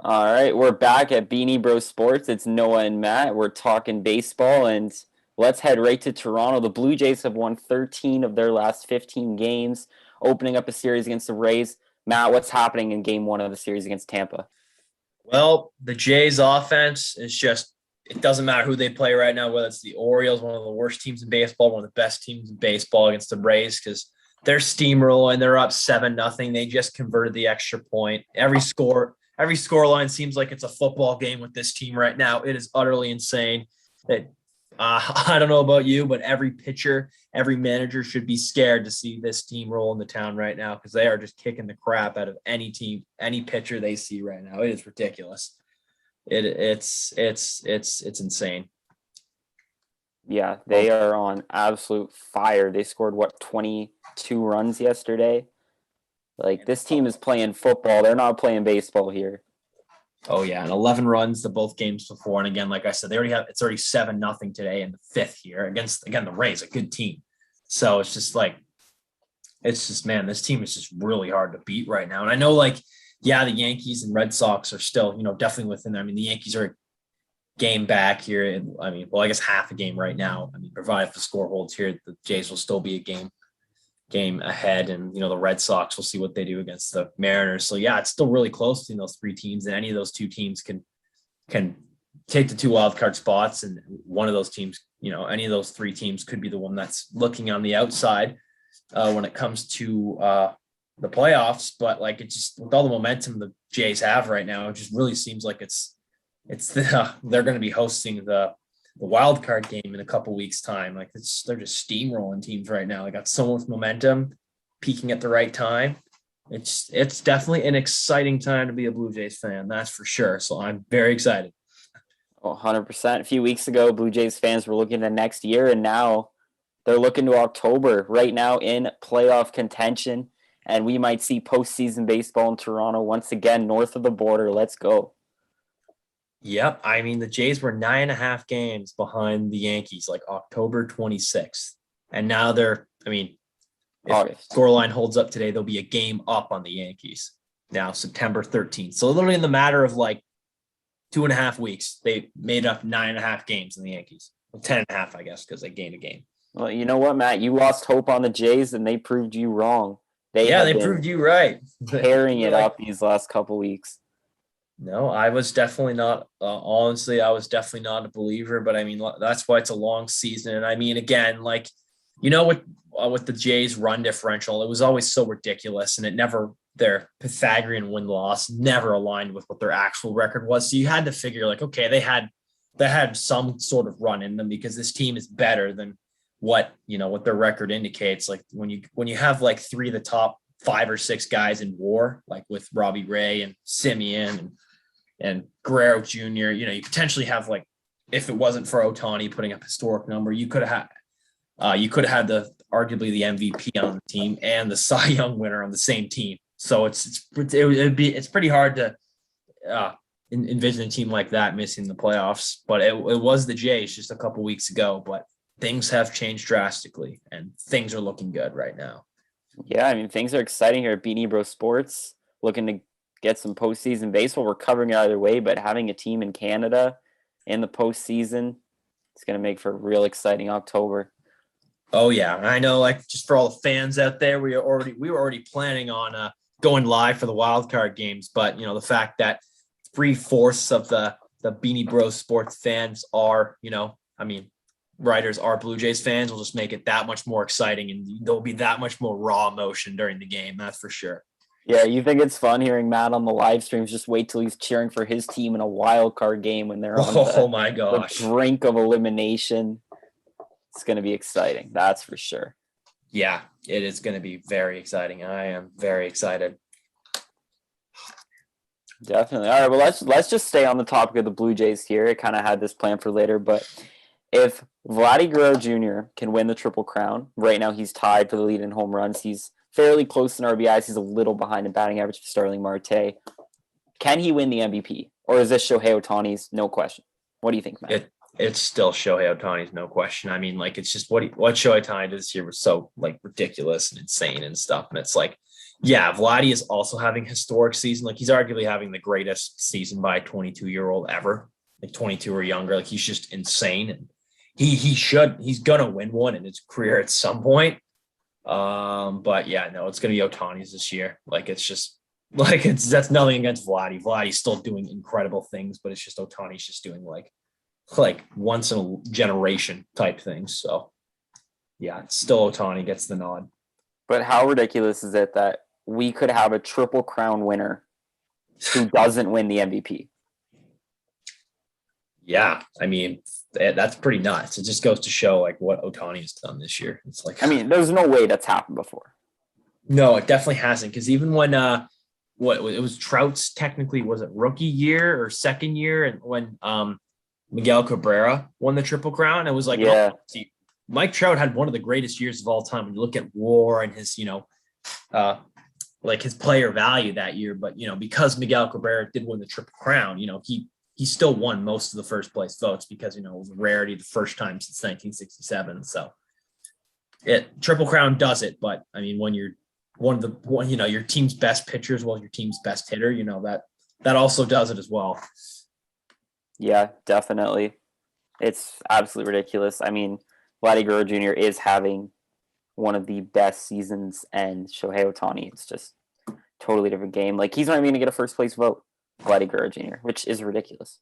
All right, we're back at Beanie Bro Sports. It's Noah and Matt. We're talking baseball, and let's head right to Toronto. The Blue Jays have won 13 of their last 15 games, opening up a series against the Rays. Matt, what's happening in game one of the series against Tampa? Well, the Jays offense is just, it doesn't matter who they play right now, whether it's the Orioles, one of the worst teams in baseball, one of the best teams in baseball against the Rays, because they're steamrolling, they're up 7-0. They just converted the extra point. Every score line seems like it's a football game with this team right now. It is utterly insane. That I don't know about you, but every pitcher, every manager should be scared to see this team roll in the town right now because they are just kicking the crap out of any team, any pitcher they see right now. It is ridiculous. It's insane. Yeah, Well, they are on absolute fire. They scored, what, 22 runs yesterday? Like, this team is playing football. They're not playing baseball here. oh yeah, and 11 runs to both games before. And again, like I said, it's already 7-0 today in the fifth here against again the Rays, a good team. So it's just man, this team is just really hard to beat right now. And I know yeah, the Yankees and Red Sox are still, definitely within there. I mean, the Yankees are a game back here. And I mean, well, I guess half a game right now. I mean, provided if the score holds here, the Jays will still be a game ahead. And the Red Sox will see what they do against the Mariners. So yeah, it's still really close between those three teams, and any of those two teams can take the two wild card spots. And one of those teams, any of those three teams could be the one that's looking on the outside when it comes to the playoffs. But like, it just, with all the momentum the Jays have right now, it just really seems like they're going to be hosting the wild card game in a couple weeks time. Like, they're just steamrolling teams right now. They got so much momentum, peaking at the right time. It's definitely an exciting time to be a Blue Jays fan. That's for sure. So I'm very excited. 100%. A few weeks ago, Blue Jays fans were looking to next year, and now they're looking to October, right now in playoff contention, and we might see postseason baseball in Toronto once again, north of the border. Let's go. Yep. I mean, the Jays were 9.5 games behind the Yankees, like October 26th. And now I mean, if August. scoreline holds up today, they'll be a game up on the Yankees now, September 13th. So literally in the matter of like 2.5 weeks, they made up 9.5 games in the Yankees. Well, 10.5, I guess, because they gained a game. Well, you know what, Matt? You lost hope on the Jays, and they proved you wrong. They Yeah, have they been proved you right. tearing They're it like, up these last couple weeks. no, I was definitely not. Honestly, I was definitely not a believer. But I mean, that's why it's a long season. And I mean, again, like, with the Jays' run differential, it was always so ridiculous, and it never, their Pythagorean win loss never aligned with what their actual record was. So you had to figure, like, okay, they had some sort of run in them because this team is better than what their record indicates. Like, when you have like three of the top 5 or 6 guys in WAR, like with Robbie Ray and Simeon and Guerrero Jr., you potentially have, like, if it wasn't for Otani putting up historic number, you could have had arguably the MVP on the team and the Cy Young winner on the same team. So it's pretty hard to envision a team like that missing the playoffs. But it was the Jays just a couple weeks ago. But things have changed drastically, and things are looking good right now. Yeah, I mean, things are exciting here at Beanie Bro Sports. Looking to get some postseason baseball. We're covering it either way, but having a team in Canada in the postseason, it's going to make for a real exciting October. Oh yeah, and I know, like, just for all the fans out there, we were already planning on going live for the wild card games, but the fact that 3/4 of the Beanie Bros sports fans are, I mean, writers are Blue Jays fans, will just make it that much more exciting, and there'll be that much more raw emotion during the game. That's for sure. Yeah, you think it's fun hearing Matt on the live streams? Just wait till he's cheering for his team in a wild card game when they're on Oh the, my the gosh. brink of elimination. It's going to be exciting. That's for sure. Yeah, it is going to be very exciting. I am very excited. Definitely. All right. Well, let's just stay on the topic of the Blue Jays here. I kind of had this plan for later, but if Vladdy Guerrero Jr. can win the Triple Crown, right now he's tied for the lead in home runs. He's fairly close in RBIs. He's a little behind in batting average for Starling Marte. Can he win the MVP, or is this Shohei Otani's? No question. What do you think, Matt? It's still Shohei Otani's, no question. I mean, like, it's just what Shohei Otani did this year was so, like, ridiculous and insane and stuff. And it's like, Yeah, Vladdy is also having a historic season. Like he's arguably having the greatest season by a 22-year-old ever, like 22 or younger. Like he's just insane, and he's gonna win one in his career at some point. But yeah, no, it's gonna be Otani's this year. Like it's just like that's nothing against Vladdy. Vladdy's still doing incredible things, but it's just Otani's just doing like once in a generation type things. So yeah, it's still Otani gets the nod. But how ridiculous is it that we could have a triple crown winner who doesn't win the MVP? Yeah, I mean that's pretty nuts. It just goes to show like what Otani has done this year. It's like I mean, there's no way that's happened before. no, it definitely hasn't. Because even when what it was Trout's technically was it rookie year or second year, and when Miguel Cabrera won the Triple Crown, it was like Yeah, oh, see, Mike Trout had one of the greatest years of all time. When you look at WAR and his uh like his player value that year, but because Miguel Cabrera did win the Triple Crown, he still won most of the first place votes because it was a rarity the first time since 1967. So it Triple Crown does it, but I mean when you're your team's best pitcher as well as your team's best hitter, that also does it as well. yeah, definitely. It's absolutely ridiculous. I mean, Vladdy Guerrero Jr. is having one of the best seasons, and Shohei Otani, it's just totally different game. Like he's not even gonna get a first place vote, Vladdy Guerrero Jr., which is ridiculous.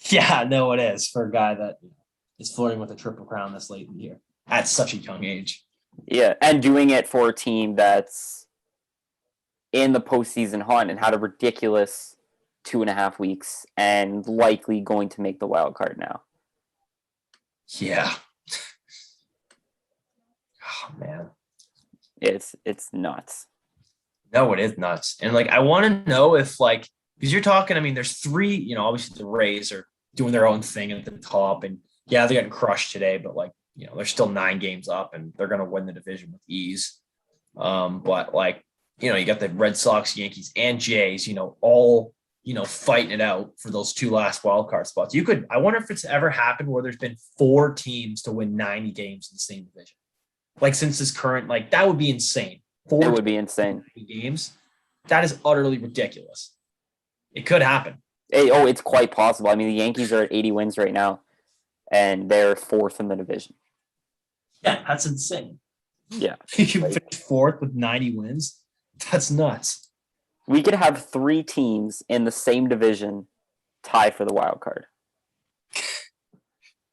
Yeah, no, it is for a guy that is flirting with a Triple Crown this late in the year at such a young age. Yeah, and doing it for a team that's in the postseason hunt and had a ridiculous 2.5 weeks and likely going to make the wild card now. Yeah. Oh man. It's nuts. No, it is nuts. And like I want to know if because you're talking, I mean, there's three, obviously the Rays are doing their own thing at the top. And yeah, they're getting crushed today, but they're still 9 games up and they're gonna win the division with ease. But you got the Red Sox, Yankees, and Jays, all fighting it out for those two last wild card spots. I wonder if it's ever happened where there's been 4 teams to win 90 games in the same division. Like since this current, that would be insane. It would be insane. Games. That is utterly ridiculous. It could happen. It's quite possible. I mean, the Yankees are at 80 wins right now, and they're 4th in the division. Yeah, that's insane. Yeah. You finish 4th with 90 wins. That's nuts. We could have 3 teams in the same division tie for the wild card.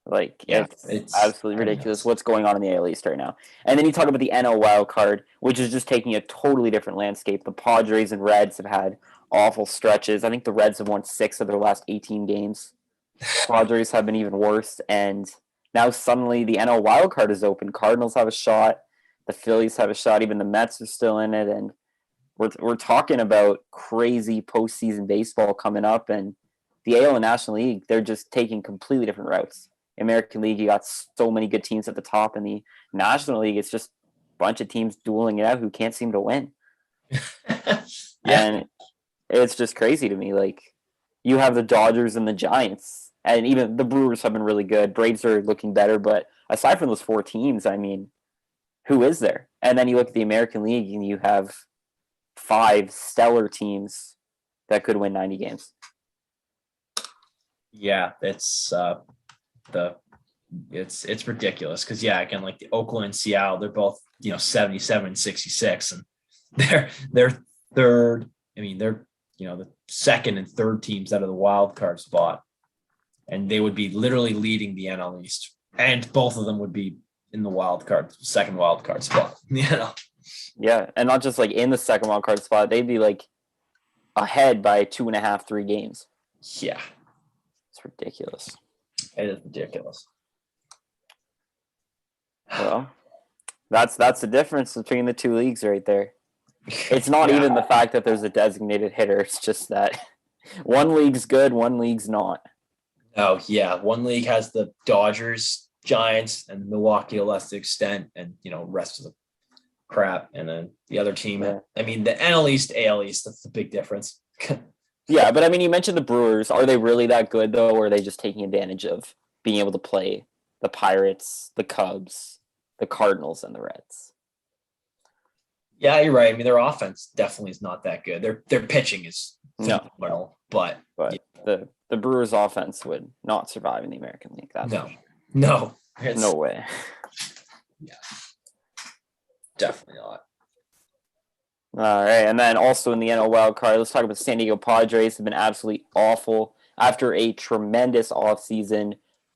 It's absolutely ridiculous what's going on in the AL East right now. And then you talk about the NL wild card, which is just taking a totally different landscape. The Padres and Reds have had awful stretches. I think the Reds have won 6 of their last 18 games. Padres have been even worse. And now suddenly the NL wild card is open. Cardinals have a shot. The Phillies have a shot. Even the Mets are still in it. And we're talking about crazy postseason baseball coming up. And the AL and National League, they're just taking completely different routes. American League, you got so many good teams at the top, and the National League, it's just a bunch of teams dueling it out who can't seem to win. Yeah. And it's just crazy to me. Like, you have the Dodgers and the Giants, and even the Brewers have been really good. Braves are looking better, but aside from those 4 teams, I mean, who is there? And then you look at the American League, and you have 5 stellar teams that could win 90 games. Yeah, it's ridiculous because again, like the Oakland and Seattle, they're both 77 and 66, and they're third. I mean, they're the second and third teams out of the wild card spot, and they would be literally leading the NL East, and both of them would be in the second wild card spot. Yeah, and not just in the second wild card spot, they'd be ahead by 2.5, 3 games. Yeah, it's ridiculous. It is ridiculous. Well, that's the difference between the 2 leagues right there. It's not even the fact that there's a designated hitter. It's just that one league's good, one league's not. Oh, yeah. One league has the Dodgers, Giants, and Milwaukee to less extent, and, rest of the crap. And then the other team, I mean, the NL East, AL East, that's the big difference. Yeah, but I mean, you mentioned the Brewers. Are they really that good, though, or are they just taking advantage of being able to play the Pirates, the Cubs, the Cardinals, and the Reds? Yeah, you're right. I mean, their offense definitely is not that good. Their pitching is No, phenomenal, but yeah, but the Brewers' offense would not survive in the American League. That's for no, sure. no, No it's way. yeah, definitely not. All right, and then also in the NL wild card, let's talk about the San Diego Padres. Have been absolutely awful after a tremendous offseason.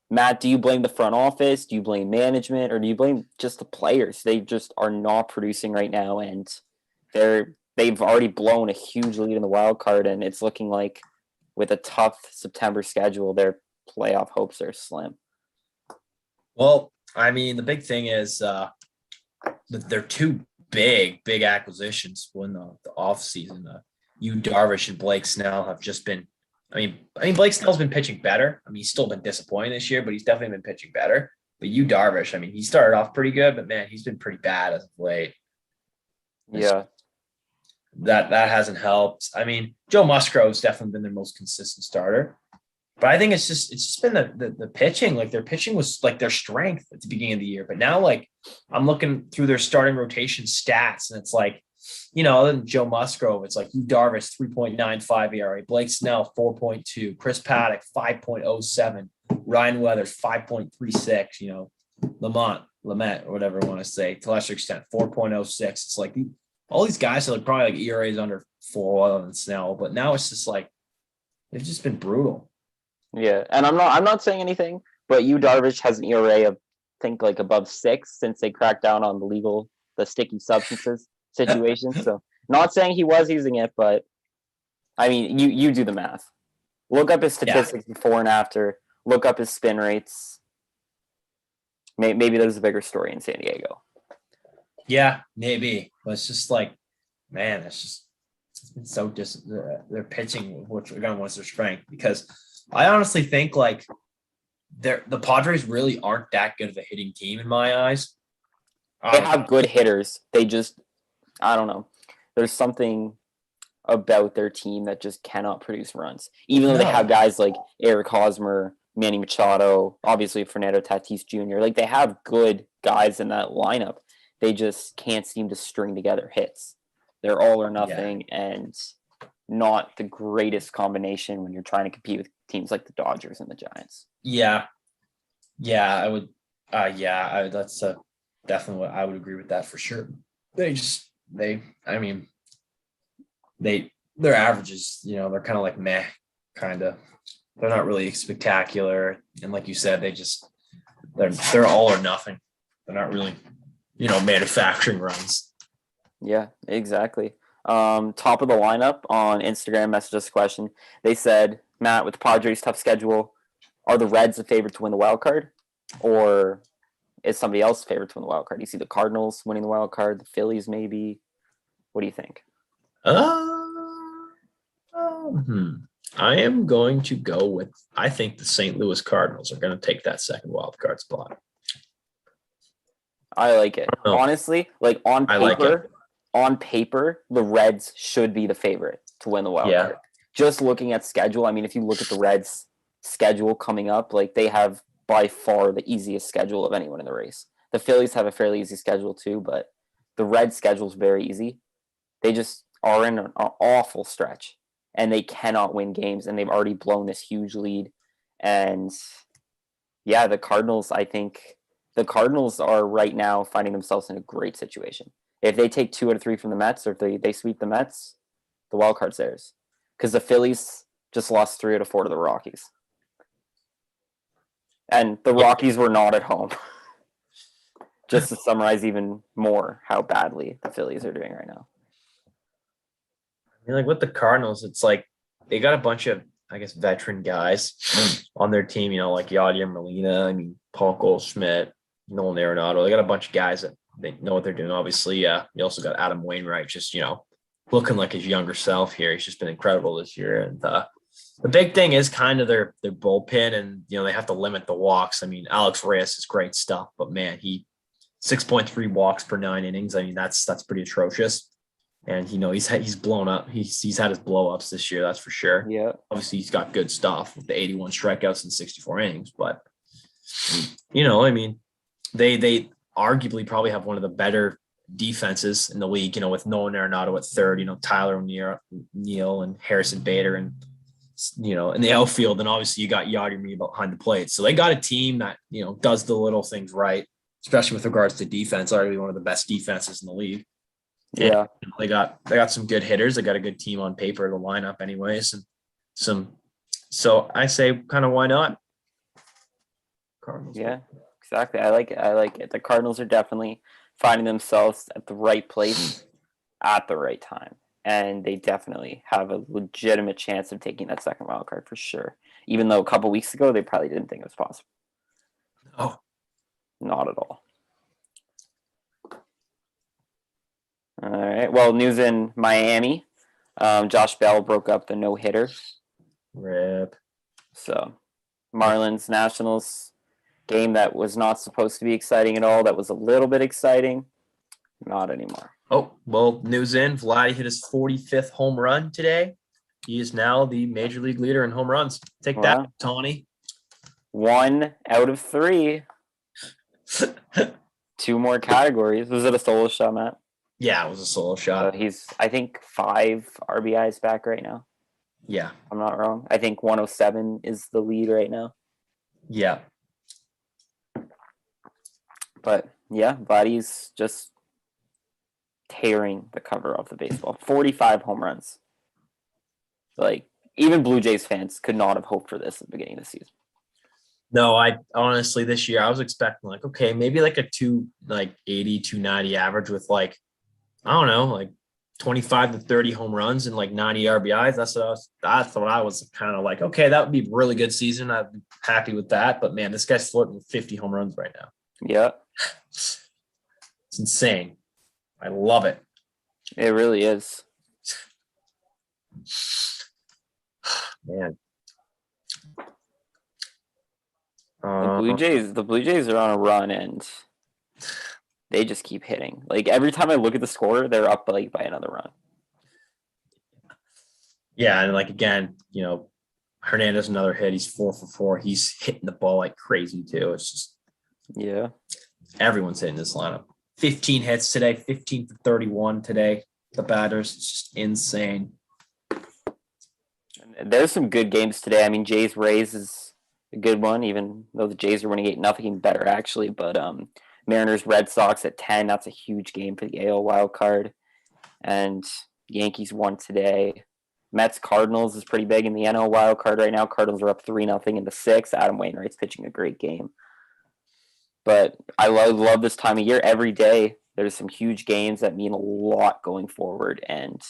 Matt, do you blame the front office? Do you blame management, or do you blame just the players? They just are not producing right now, and they've already blown a huge lead in the wild card, and it's looking like with a tough September schedule, their playoff hopes are slim. Well, I mean, the big thing is that they're two big acquisitions when the off season. You Darvish and Blake Snell have just been. I mean, Blake Snell's been pitching better. I mean, he's still been disappointing this year, but he's definitely been pitching better. But you Darvish, I mean, he started off pretty good, but man, he's been pretty bad as of late. Yeah, That hasn't helped. I mean, Joe Musgrove's definitely been their most consistent starter. But I think it's just been the pitching. Like their pitching was like their strength at the beginning of the year. But now like I'm looking through their starting rotation stats, and it's like, other than Joe Musgrove, it's like you Darvish 3.95 ERA, Blake Snell 4.2, Chris Paddock 5.07, Ryan Weathers 5.36, Lamette, or whatever I want to say, to a lesser extent, 4.06. It's like all these guys are like probably like ERAs under 4 other than Snell, but now it's just like they've just been brutal. yeah, and I'm not saying anything, but you Darvish has an ERA of I think like above 6 since they cracked down on the sticky substances situation. So not saying he was using it, but I mean you do the math. Look up his Yeah. statistics before and after. Look up his spin rates. Maybe there's a bigger story in San Diego. Yeah, maybe. But it's just like, man, it's been so their pitching, which again was their strength, because I honestly think like the Padres really aren't that good of a hitting team in my eyes. They have good hitters. They just I don't know. There's something about their team that just cannot produce runs. Even though they have guys like Eric Hosmer, Manny Machado, obviously Fernando Tatis Jr. Like they have good guys in that lineup. They just can't seem to string together hits. They're all or nothing and not the greatest combination when you're trying to compete with teams like the Dodgers and the Giants. Yeah. Yeah, I would that's definitely what I would agree with that for sure. I mean, their averages, they're kind of like meh, kind of. They're not really spectacular, and like you said, they're all or nothing. They're not really, manufacturing runs. Yeah, exactly. Top of the lineup on Instagram messaged us a question. They said, Matt, with the Padres' tough schedule, are the Reds the favorite to win the wild card, or is somebody else the favorite to win the wild card? Do you see the Cardinals winning the wild card, the Phillies maybe? What do you think? I am going to go with. I think the St. Louis Cardinals are going to take that second wild card spot. I like it. Honestly, like on paper, the Reds should be the favorite to win the wild card. Just looking at schedule, I mean, if you look at the Reds' schedule coming up, like they have by far the easiest schedule of anyone in the race. The Phillies have a fairly easy schedule too, but the Reds' schedule is very easy. They just are in an awful stretch, and they cannot win games, and they've already blown this huge lead. And yeah, the Cardinals, I think the Cardinals are right now finding themselves in a great situation. If they take 2 out of 3 from the Mets, or if they sweep the Mets, the wild card's theirs. Because the Phillies just lost 3 out of 4 to the Rockies. And the Rockies were not at home. Just to summarize even more how badly the Phillies are doing right now. I mean, like with the Cardinals, it's like they got a bunch of, I guess, veteran guys on their team, like Yadier Molina, I mean, Paul Goldschmidt, Nolan Arenado. They got a bunch of guys that they know what they're doing. Obviously, you also got Adam Wainwright, just, looking like his younger self here. He's just been incredible this year. And the big thing is kind of their bullpen, and, they have to limit the walks. I mean, Alex Reyes is great stuff, but man, he 6.3 walks per 9 innings. I mean, that's pretty atrocious. And he's blown up. He's had his blow ups this year, that's for sure. Yeah. Obviously, he's got good stuff with the 81 strikeouts and 64 innings. But I mean, they arguably probably have one of the better defenses in the league, with Nolan Arenado at third, Tyler O'Neill and Harrison Bader and, in the outfield. And obviously you got Yadier behind the plate. So they got a team that, does the little things right, especially with regards to defense, arguably one of the best defenses in the league. Yeah. And they got some good hitters. They got a good team on paper, the lineup anyways. And so I say kind of why not? Cardinals. Yeah, exactly. I like it. The Cardinals are definitely finding themselves at the right place at the right time. And they definitely have a legitimate chance of taking that second wild card for sure. Even though a couple weeks ago, they probably didn't think it was possible. Oh, not at all. All right. Well, news in Miami. Josh Bell broke up the no-hitter. Rip. So, Marlins, Nationals game that was not supposed to be exciting at all. That was a little bit exciting. Not anymore. Oh, well, news in. Vladdy hit his 45th home run today. He is now the major league leader in home runs. Take that, Tawny. 1 out of 3. 2 more categories. Was it a solo shot, Matt? Yeah, it was a solo shot. So he's, I think, 5 RBIs back right now. Yeah. I'm not wrong. I think 107 is the lead right now. Yeah. But, yeah, Vladdy's just tearing the cover off the baseball. 45 home runs. Like, even Blue Jays fans could not have hoped for this at the beginning of the season. No, I honestly, this year I was expecting okay, maybe like a 280, 290 average with I don't know, 25 to 30 home runs and 90 RBIs. That's what I was kind of okay, that would be a really good season. I'd be happy with that. But man, this guy's floating with 50 home runs right now. Yeah. It's insane. I love it. It really is. Man. The Blue Jays are on a run and they just keep hitting. Every time I look at the score, they're up by another run. Yeah, and again, Hernandez another hit. He's 4 for 4. He's hitting the ball like crazy too. It's just everyone's hitting this lineup. 15 hits today, 15 for 31 today. The batters, it's just insane. There's some good games today. I mean, Jays Rays is a good one, even though the Jays are winning 8-0, even better actually. But Mariners Red Sox at 10, that's a huge game for the AL wild card. And Yankees won today. Mets Cardinals is pretty big in the NL wild card right now. Cardinals are up 3-0 in the 6th. Adam Wainwright's pitching a great game. But I love this time of year. Every day there's some huge games that mean a lot going forward. And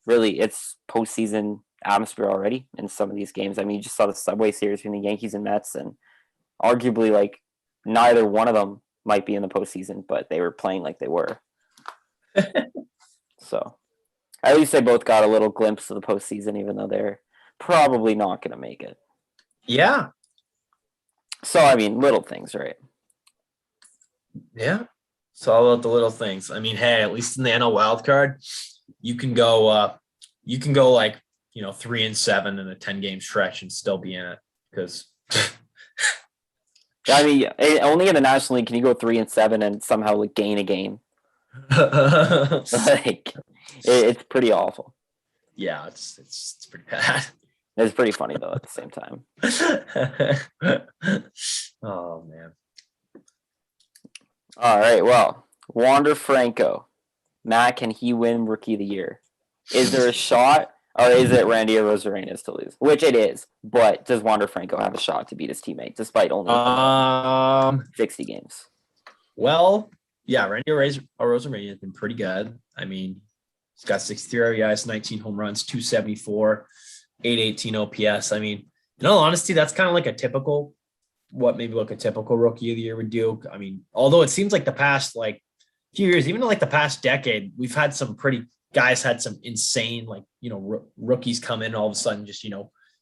really, it's postseason atmosphere already in some of these games. I mean, you just saw the Subway Series between the Yankees and Mets, and arguably, neither one of them might be in the postseason, but they were playing like they were. So, at least they both got a little glimpse of the postseason, even though they're probably not going to make it. Yeah. So, I mean, little things, right? Yeah. It's all about the little things. I mean, hey, at least in the NL wild card, you can go 3-7 in a 10-game stretch and still be in it because I mean, only in the National League can you go 3-7 and somehow gain a game. It's pretty awful. Yeah, it's pretty bad. It's pretty funny though at the same time. Oh man. All right, well, Wander Franco. Matt, can he win Rookie of the Year? Is there a shot? Or is it Randy Arozarena to lose? Which it is. But does Wander Franco have a shot to beat his teammate despite only 60 games? Well, yeah, Randy Arozarena has been pretty good. I mean, he's got 63 RBIs, 19 home runs, 274, 818 OPS. I mean, in all honesty, that's kind of like a typical Rookie of the Year would do. I mean, although it seems like the past few years, even the past decade, we've had some guys had some insane, rookies come in and all of a sudden just,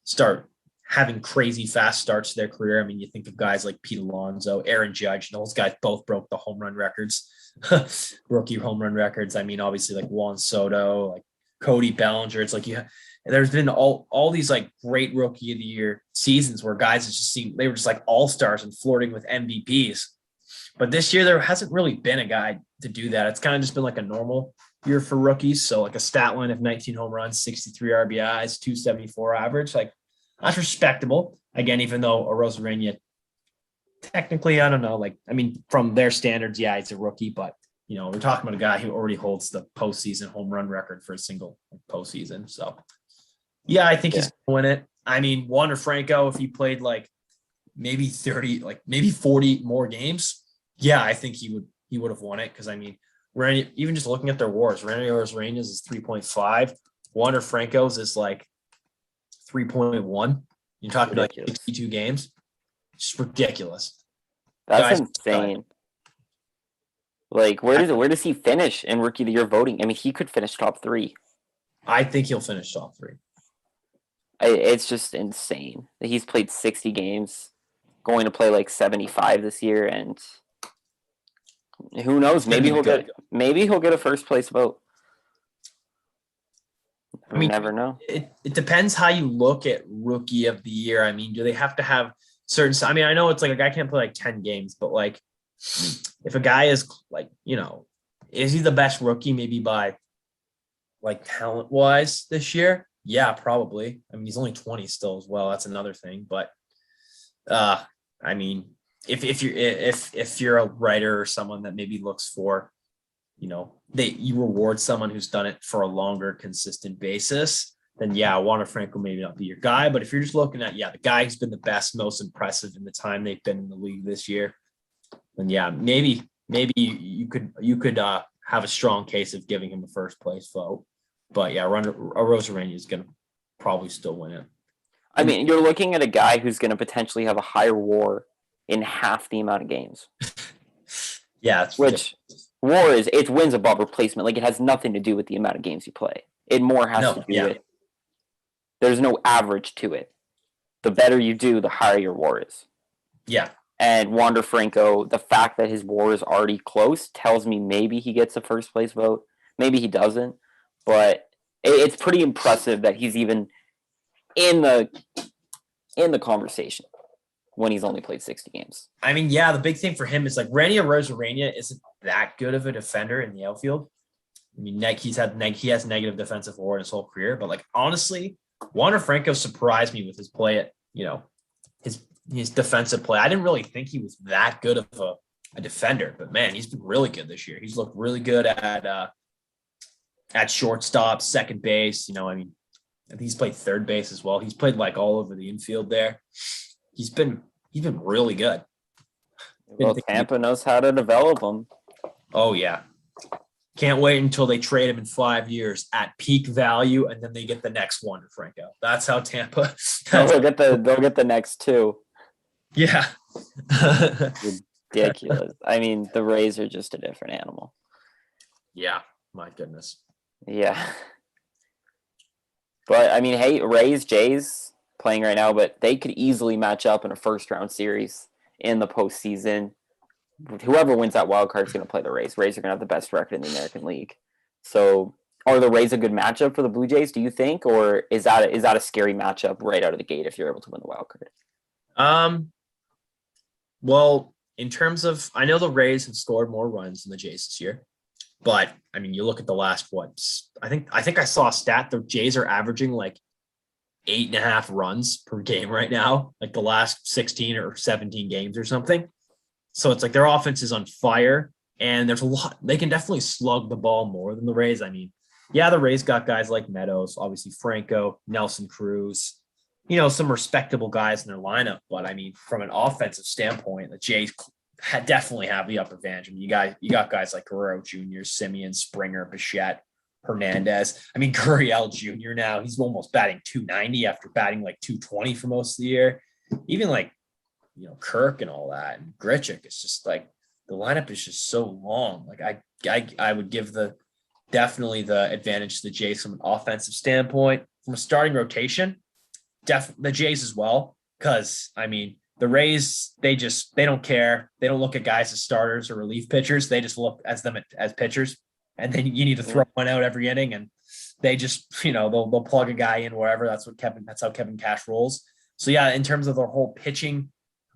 start having crazy fast starts to their career. I mean, you think of guys like Pete Alonso, Aaron Judge, and those guys both broke the home run records, rookie home run records. I mean, obviously Juan Soto, Cody Bellinger. It's there's been all these great Rookie of the Year seasons where guys just seemed they were just all-stars and flirting with MVPs. But this year there hasn't really been a guy to do that. It's kind of just been like a normal year for rookies. So like a stat line of 19 home runs, 63 RBIs, 274 average. Like that's respectable. Again, even though Arozarena technically, I don't know. Like, I mean, from their standards, yeah, he's a rookie, but we're talking about a guy who already holds the postseason home run record for a single postseason. So yeah, I think he's going to win it. I mean, Wander Franco, if he played like maybe 30, like maybe 40 more games, yeah, I think he would have won it. Because I mean, even just looking at their WARs, Randy Arozarena's is 3.5, Wander Franco's is like 3.1. You're talking about like 62 games. It's ridiculous. That's insane. Like, where does he finish in Rookie of the Year voting? I mean, he could finish top 3. I think he'll finish top 3. It's just insane that he's played 60 games, going to play like 75 this year, and who knows? Maybe he'll get a first place vote. I mean, never know. It depends how you look at Rookie of the Year. I mean, do they have to have certain? I mean, I know it's like a guy can't play like 10 games, but like if a guy is like, is he the best rookie maybe by like talent wise this year? Yeah, probably. I mean, he's only 20 still as well. That's another thing. But I mean, if you're a writer or someone that maybe looks for, you reward someone who's done it for a longer, consistent basis, then yeah, Wander Franco maybe not be your guy. But if you're just looking at the guy who's been the best, most impressive in the time they've been in the league this year, then yeah, maybe you could have a strong case of giving him a first place vote. But yeah, Arozarena is going to probably still win it. I mean, you're looking at a guy who's going to potentially have a higher WAR in half the amount of games. Yeah, which WAR is, it's wins above replacement. Like, it has nothing to do with the amount of games you play. It more has to do with, there's no average to it. The better you do, the higher your WAR is. Yeah. And Wander Franco, the fact that his WAR is already close tells me maybe he gets a first place vote. Maybe he doesn't. But it's pretty impressive that he's even in the conversation when he's only played 60 games. I mean, yeah, the big thing for him is like Randy Arozarena isn't that good of a defender in the outfield. I mean, he has negative defensive WAR in his whole career, but like honestly, Wander Franco surprised me with his play at his defensive play. I didn't really think he was that good of a defender, but man, he's been really good this year. He's looked really good at shortstop, second base. I mean, I think he's played third base as well. He's played like all over the infield there. He's been really good. Well, Tampa knows how to develop him. Oh yeah. Can't wait until they trade him in 5 years at peak value, and then they get the next one, Franco. That's how Tampa. They'll get the next 2. Yeah. Ridiculous. I mean, the Rays are just a different animal. Yeah. My goodness. Yeah. But I mean, hey, Rays, Jays playing right now, but they could easily match up in a first round series in the postseason. Whoever wins that wild card is going to play the Rays. Rays are going to have the best record in the American League. So, are the Rays a good matchup for the Blue Jays, do you think, or is that a scary matchup right out of the gate if you're able to win the wild card? Well, in terms of, I know the Rays have scored more runs than the Jays this year, but I mean, you look at the last I think I saw a stat. The Jays are averaging like 8.5 runs per game right now, like the last 16 or 17 games or something. So it's like their offense is on fire, and there's a lot. They can definitely slug the ball more than the Rays. I mean, yeah, the Rays got guys like Meadows, obviously Franco, Nelson Cruz, some respectable guys in their lineup. But I mean, from an offensive standpoint, the Jays definitely have the upper advantage. I mean, you got guys like Guerrero Jr., Simeon, Springer, Bichette, Hernandez. I mean, Gurriel Jr. now, he's almost batting 290 after batting like 220 for most of the year. Even like, Kirk and all that, and Grichuk. It's just like the lineup is just so long. Like I would give definitely the advantage to the Jays from an offensive standpoint. From a starting rotation, the Jays as well. Because I mean, the Rays, they don't care. They don't look at guys as starters or relief pitchers. They just look at them as pitchers. And then you need to throw one out every inning, and they just, they'll plug a guy in wherever. That's how Kevin Cash rolls. So yeah, in terms of their whole pitching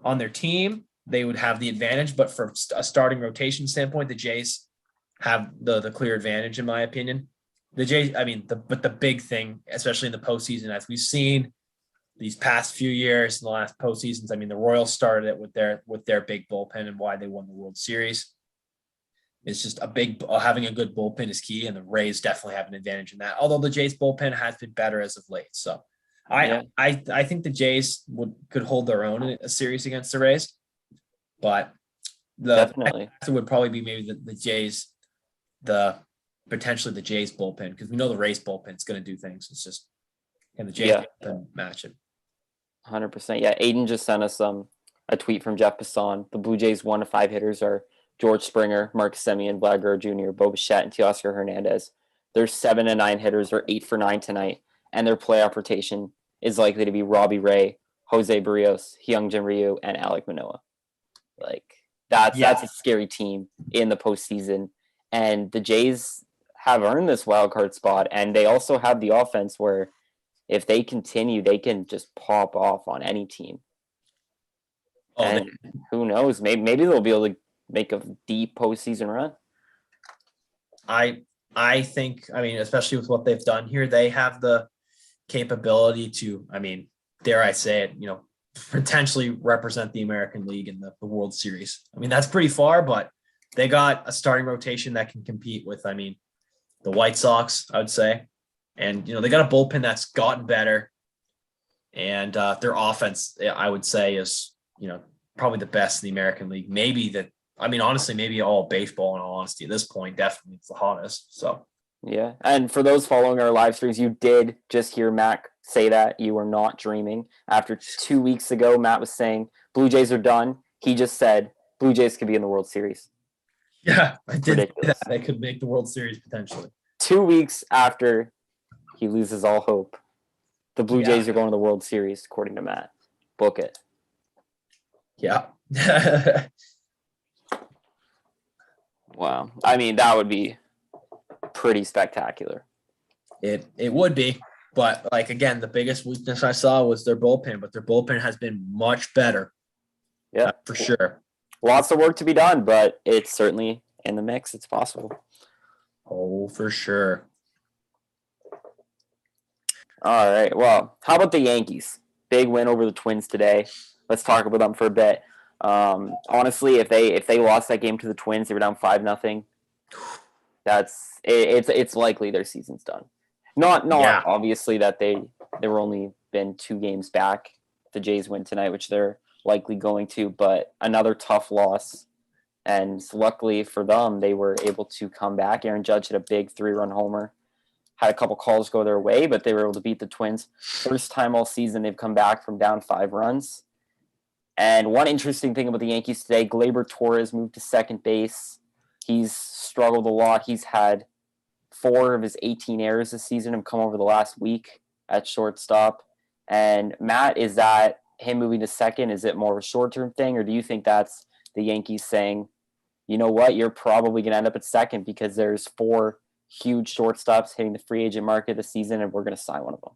on their team, they would have the advantage. But from a starting rotation standpoint, the Jays have the clear advantage, in my opinion. The Jays, I mean, but the big thing, especially in the postseason, as we've seen these past few years in the last postseasons, I mean, the Royals started it with their big bullpen and why they won the World Series. It's just having a good bullpen is key, and the Rays definitely have an advantage in that. Although the Jays bullpen has been better as of late, so I think the Jays could hold their own in a series against the Rays, but Definitely. answer would probably be maybe the Jays, potentially the Jays bullpen, because we know the Rays bullpen is going to do things. It's just can the Jays bullpen match it? 100%. Yeah, Aiden just sent us a tweet from Jeff Passan. The Blue Jays 1 to 5 hitters are George Springer, Mark Semien, Vlad Guerrero Jr., Bo Bichette, and Teoscar Hernandez. Their 7 to 9 hitters are 8 for 9 tonight, and their playoff rotation is likely to be Robbie Ray, Jose Barrios, Hyungjin Ryu, and Alek Manoah. Like that's a scary team in the postseason, and the Jays have earned this wild card spot, and they also have the offense where if they continue, they can just pop off on any team. And who knows? Maybe they'll be able to make a deep postseason run. I think, I mean, especially with what they've done here, they have the capability to, I mean, dare I say it, potentially represent the American League in the World Series. I mean, that's pretty far, but they got a starting rotation that can compete with, I mean, the White Sox, I would say. And, they got a bullpen that's gotten better. And their offense, I would say, is, probably the best in the American League. Honestly, maybe all baseball, in all honesty, at this point, definitely it's the hottest. So, yeah. And for those following our live streams, you did just hear Matt say that. You were not dreaming. After 2 weeks ago, Matt was saying Blue Jays are done. He just said Blue Jays could be in the World Series. Yeah, I did say that. They could make the World Series potentially. 2 weeks after he loses all hope, the Blue Jays are going to the World Series, according to Matt. Book it. Yeah. Wow. I mean, that would be pretty spectacular. It would be. But, again, the biggest weakness I saw was their bullpen. But their bullpen has been much better. Yeah. For sure. Lots of work to be done, but it's certainly in the mix. It's possible. Oh, for sure. All right. Well, how about the Yankees? Big win over the Twins today. Let's talk about them for a bit. Honestly, if they lost that game to the Twins, they were down 5-0. It's likely their season's done. Not obviously that they were only been 2 games back. The Jays win tonight, which they're likely going to, but another tough loss. And luckily for them, they were able to come back. Aaron Judge hit a big 3-run homer. Had a couple calls go their way, but they were able to beat the Twins. First time all season they've come back from down 5 runs. And one interesting thing about the Yankees today, Gleyber Torres moved to second base. He's struggled a lot. He's had 4 of his 18 errors this season have come over the last week at shortstop. And Matt, is that him moving to second? Is it more of a short-term thing, or do you think that's the Yankees saying, you know what, you're probably going to end up at second because there's 4 huge shortstops hitting the free agent market this season, and we're going to sign one of them?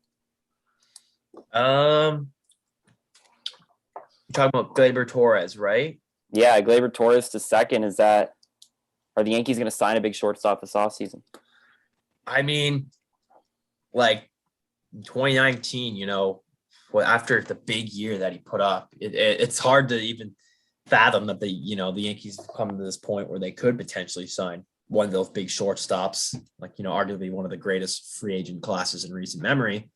You're talking about Gleyber Torres, right? Yeah, Gleyber Torres to second. Are the Yankees going to sign a big shortstop this offseason? I mean, 2019, after the big year that he put up, it's hard to even fathom that the Yankees have come to this point where they could potentially sign one of those big shortstops, arguably one of the greatest free agent classes in recent memory.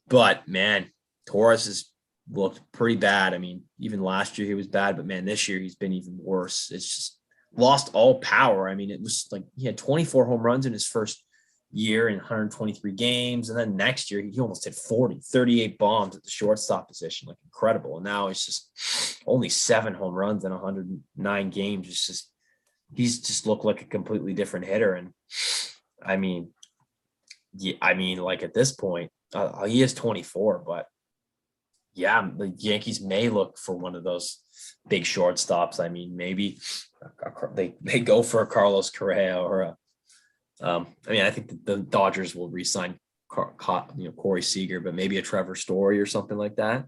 But man, Torres has looked pretty bad. I mean, even last year he was bad, but man, this year he's been even worse. It's just lost all power. I mean, it was he had 24 home runs in his first year in 123 games. And then next year he almost hit 38 bombs at the shortstop position, incredible. And now it's just only 7 home runs in 109 games. It's just, he's just looked like a completely different hitter. And I mean, at this point, he is 24, but yeah, the Yankees may look for one of those big shortstops. I mean, maybe they go for a Carlos Correa or I think the Dodgers will re-sign Corey Seager, but maybe a Trevor Story or something like that.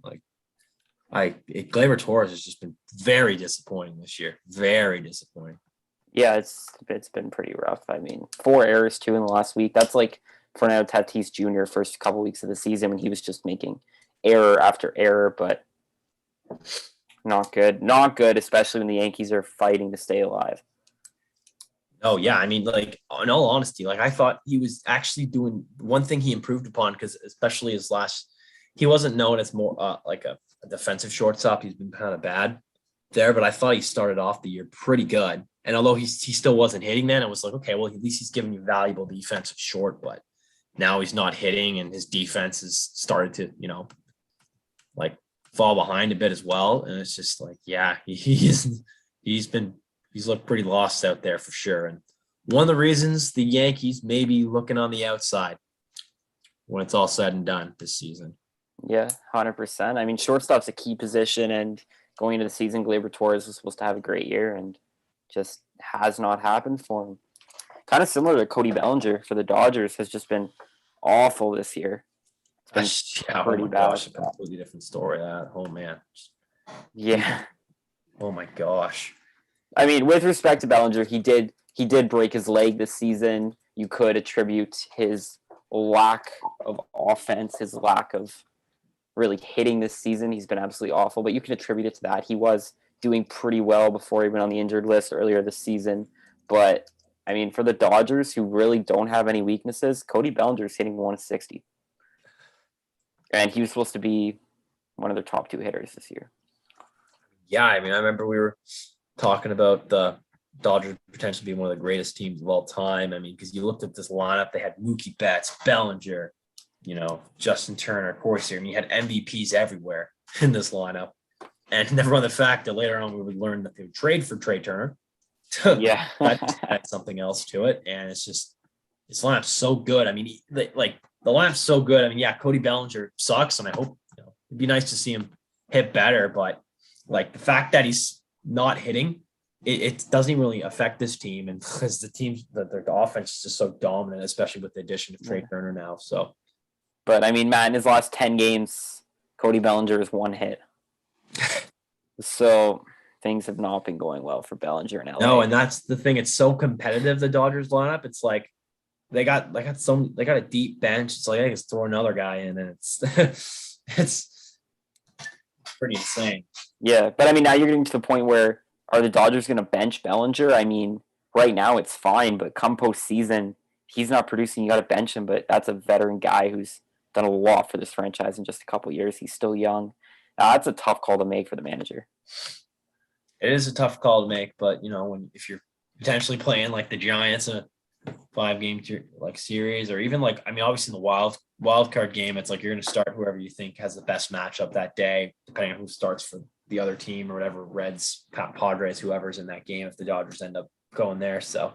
Gleyber Torres has just been very disappointing this year. Very disappointing. Yeah, it's been pretty rough. I mean, 4 errors too in the last week. That's like Fernando Tatis Jr. first couple weeks of the season when he was just making error after error, but not good. Not good, especially when the Yankees are fighting to stay alive. Oh yeah, I mean, like in all honesty, like I thought he was actually doing one thing he improved upon because especially his last, he wasn't known as more like a defensive shortstop. He's been kind of bad there, but I thought he started off the year pretty good. And although he still wasn't hitting, then it was like, okay, well at least he's giving you valuable defensive short, but now he's not hitting, and his defense has started to like fall behind a bit as well. And it's just like, yeah, he's looked pretty lost out there for sure. And one of the reasons the Yankees may be looking on the outside when it's all said and done this season. Yeah, 100%. I mean, shortstop's a key position, and going into the season, Gleyber Torres was supposed to have a great year and just has not happened for him. Kind of similar to Cody Bellinger for the Dodgers, has just been awful this year. It's been pretty bad. Gosh, a completely different story. That man. Yeah. Oh my gosh. I mean, with respect to Bellinger, he did break his leg this season. You could attribute his lack of offense, his lack of really hitting this season. He's been absolutely awful, but you can attribute it to that. He was doing pretty well before he went on the injured list earlier this season. But, I mean, for the Dodgers, who really don't have any weaknesses, Cody Bellinger's hitting 160. And he was supposed to be one of their top 2 hitters this year. Yeah, I mean, I remember we were talking about the Dodgers potentially being one of the greatest teams of all time. I mean, because you looked at this lineup, they had Mookie Betts, Bellinger, Justin Turner, Corey Seager. I mean, you had MVPs everywhere in this lineup. And never on the fact that later on we would learn that they would trade for Trey Turner. Yeah. That had something else to it. And it's just, this lineup's so good. I mean, the lineup's so good. I mean, yeah, Cody Bellinger sucks, and I hope it'd be nice to see him hit better. But like the fact that he's not hitting, it doesn't really affect this team, and because the teams that their offense is just so dominant, especially with the addition of Trey Turner now. So, but I mean, Matt, in his last 10 games, Cody Bellinger has 1 hit. So things have not been going well for Bellinger in LA. No, and that's the thing. It's so competitive, the Dodgers lineup. It's like they got a deep bench. It's like, I just throw another guy in, and it's it's pretty insane. Yeah, but I mean, now you're getting to the point where, are the Dodgers going to bench Bellinger? I mean, right now it's fine, but come postseason, he's not producing. You got to bench him, but that's a veteran guy who's done a lot for this franchise in just a couple years. He's still young. That's a tough call to make for the manager. It is a tough call to make, but if you're potentially playing like the Giants in a 5-game like series, or even like, I mean, obviously in the wild card game, it's like you're going to start whoever you think has the best matchup that day, depending on who starts for the other team or whatever, Reds, Padres, whoever's in that game, if the Dodgers end up going there. So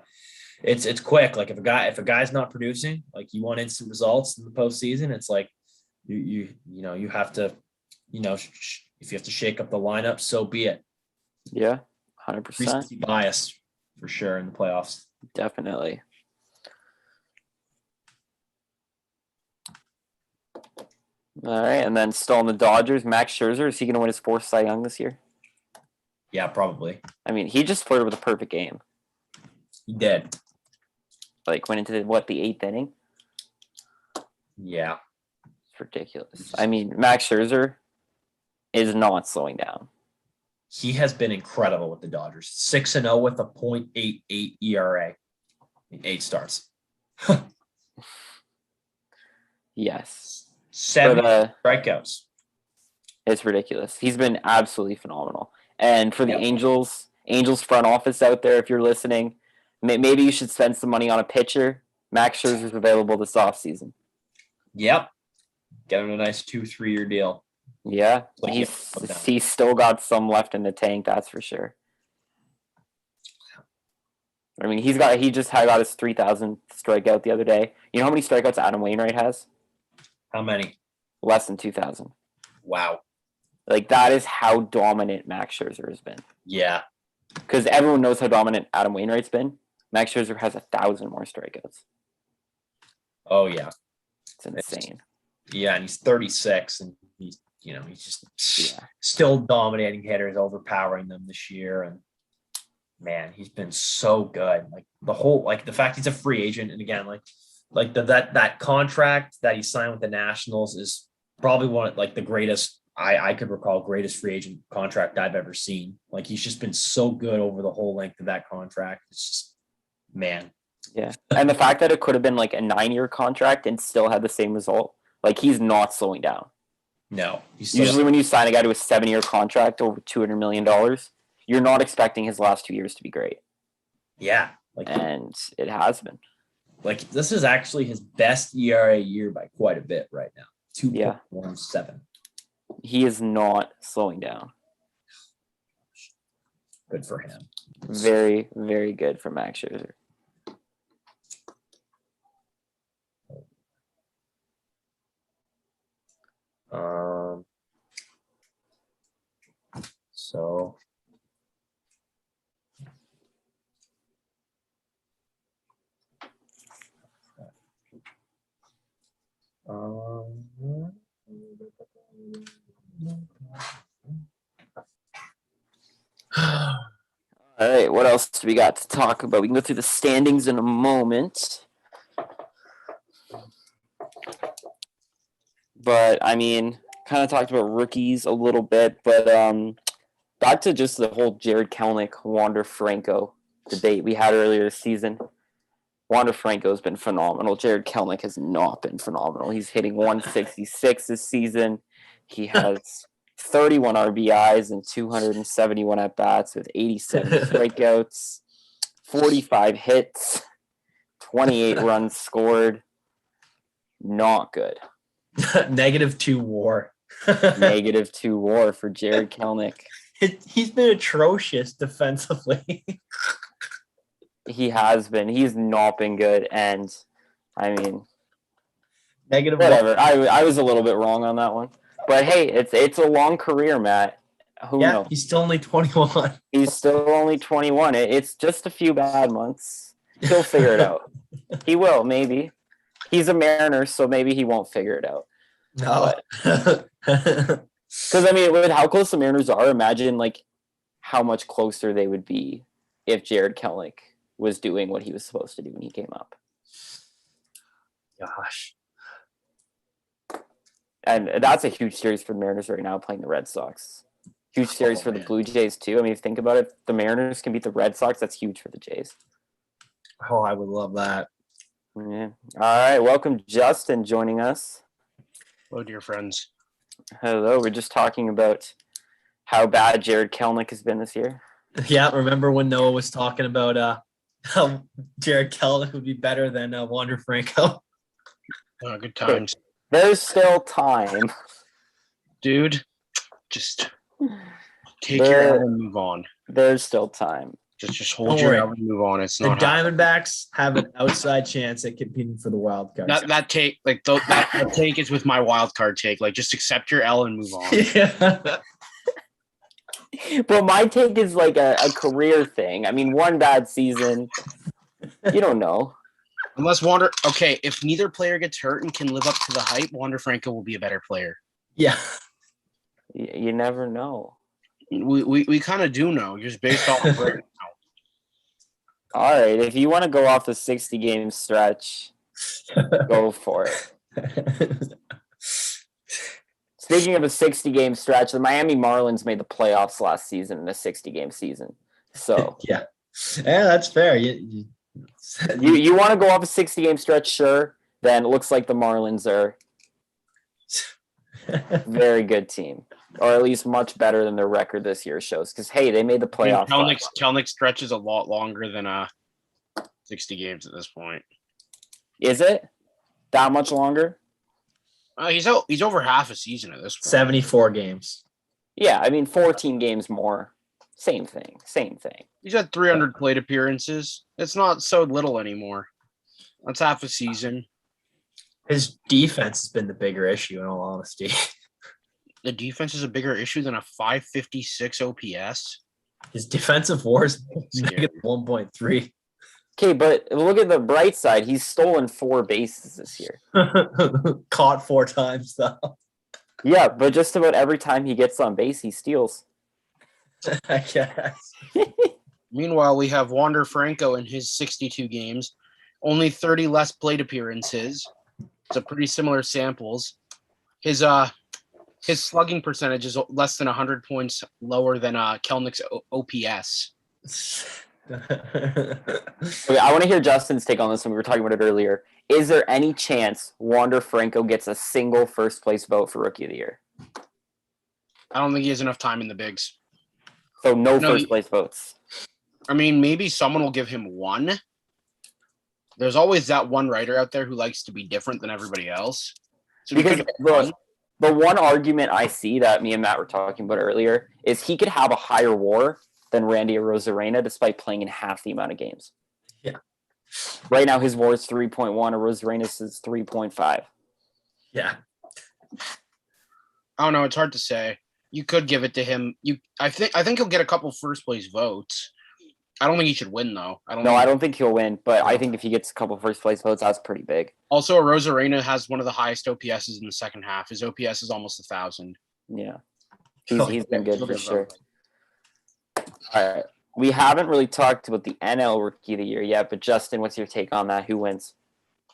it's quick. Like if a guy's not producing, like you want instant results in the postseason, it's like you have to, if you have to shake up the lineup, so be it. Yeah, 100%. Recency bias for sure in the playoffs. Definitely. All right, and then still on the Dodgers, Max Scherzer, is he going to win his 4th Cy Young this year? Yeah, probably. I mean, he just flirted with a perfect game. He did. Like, went into the 8th inning? Yeah. It's ridiculous. I mean, Max Scherzer is not slowing down. He has been incredible with the Dodgers. 6-0 with a .88 ERA in 8 starts. Yes. 7 strikeouts. It's ridiculous. He's been absolutely phenomenal. And for the Angels front office out there, if you're listening, maybe you should spend some money on a pitcher. Max Scherzer's available this offseason. Yep. Get him a nice 2-3 year deal. Yeah, he's still got some left in the tank, that's for sure. I mean, he just got his 3,000th strikeout the other day. You know how many strikeouts Adam Wainwright has? How many? Less than 2,000. Wow. Like, that is how dominant Max Scherzer has been. Yeah. Because everyone knows how dominant Adam Wainwright's been. Max Scherzer has 1,000 more strikeouts. Oh, yeah. It's insane. Yeah, and he's 36, and he's he's just Yeah. still dominating hitters, overpowering them this year. And man, he's been so good. Like the fact he's a free agent, and again, that contract that he signed with the Nationals is probably one of the greatest I could recall greatest free agent contract I've ever seen. Like he's just been so good over the whole length of that contract. It's just man. Yeah. And the fact that it could have been like a 9-year contract and still had the same result. Like he's not slowing down. No. Usually when you sign a guy to a 7-year contract over $200 million, you're not expecting his last 2 years to be great. Yeah. And it has been. Like this is actually his best ERA year by quite a bit right now. 2.17. He is not slowing down. Good for him. Very, very good for Max Scherzer. So all right, what else do we got to talk about? We can go through the standings in a moment. But, I mean, kind of talked about rookies a little bit. But back to just the whole Jared Kelenic, Wander Franco debate we had earlier this season. Wander Franco has been phenomenal. Jared Kelenic has not been phenomenal. He's hitting 166 this season. He has 31 RBIs and 271 at-bats with 87 strikeouts, 45 hits, 28 runs scored. Not good. -2 WAR. -2 WAR for Jared Kelenic. He's been atrocious defensively. He has been. He's not been good. And, I mean, negative. Whatever. I was a little bit wrong on that one. But, hey, it's a long career, Matt. Who knows? He's still only 21. He's still only 21. It's just a few bad months. He'll figure it out. He will, maybe. He's a Mariner, so maybe he won't figure it out. No. Because, I mean, with how close the Mariners are, imagine, like, how much closer they would be if Jared Kelenic was doing what he was supposed to do when he came up. Gosh. And that's a huge series for the Mariners right now, playing the Red Sox. Huge series for the Blue Jays, too. I mean, if you think about it, the Mariners can beat the Red Sox. That's huge for the Jays. Oh, I would love that. Yeah. All right. Welcome, Justin, joining us. Hello, dear friends. Hello. We're just talking about how bad Jared Kelenic has been this year. Yeah, remember when Noah was talking about how Jared Kelenic would be better than Wander Franco? Good times. There's still time. Dude, just take your L and move on. There's still time. Just hold your L and move on. It's not the Diamondbacks have an outside chance at competing for the wild card. That take that take is with my wild card take. Like, just accept your L and move on. Yeah. But my take is like a career thing. I mean, one bad season, you don't know. Unless Wander, okay, if neither player gets hurt and can live up to the hype, Wander Franco will be a better player. Yeah. You never know. We kind of do know, just based off of right now. All right, if you want to go off the 60-game stretch, go for it. Speaking of a 60-game stretch, the Miami Marlins made the playoffs last season in a 60-game season. So yeah, that's fair. You want to go off a 60-game stretch, sure. Then it looks like the Marlins are a very good team, or at least much better than their record this year shows. Because, hey, they made the playoffs. Kelenic stretch is a lot longer than 60 games at this point. Is it that much longer? He's over half a season at this point. 74 games. Yeah, I mean 14 games more. Same thing. He's had 300 plate appearances. It's not so little anymore. That's half a season. His defense has been the bigger issue, in all honesty. The defense is a bigger issue than a 556 OPS. His defensive WAR is -1.3. Okay, but look at the bright side. He's stolen 4 bases this year. Caught 4 times, though. Yeah, but just about every time he gets on base, he steals. I guess. Meanwhile, we have Wander Franco in his 62 games, only 30 less plate appearances. So pretty similar samples. His slugging percentage is less than 100 points lower than Kelnick's OPS. Okay, I want to hear Justin's take on this one. We were talking about it earlier. Is there any chance Wander Franco gets a single first place vote for Rookie of the Year? I don't think he has enough time in the bigs. So no first place votes. I mean, maybe someone will give him one. There's always that one writer out there who likes to be different than everybody else. So because the one argument I see that me and Matt were talking about earlier is he could have a higher WAR than Randy Arozarena despite playing in half the amount of games. Yeah. Right now his WAR is 3.1, Arozarena's is 3.5. Yeah. I don't know. It's hard to say. You could give it to him. I think he'll get a couple first place votes. I don't think he should win though. I don't think he'll win, but I think if he gets a couple first place votes, that's pretty big. Also, Arozarena has one of the highest OPSs in the second half. His OPS is almost 1,000. Yeah. He's been good for sure. All right. We haven't really talked about the NL Rookie of the Year yet, but Justin, what's your take on that? Who wins?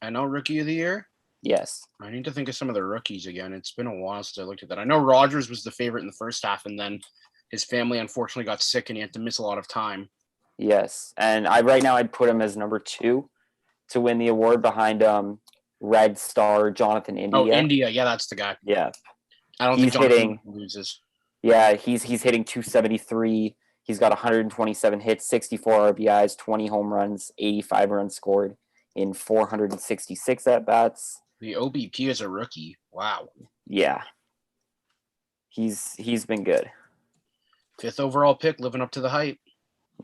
NL Rookie of the Year? Yes. I need to think of some of the rookies again. It's been a while since I looked at that. I know Rogers was the favorite in the first half, and then his family unfortunately got sick and he had to miss a lot of time. Yes. And right now I'd put him as number 2 to win the award behind Red Star Jonathan India. Oh, India. Yeah, that's the guy. Yeah. I don't think Jonathan loses. Yeah, he's hitting 273. He's got 127 hits, 64 RBIs, 20 home runs, 85 runs scored in 466 at-bats. The OBP is a rookie. Wow. Yeah. He's been good. 5th overall pick, living up to the hype.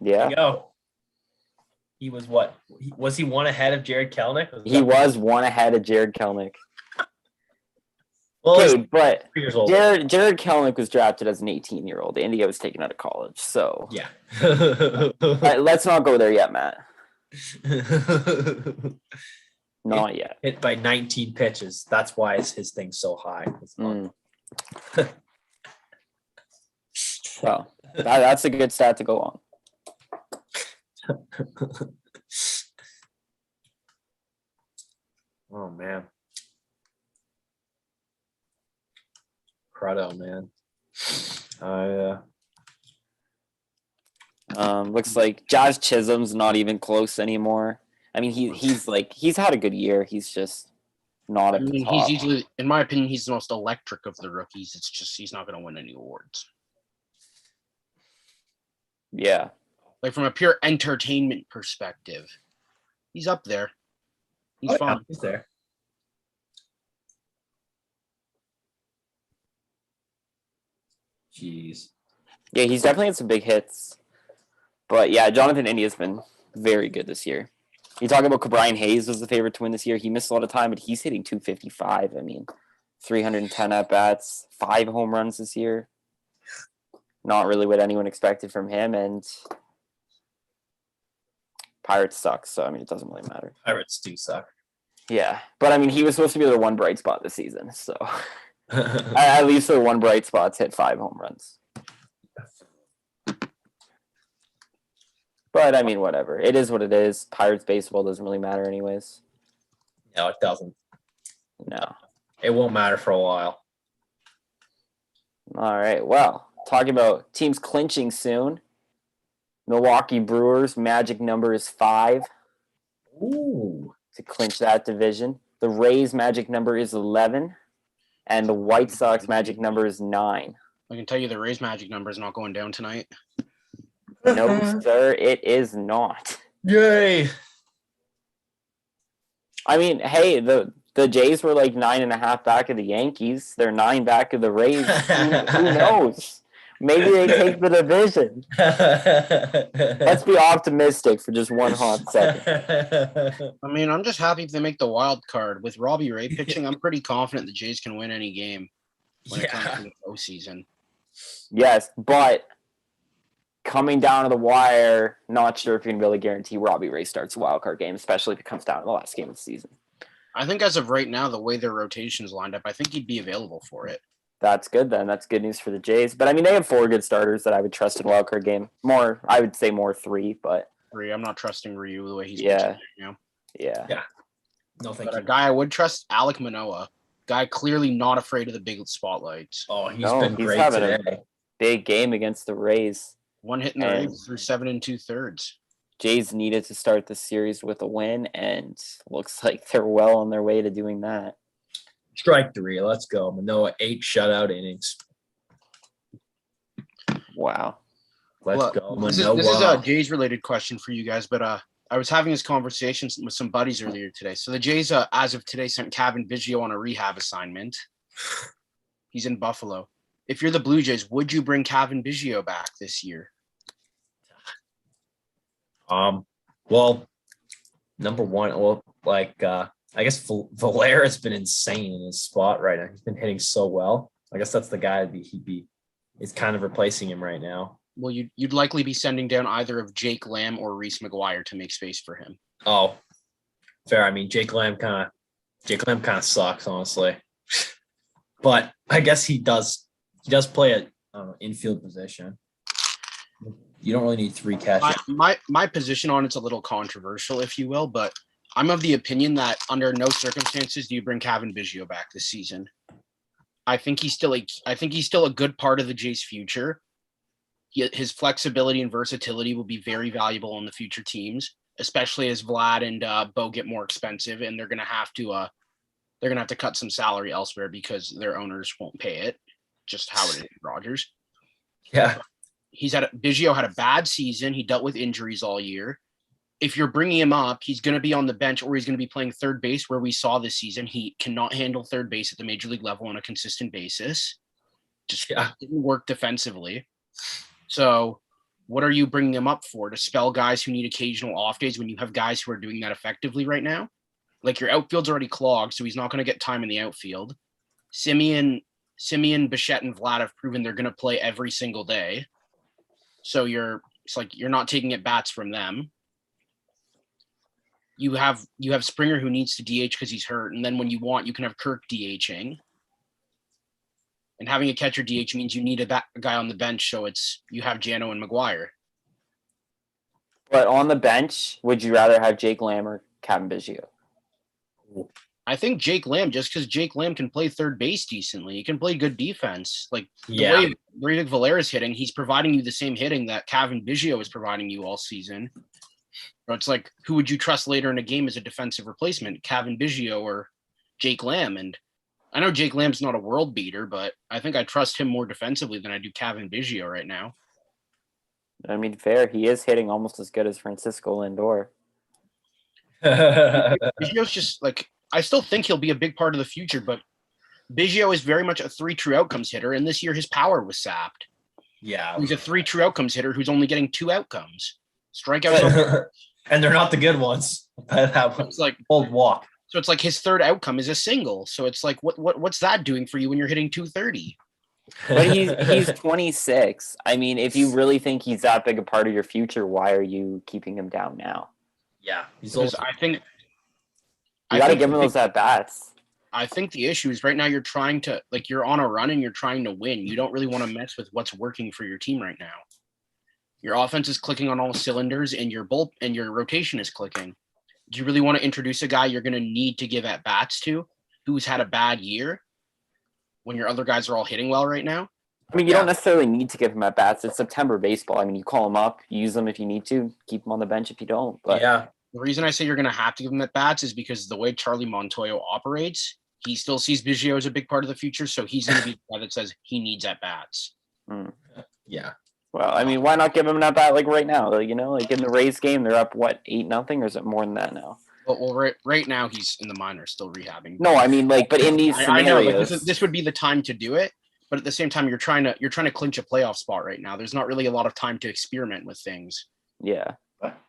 Yeah. There you go. He was what? Was he one ahead of Jared Kelnick? He was one ahead of Jared Kelnick. Well, okay, but 3 years old. Jared Kelnick was drafted as an 18-year-old. India was taken out of college, so yeah. Let's not go there yet, Matt. Not yet. Hit by 19 pitches. That's why his thing's so high. So that's a good stat to go on. Oh man. Cruddo, man. Looks like Josh Chisholm's not even close anymore. I mean, he's had a good year. He's just not at the top. He's easily, in my opinion, he's the most electric of the rookies. It's just he's not going to win any awards. Yeah. Like from a pure entertainment perspective, he's up there. He's fun. Yeah, he's there. Jeez. Yeah, he's definitely had some big hits. But yeah, Jonathan India's been very good this year. You talk about Brian Hayes was the favorite to win this year. He missed a lot of time, but he's hitting 255. I mean, 310 at-bats, 5 home runs this year. Not really what anyone expected from him, and Pirates suck, so I mean, it doesn't really matter. Pirates do suck. Yeah, but I mean, he was supposed to be the one bright spot this season, so at least the one bright spot's hit 5 home runs. But I mean, whatever. It is what it is. Pirates baseball doesn't really matter anyways. No, it doesn't. No. It won't matter for a while. All right. Well, talking about teams clinching soon. Milwaukee Brewers magic number is 5. Ooh. To clinch that division. The Rays magic number is 11. And the White Sox magic number is 9. I can tell you the Rays magic number is not going down tonight. No, sir, it is not. Yay. I mean, hey, the Jays were like 9.5 back of the Yankees. They're 9 back of the Rays. Who knows? Maybe they take the division. Let's be optimistic for just one hot second. I mean, I'm just happy if they make the wild card. With Robbie Ray pitching, I'm pretty confident the Jays can win any game when it comes to the postseason. Yes, but coming down to the wire, not sure if you're going to be able to guarantee Robbie Ray starts a wild card game, especially if it comes down to the last game of the season. I think as of right now, the way their rotation's lined up, I think he'd be available for it. That's good then. That's good news for the Jays. But I mean, they have 4 good starters that I would trust in wildcard game. More, I would say more 3, but Ryu, I'm not trusting Ryu the way he's Yeah. pitching right now. yeah. No, thank But a you. guy I would trust, Alek Manoah. Guy clearly not afraid of the big spotlights. Oh, he's No, been he's great having today. Big game against the Rays. One hit in the And- Rays through 7 2/3. Jays needed to start the series with a win, and looks like they're well on their way to doing that. Strike 3. Let's go. Manoah 8 shutout innings. Wow. Let's go. This is a Jays related question for you guys, but I was having this conversation with some buddies earlier today. So the Jays, as of today, sent Cavan Biggio on a rehab assignment. He's in Buffalo. If you're the Blue Jays, would you bring Cavan Biggio back this year? Well, number one, I guess Valera has been insane in his spot right now. He's been hitting so well. I guess that's the guy is kind of replacing him right now. Well, you'd likely be sending down either of Jake Lamb or Reese McGuire to make space for him. Oh, fair. I mean, Jake Lamb kind of sucks, honestly. But I guess he does play a infield position. You don't really need 3 catches. My position on it's a little controversial, if you will, but I'm of the opinion that under no circumstances do you bring Cavan Biggio back this season. I think he's still a good part of the Jays' future. His flexibility and versatility will be very valuable on the future teams, especially as Vlad and Bo get more expensive, and they're gonna have to cut some salary elsewhere because their owners won't pay it. Just how it is, Rogers. Yeah. Biggio had a bad season. He dealt with injuries all year. If you're bringing him up, he's going to be on the bench or he's going to be playing third base, where we saw this season he cannot handle third base at the major league level on a consistent basis. Didn't work defensively. So what are you bringing him up for? To spell guys who need occasional off days when you have guys who are doing that effectively right now? Like, your outfield's already clogged, so he's not going to get time in the outfield. Simeon, Bichette, and Vlad have proven they're going to play every single day. So you're not taking at bats from them. You have Springer, who needs to DH because he's hurt, and then when you want, you can have Kirk DHing. And having a catcher DH means you need a guy on the bench, so you have Jano and McGuire. But on the bench, would you rather have Jake Lamb or Cavan Biggio? I think Jake Lamb, just because Jake Lamb can play third base decently. He can play good defense. Like, the way Valera's hitting, he's providing you the same hitting that Cavan Biggio is providing you all season. But it's like, who would you trust later in a game as a defensive replacement, Cavan Biggio or Jake Lamb? And I know Jake Lamb's not a world beater, but I think I trust him more defensively than I do Cavan Biggio right now. I mean, fair. He is hitting almost as good as Francisco Lindor. Biggio's just like, I still think he'll be a big part of the future, but Biggio is very much a 3 true outcomes hitter, and this year his power was sapped. Yeah. He's a 3 true outcomes hitter who's only getting 2 outcomes. Strikeouts. And they're not the good ones. It's like old walk. So it's like his third outcome is a single. So it's like, what's that doing for you when you're hitting 230? But he's 26. I mean, if you really think he's that big a part of your future, why are you keeping him down now? Yeah. I think you got to give him those at bats. I think the issue is right now you're on a run and you're trying to win. You don't really want to mess with what's working for your team right now. Your offense is clicking on all cylinders and your rotation is clicking. Do you really want to introduce a guy you're going to need to give at bats to who's had a bad year when your other guys are all hitting well right now? I mean, you don't necessarily need to give him at bats. It's September baseball. I mean, you call him up, use them if you need to, keep him on the bench if you don't. But yeah, the reason I say you're going to have to give him at bats is because the way Charlie Montoyo operates, he still sees Biggio as a big part of the future. So he's going to be the guy that says he needs at bats. Yeah. Well, I mean, why not give him an at-bat like right now? Like in the Rays game, they're up, 8-0, or is it more than that now? Well, right now he's in the minors still rehabbing. No, I mean, but in these scenarios. I know, this would be the time to do it, but at the same time, you're trying to clinch a playoff spot right now. There's not really a lot of time to experiment with things. Yeah.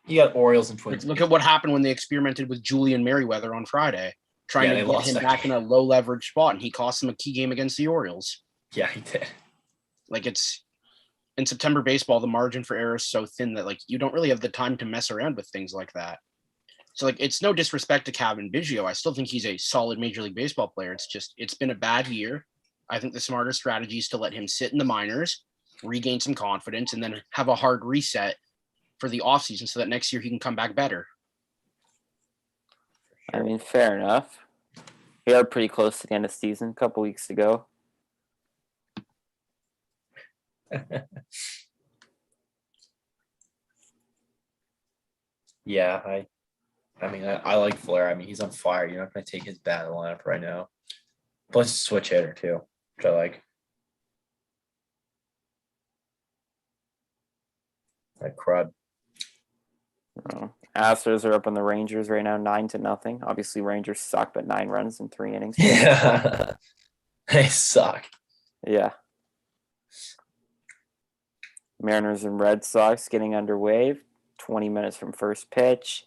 You got Orioles and Twins. Look at what happened when they experimented with Julian Merriweather on Friday, trying to get him back in a low leverage spot, and he cost them a key game against the Orioles. Yeah, he did. Like, in September baseball, the margin for error is so thin that you don't really have the time to mess around with things like that. So it's no disrespect to Cavan Biggio. I still think he's a solid Major League Baseball player. It's just, it's been a bad year. I think the smarter strategy is to let him sit in the minors, regain some confidence, and then have a hard reset for the offseason so that next year he can come back better. I mean, fair enough. We are pretty close to the end of the season, a couple weeks to go. Yeah, I mean, I like Flair. I mean, he's on fire. You're not going to take his bat lineup right now. Plus, a switch hitter too, which I like. That crud. Astros are up on the Rangers right now, 9-0. Obviously, Rangers suck, but 9 runs in 3 innings. Yeah, they suck. Yeah. Mariners and Red Sox getting underway. 20 minutes from first pitch.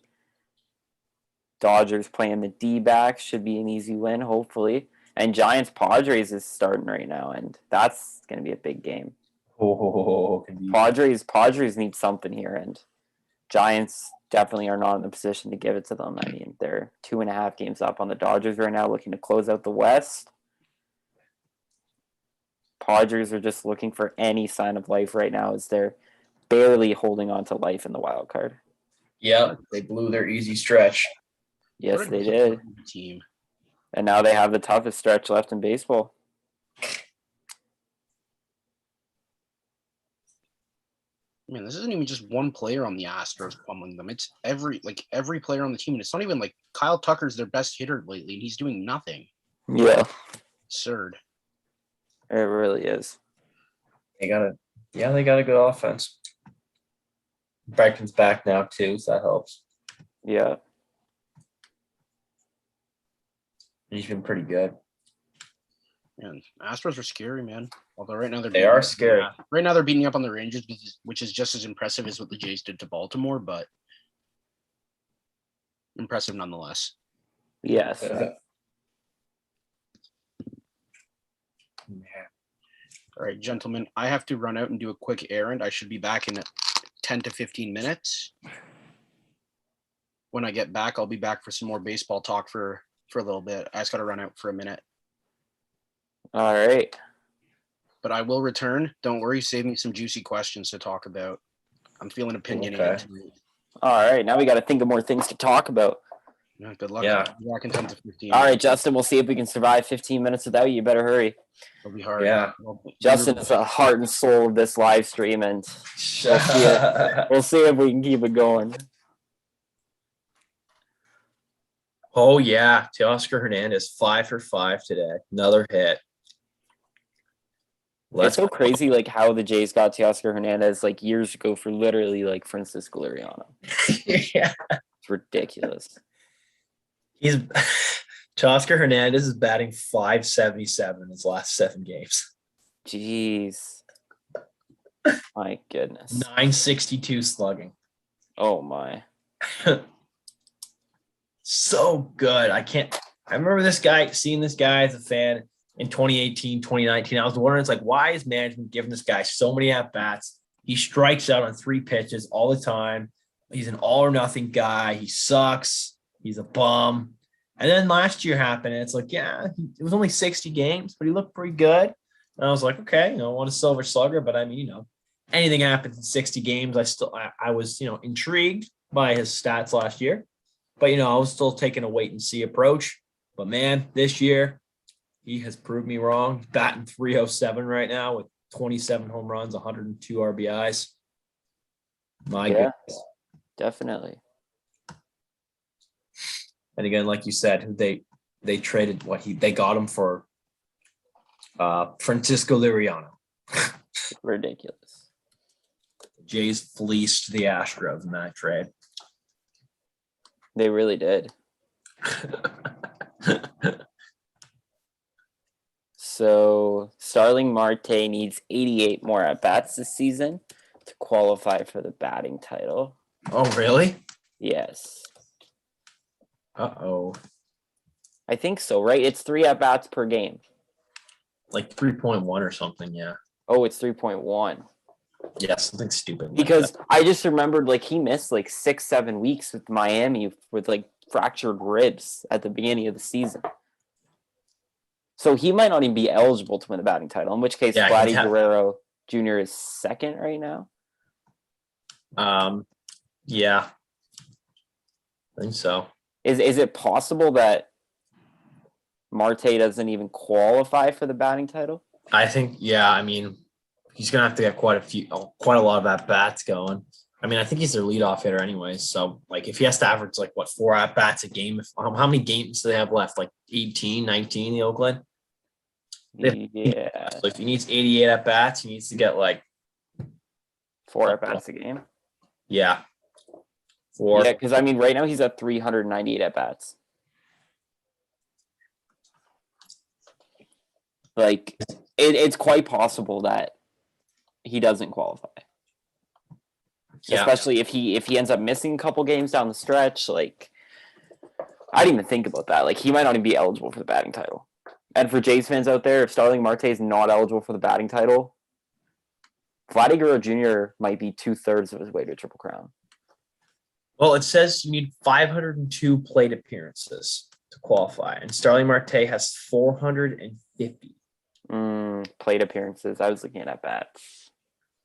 Dodgers playing the D-backs. Should be an easy win, hopefully. And Giants-Padres is starting right now, and that's going to be a big game. Padres need something here, and Giants definitely are not in the position to give it to them. I mean, they're 2.5 games up on the Dodgers right now, looking to close out the West. Padres are just looking for any sign of life right now as they're barely holding on to life in the wild card. Yep, they blew their easy stretch. Yes, they did. Team. And now they have the toughest stretch left in baseball. Man, this isn't even just one player on the Astros pummeling them. It's every player on the team. And it's not even like Kyle Tucker's their best hitter lately, and he's doing nothing. Yeah. Absurd. It really is. They got a good offense. Bregman's back now too, so that helps. Yeah. He's been pretty good. Man, Astros are scary, man. Although right now They are scary. Right now they're beating up on the Rangers, which is just as impressive as what the Jays did to Baltimore, but impressive nonetheless. Yes. All right, gentlemen, I have to run out and do a quick errand. I should be back in 10 to 15 minutes. When I get back, I'll be back for some more baseball talk for a little bit. I just got to run out for a minute. All right. But I will return. Don't worry. Save me some juicy questions to talk about. I'm feeling opinionated tonight. All right. Now we got to think of more things to talk about. Yeah, good luck. Yeah. I'll be back in 10 to 15. All right, Justin, we'll see if we can survive 15 minutes without you. You better hurry. It'll be hard. Yeah. Justin is the heart and soul of this live stream, and we'll see if we can keep it going. Oh, yeah. Teoscar Hernandez, 5 for 5 today. Another hit. It's so crazy, like, how the Jays got Teoscar Hernandez, like, years ago for literally, like, Francisco Liriano. Yeah. It's ridiculous. Teoscar Hernandez is batting .577 in his last 7 games. Jeez. My goodness. .962 slugging. Oh, my. So good. I remember seeing this guy as a fan in 2018, 2019. I was wondering, it's like, why is management giving this guy so many at-bats? He strikes out on 3 pitches all the time. He's an all-or-nothing guy. He sucks. He's a bum. And then last year happened, and it's like, yeah, it was only 60 games, but he looked pretty good. And I was like, okay, I want a silver slugger, but I mean, anything happens in 60 games. I was, intrigued by his stats last year. But, I was still taking a wait-and-see approach. But, man, this year, he has proved me wrong. He's batting .307 right now with 27 home runs, 102 RBIs. My goodness. Definitely. And again, like you said, they traded they got him for Francisco Liriano. Ridiculous. The Jays fleeced the Astros in that trade. They really did. So Starling Marte needs 88 more at-bats this season to qualify for the batting title. Oh, really? Yes. Uh-oh. I think so, right? It's 3 at-bats per game. Like 3.1 or something, yeah. Oh, it's 3.1. Yeah, something stupid. Because I just remembered, he missed 6-7 weeks with Miami with fractured ribs at the beginning of the season. So he might not even be eligible to win the batting title, in which case Yeah, Vladdy Guerrero Jr. is second right now. Yeah, I think so. Is it possible that Marte doesn't even qualify for the batting title? I think, yeah, I mean, he's gonna have to get quite a lot of at bats going. I mean, I think he's their leadoff hitter anyways. So, like, if he has to average, like, what, 4 at bats a game, how many games do they have left? Like 18, 19, the Oakland? Yeah. So, if he needs 88 at bats, he needs to get, like, 4 at bats a game. yeah. 4. Yeah, because I mean, right now he's at 398 at bats. Like, it's quite possible that he doesn't qualify. Yeah. Especially if he ends up missing a couple games down the stretch. Like, I didn't even think about that. Like, he might not even be eligible for the batting title. And for Jays fans out there, if Starling Marte is not eligible for the batting title, Vladdy Guerrero Jr. might be 2/3 of his way to a Triple Crown. Well, it says you need 502 plate appearances to qualify, and Starling Marte has 450. Plate appearances. I was looking at bats.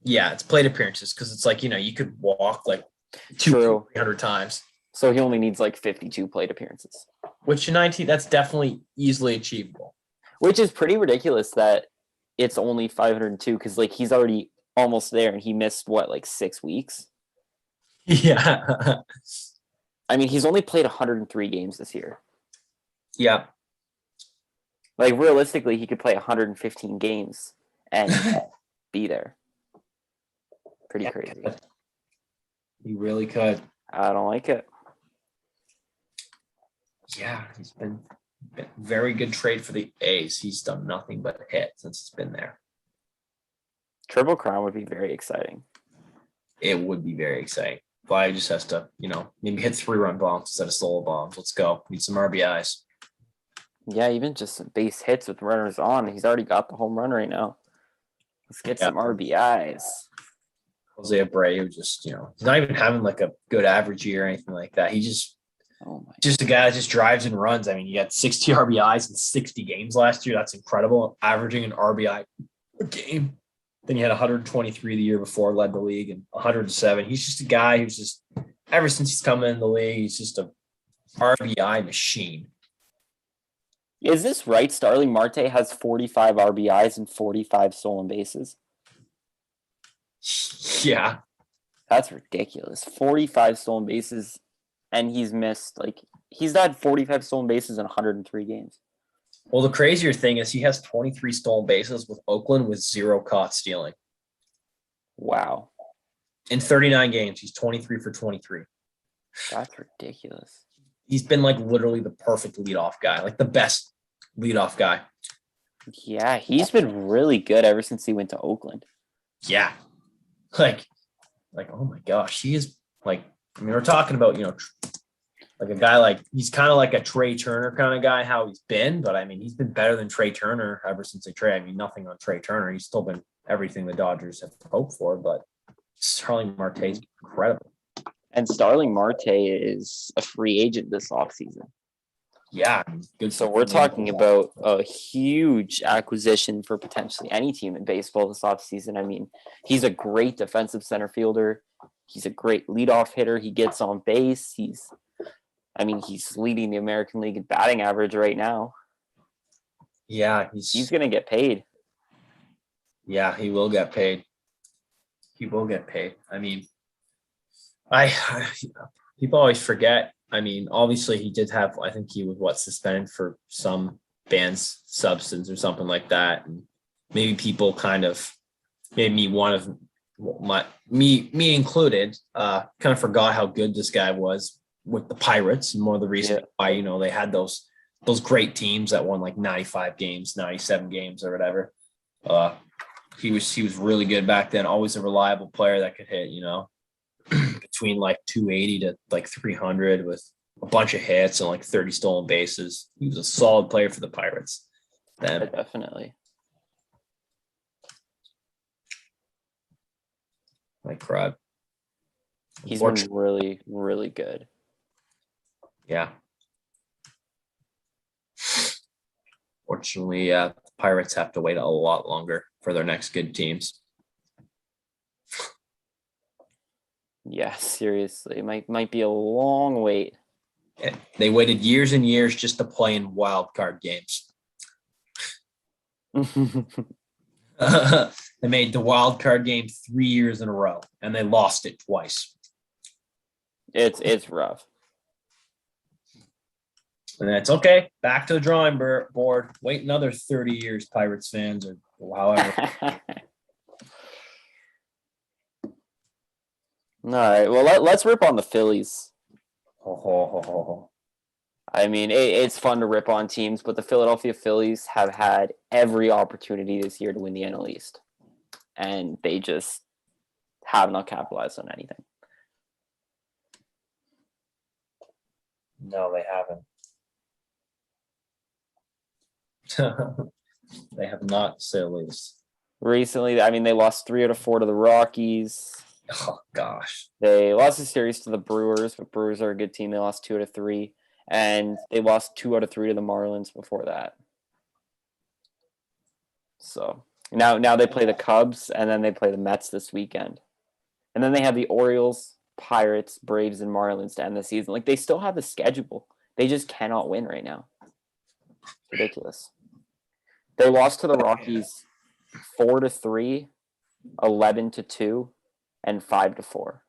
Yeah, it's plate appearances because it's like, you could walk like 300 times. So he only needs like 52 plate appearances. Which in 19, that's definitely easily achievable. Which is pretty ridiculous that it's only 502 because like he's already almost there and he missed what, like 6 weeks? Yeah. I mean, he's only played 103 games this year. Yeah. Like realistically, he could play 115 games and be there. Pretty crazy. He really could. I don't like it. Yeah, he's been very good trade for the A's. He's done nothing but hit since he's been there. Triple Crown would be very exciting. It would be very exciting. Vladdy just has to, maybe hit 3-run bombs instead of solo bombs. Let's go. Need some RBIs. Yeah, even just some base hits with runners on. He's already got the home run right now. Let's get some RBIs. Jose Abreu just, he's not even having like a good average year or anything like that. He just a guy that just drives and runs. I mean, he got 60 RBIs in 60 games last year. That's incredible. Averaging an RBI a game. Then he had 123 the year before, led the league, and 107. He's just a guy who's just, ever since he's come in the league, he's just a RBI machine. Is this right? Starling Marte has 45 RBIs and 45 stolen bases. Yeah. That's ridiculous. 45 stolen bases, and he's had 45 stolen bases in 103 games. Well, the crazier thing is he has 23 stolen bases with Oakland with 0 caught stealing. Wow. In 39 games, he's 23 for 23. That's ridiculous. He's been like literally the perfect leadoff guy, like the best leadoff guy. Yeah, he's been really good ever since he went to Oakland. Yeah. Like, oh my gosh, he is like, I mean, we're talking about, like a guy like, he's kind of like a Trey Turner kind of guy, how he's been, but I mean, he's been better than Trey Turner ever since they traded. I mean, nothing on Trey Turner. He's still been everything the Dodgers have hoped for, but Starling Marte is incredible. And Starling Marte is a free agent this offseason. Yeah. Good. So we're talking about a huge acquisition for potentially any team in baseball this offseason. I mean, he's a great defensive center fielder. He's a great leadoff hitter. He gets on base. He's leading the American League in batting average right now. Yeah. He's going to get paid. Yeah, he will get paid. He will get paid. I mean, people always forget. I mean, obviously he did have, I think he was suspended for some banned substance or something like that. And maybe people kind of made me me included, kind of forgot how good this guy was with the Pirates, and more of the reason why, they had those great teams that won like 95 games, 97 games or whatever. He was really good back then, always a reliable player that could hit, between like 280 to like 300 with a bunch of hits and like 30 stolen bases. He was a solid player for the Pirates then. Definitely. Like crud. He's been really, really good. Yeah. Unfortunately, the Pirates have to wait a lot longer for their next good teams. Yeah, seriously, might be a long wait. They waited years and years just to play in wild card games. They made the wild card game 3 years in a row, and they lost it twice. It's rough. And that's okay. Back to the drawing board. Wait another 30 years, Pirates fans, or however. All right. Well, let's rip on the Phillies. Oh. I mean, it's fun to rip on teams, but the Philadelphia Phillies have had every opportunity this year to win the NL East, and they just have not capitalized on anything. No, they haven't. They have not, to say the least. Recently, I mean, they lost 3 out of 4 to the Rockies. Oh, gosh. They lost a series to the Brewers, but Brewers are a good team. They lost 2 out of 3. And they lost 2 out of 3 to the Marlins before that. So now they play the Cubs, and then they play the Mets this weekend. And then they have the Orioles, Pirates, Braves, and Marlins to end the season. Like, they still have the schedule. They just cannot win right now. It's ridiculous. They lost to the Rockies 4-3, 11-2, and 5-4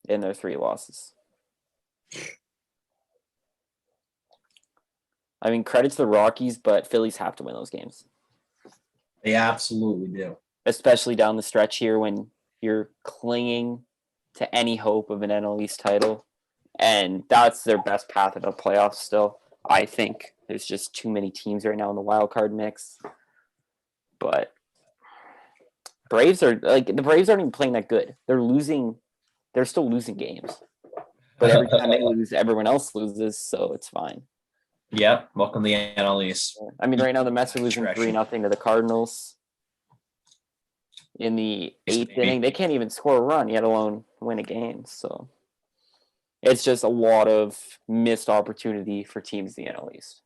in their 3 losses. I mean, credit to the Rockies, but Phillies have to win those games. They absolutely do. Especially down the stretch here when you're clinging to any hope of an NL East title. And that's their best path to the playoffs still. I think there's just too many teams right now in the wild card mix. But the Braves aren't even playing that good. They're still losing games. But every time they lose, everyone else loses, so it's fine. Yeah, welcome to the NL East. I mean, right now the Mets are losing 3-0 to the Cardinals. In the 8th inning, they can't even score a run, yet alone win a game. So it's just a lot of missed opportunity for teams in the NL East.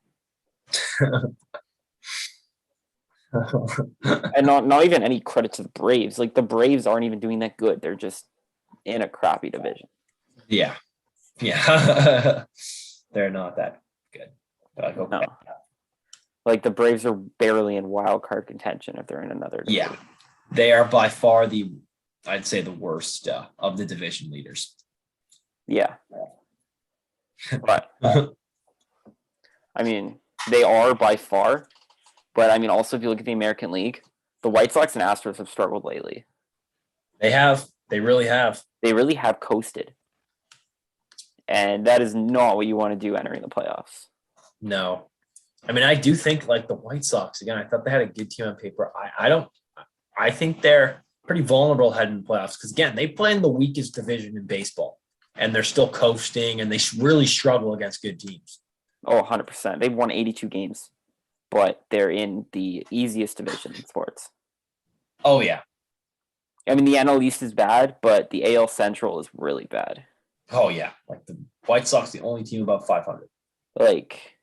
And not even any credit to the Braves. Like, the Braves aren't even doing that good. They're just in a crappy division. Yeah. They're not that good. Like, okay. No. Like, the Braves are barely in wild card contention if they're in another division. Yeah. They are by far I'd say the worst of the division leaders. Yeah. But, I mean, they are by far. But, I mean, also, if you look at the American League, the White Sox and Astros have struggled lately. They have. They really have. They really have coasted. And that is not what you want to do entering the playoffs. No. I mean, I do think, like, the White Sox, again, I thought they had a good team on paper. I think they're pretty vulnerable heading in the playoffs because, again, they play in the weakest division in baseball, and they're still coasting, and they really struggle against good teams. Oh, 100%. They've won 82 games, but they're in the easiest division in sports. Oh, yeah. I mean, the NL East is bad, but the AL Central is really bad. Oh, yeah. Like, the White Sox, the only team above 500. Like,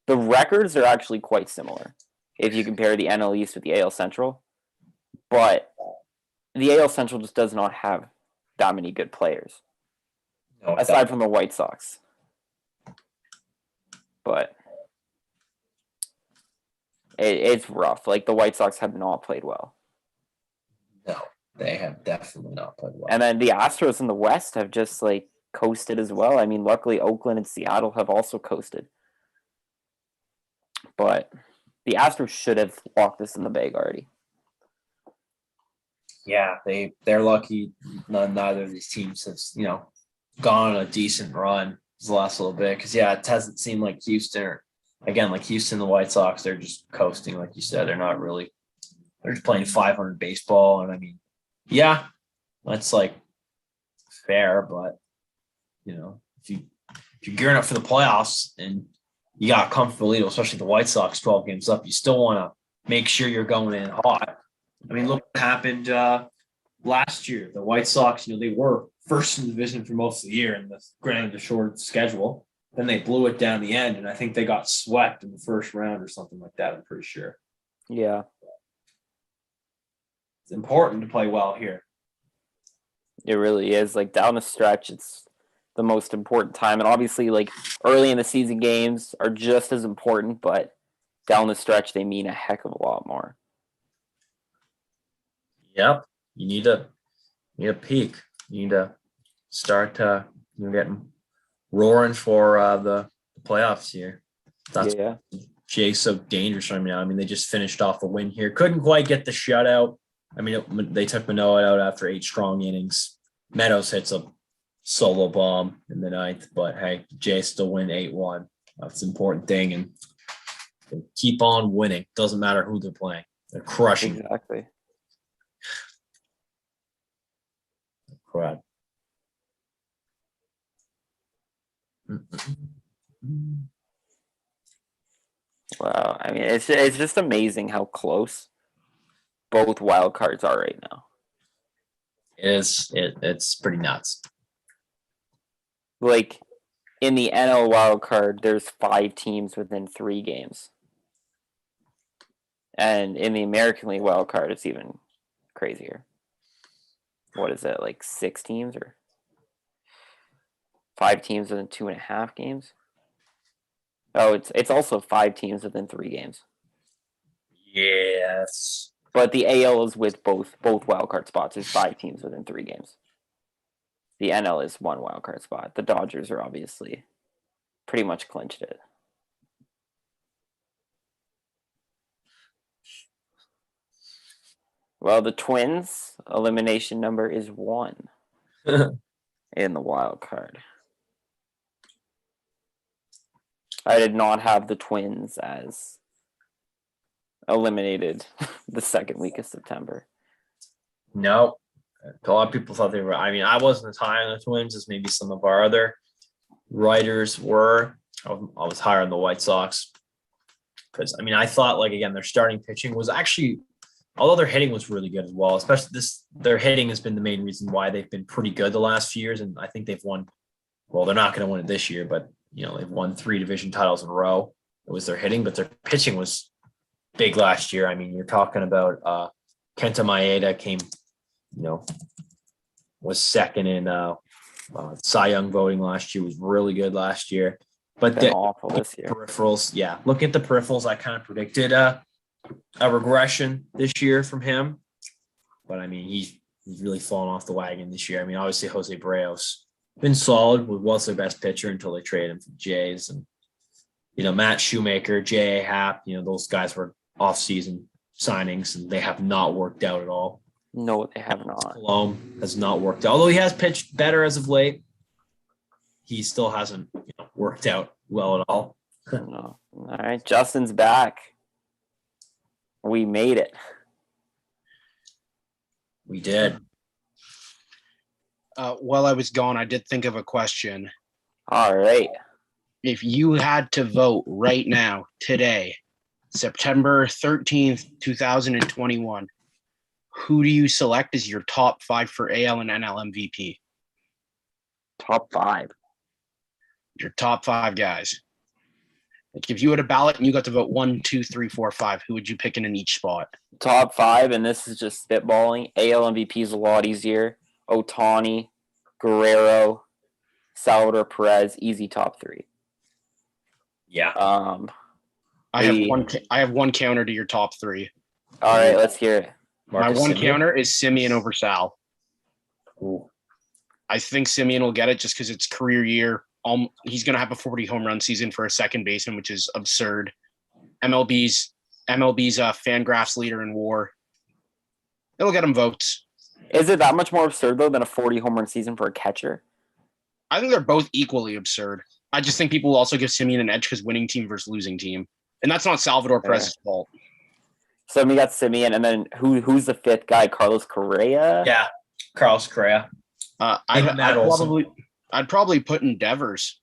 the records are actually quite similar if you compare the NL East with the AL Central. But the AL Central just does not have that many good players, aside from the White Sox. But it's rough. Like, the White Sox have not played well. No, they have definitely not played well. And then the Astros in the West have just, like, coasted as well. I mean, luckily Oakland and Seattle have also coasted. But the Astros should have locked this in the bag already. Yeah, they're lucky neither of these teams has, gone on a decent run the last little bit. Because, yeah, it hasn't seemed like Houston or, again, like Houston, the White Sox, they're just coasting, like you said. They're just playing 500 baseball. And, I mean, yeah, that's, like, fair. But, if you're gearing up for the playoffs and you got a comfortable lead, especially the White Sox 12 games up, you still want to make sure you're going in hot. I mean, look what happened last year. The White Sox, they were first in the division for most of the year, and granted the short schedule. then they blew it down the end, and I think they got swept in the first round or something like that. I'm pretty sure. Yeah. It's important to play well here. It really is. Like down the stretch, it's the most important time. And obviously, like early in the season games are just as important, but down the stretch, they mean a heck of a lot more. Yep. You need a peak. You need to start getting roaring for the playoffs here. That's Jay's so dangerous right now. I mean, they just finished off a win here. Couldn't quite get the shutout. I mean, they took Manoah out after 8 strong innings. Meadows hits a solo bomb in the 9th, but hey, Jay still win 8-1. That's the important thing, and they keep on winning. Doesn't matter who they're playing. They're crushing. Exactly. Crap. Wow. I mean, it's just amazing how close both wild cards are right now. It's pretty nuts. Like in the NL wild card, there's 5 teams within 3 games. And in the American League wild card, it's even crazier. What is it, like 6 teams or 5 teams within 2.5 games? Oh, it's also 5 teams within 3 games. Yes. But the AL is with both wildcard spots. There's 5 teams within 3 games. The NL is 1 wildcard spot. The Dodgers are obviously pretty much clinched it. Well, the Twins' elimination number is 1 in the wild card. I did not have the Twins as eliminated the second week of September. No. A lot of people thought they were. I mean, I wasn't as high on the Twins as maybe some of our other writers were. I was higher on the White Sox because, I mean, I thought, like, again, their starting pitching was actually, although their hitting was really good as well, especially their hitting has been the main reason why they've been pretty good the last few years. And I think they've won, well, they're not going to win it this year, but, you know, they've won 3 division titles in a row. It was their hitting, but their pitching was big last year. I mean, you're talking about Kenta Maeda came, you know, was second in Cy Young voting last year, was really good last year. But Been awful this year. Peripherals, yeah. Looking at the peripherals, I kind of predicted a regression this year from him. But I mean, he's really fallen off the wagon this year. I mean, obviously Jose Barrios been solid, was their best pitcher until they traded him for Jays. And, you know, Matt Shoemaker, J.A. Happ, you know, those guys were off-season signings, and they have not worked out at all. No, they have not. Colomb has not worked out. Although he has pitched better as of late, he still hasn't worked out well at all. No. All right, Justin's back. We made it. We did. While I was gone, I did think of a question. All right. If you had to vote right now, today, September 13th, 2021, who do you select as your top 5 for AL and NL MVP? Top 5. Your top 5 guys. Like if you had a ballot and you got to vote 1, 2, 3, 4, 5, who would you pick in each spot? Top 5, and this is just spitballing. AL MVP is a lot easier. Ohtani, Guerrero, Salvador Perez, easy top 3. Yeah. I have one counter to your top 3. All right, let's hear it. My one counter is Simeon over Sal. Ooh. I think Simeon will get it just because it's career year. He's going to have a 40 home run season for a second baseman, which is absurd. MLB's Fangraphs leader in WAR. It'll get him votes. Is it that much more absurd, though, than a 40 home run season for a catcher? I think they're both equally absurd. I just think people will also give Simeon an edge because winning team versus losing team. And that's not Salvador Perez's fault. So we got Simeon, and then who's the 5th guy? Carlos Correa? Yeah, Carlos Correa. I'd probably put in Devers,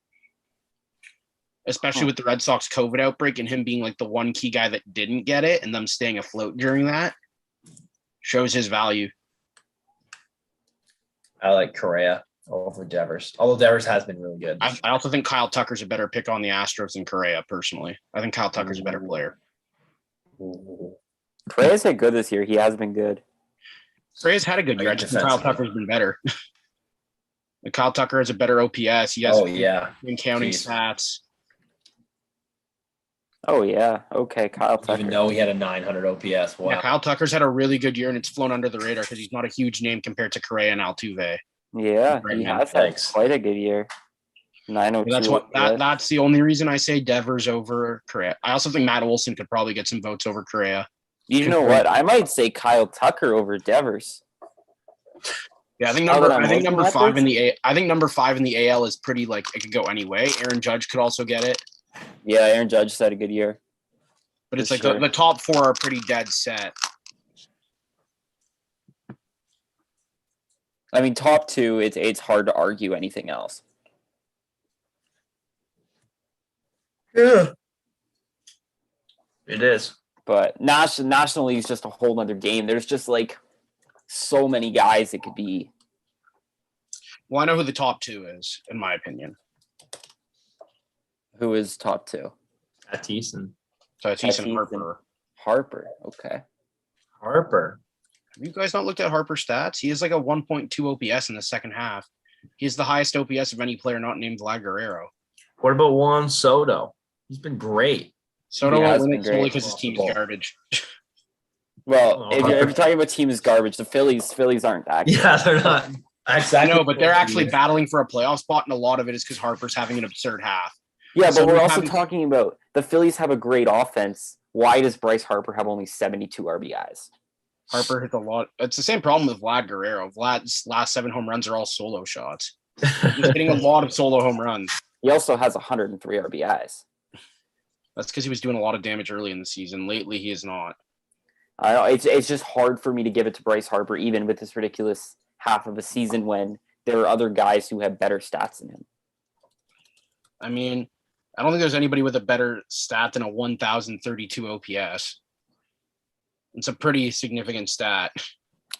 especially with the Red Sox COVID outbreak and him being like the one key guy that didn't get it and them staying afloat during that. Shows his value. I like Correa. over Devers. Although Devers has been really good. I also think Kyle Tucker's a better pick on the Astros than Correa, personally. I think Kyle Tucker's a better player. Correa's hit good this year. He has been good. Correa's had a good year. I just think Kyle Tucker's been better. And Kyle Tucker has a better OPS. He has in counting stats. Oh, yeah. Okay, Kyle Tucker. Even though he had a 900 OPS. Wow. Yeah, Kyle Tucker's had a really good year, and it's flown under the radar because he's not a huge name compared to Correa and Altuve. Yeah, he has had quite a good year. 902. That's the only reason I say Devers over Correa. I also think Matt Olson could probably get some votes over Correa. You know what? I might say Kyle Tucker over Devers. Yeah, I think number 5 in the AL is pretty, like, it could go anyway. Aaron Judge could also get it. Yeah, Aaron Judge had a good year. But it's like the top 4 are pretty dead set. I mean, top 2, it's hard to argue anything else. Yeah. It is. But National League is just a whole other game. There's just, like, so many guys it could be. Well, I know who the top 2 is, in my opinion. Who is top 2? Tatis and Harper. Harper, okay. Harper. Have you guys not looked at Harper's stats? He has like a 1.2 OPS in the second half. He has the highest OPS of any player not named Vlad Guerrero. What about Juan Soto? He's been great. Soto won't win it solely because his team is garbage. Well, if you're talking about team is garbage, the Phillies aren't that good. Yeah, they're not. Exactly. No, but they're actually battling for a playoff spot, and a lot of it is because Harper's having an absurd half. Yeah, but we're also talking about the Phillies have a great offense. Why does Bryce Harper have only 72 RBIs? Harper hits a lot. It's the same problem with Vlad Guerrero. Vlad's last 7 home runs are all solo shots. He's hitting a lot of solo home runs. He also has 103 RBIs. That's because he was doing a lot of damage early in the season. Lately, he is not. I know it's just hard for me to give it to Bryce Harper, even with this ridiculous half of a season when there are other guys who have better stats than him. I mean, I don't think there's anybody with a better stat than a 1,032 OPS. It's a pretty significant stat.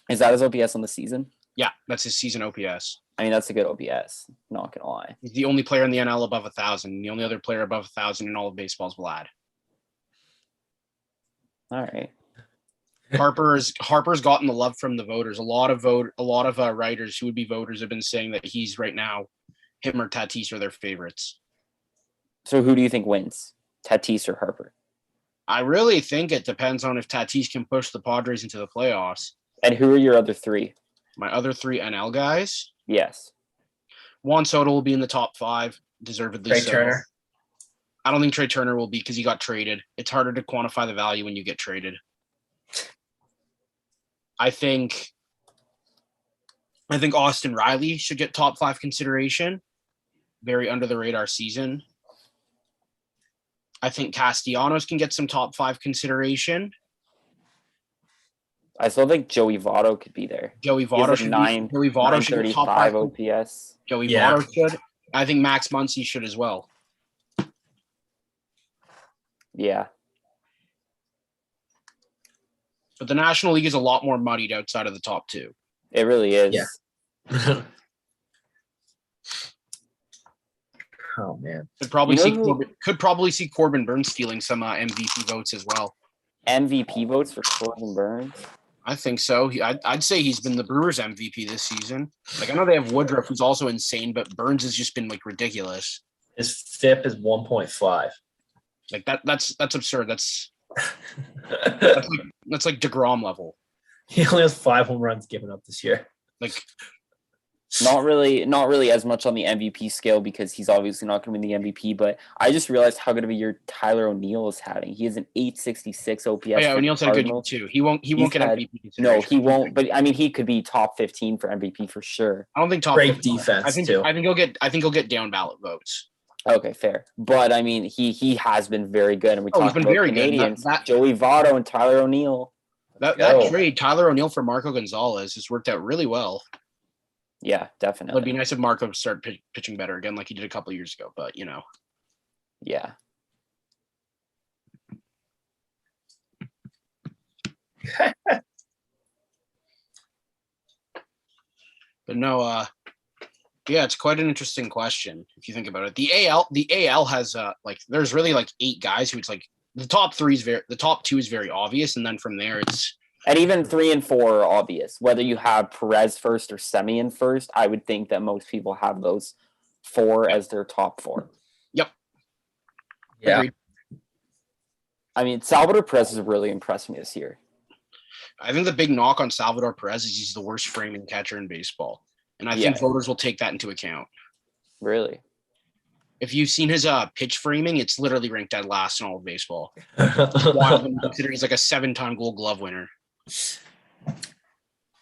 Is that his OPS on the season? Yeah, that's his season OPS. I mean, that's a good OPS. Not gonna lie. He's the only player in the NL above 1,000. The only other player above 1,000 in all of baseball is Vlad. All right. Harper's gotten the love from the voters. A lot of writers who would be voters have been saying that he's right now, him or Tatis are their favorites. So who do you think wins, Tatis or Harper? I really think it depends on if Tatis can push the Padres into the playoffs. And who are your other 3? My other 3 NL guys? Yes. Juan Soto will be in the top 5, deservedly Trey so. Turner. I don't think Trey Turner will be because he got traded. It's harder to quantify the value when you get traded. I think Austin Riley should get top 5 consideration. Very under the radar season. I think Castellanos can get some top 5 consideration. I still think Joey Votto could be there. Joey Votto should get top 5 OPS. Joey Votto should. I think Max Muncy should as well. Yeah. But the National League is a lot more muddied outside of the top 2. It really is. Yeah. Oh man. Could probably see Corbin Burns stealing some MVP votes as well. MVP votes for Corbin Burns? I think so. I'd say he's been the Brewers MVP this season. Like, I know they have Woodruff, who's also insane, but Burns has just been, like, ridiculous. His FIP is 1.5. Like, that's absurd. That's like DeGrom level. He only has 5 home runs given up this year. Like, not really as much on the MVP scale because he's obviously not going to win the MVP. But I just realized how good of a year Tyler O'Neill is having. He has an 866 OPS. Oh, yeah, O'Neill's had a good year too. He won't get MVP. No, he won't. But I mean, he could be top 15 for MVP for sure. I don't think top. Great 15. defense I think he'll get down ballot votes. Okay, fair. But I mean, he has been very good, and we talked about very Canadians. Good. Joey Votto and Tyler O'Neill. That trade, Tyler O'Neill for Marco Gonzalez, has worked out really well. Yeah, definitely. It'd be nice if Marco started pitching better again, like he did a couple of years ago. But yeah. But no, Yeah, it's quite an interesting question if you think about it. The AL has there's really like 8 guys who it's like the top 2 is very obvious, and then from there it's And even 3 and 4 are obvious. Whether you have Perez first or Semien first, I would think that most people have those 4 as their top 4. Yep. Yeah. Agreed. I mean, Salvador Perez has really impressed me this year. I think the big knock on Salvador Perez is he's the worst framing catcher in baseball. And I think voters will take that into account. Really? If you've seen his pitch framing, it's literally ranked dead last in all of baseball. Wild, considering he's like a 7-time Gold Glove winner.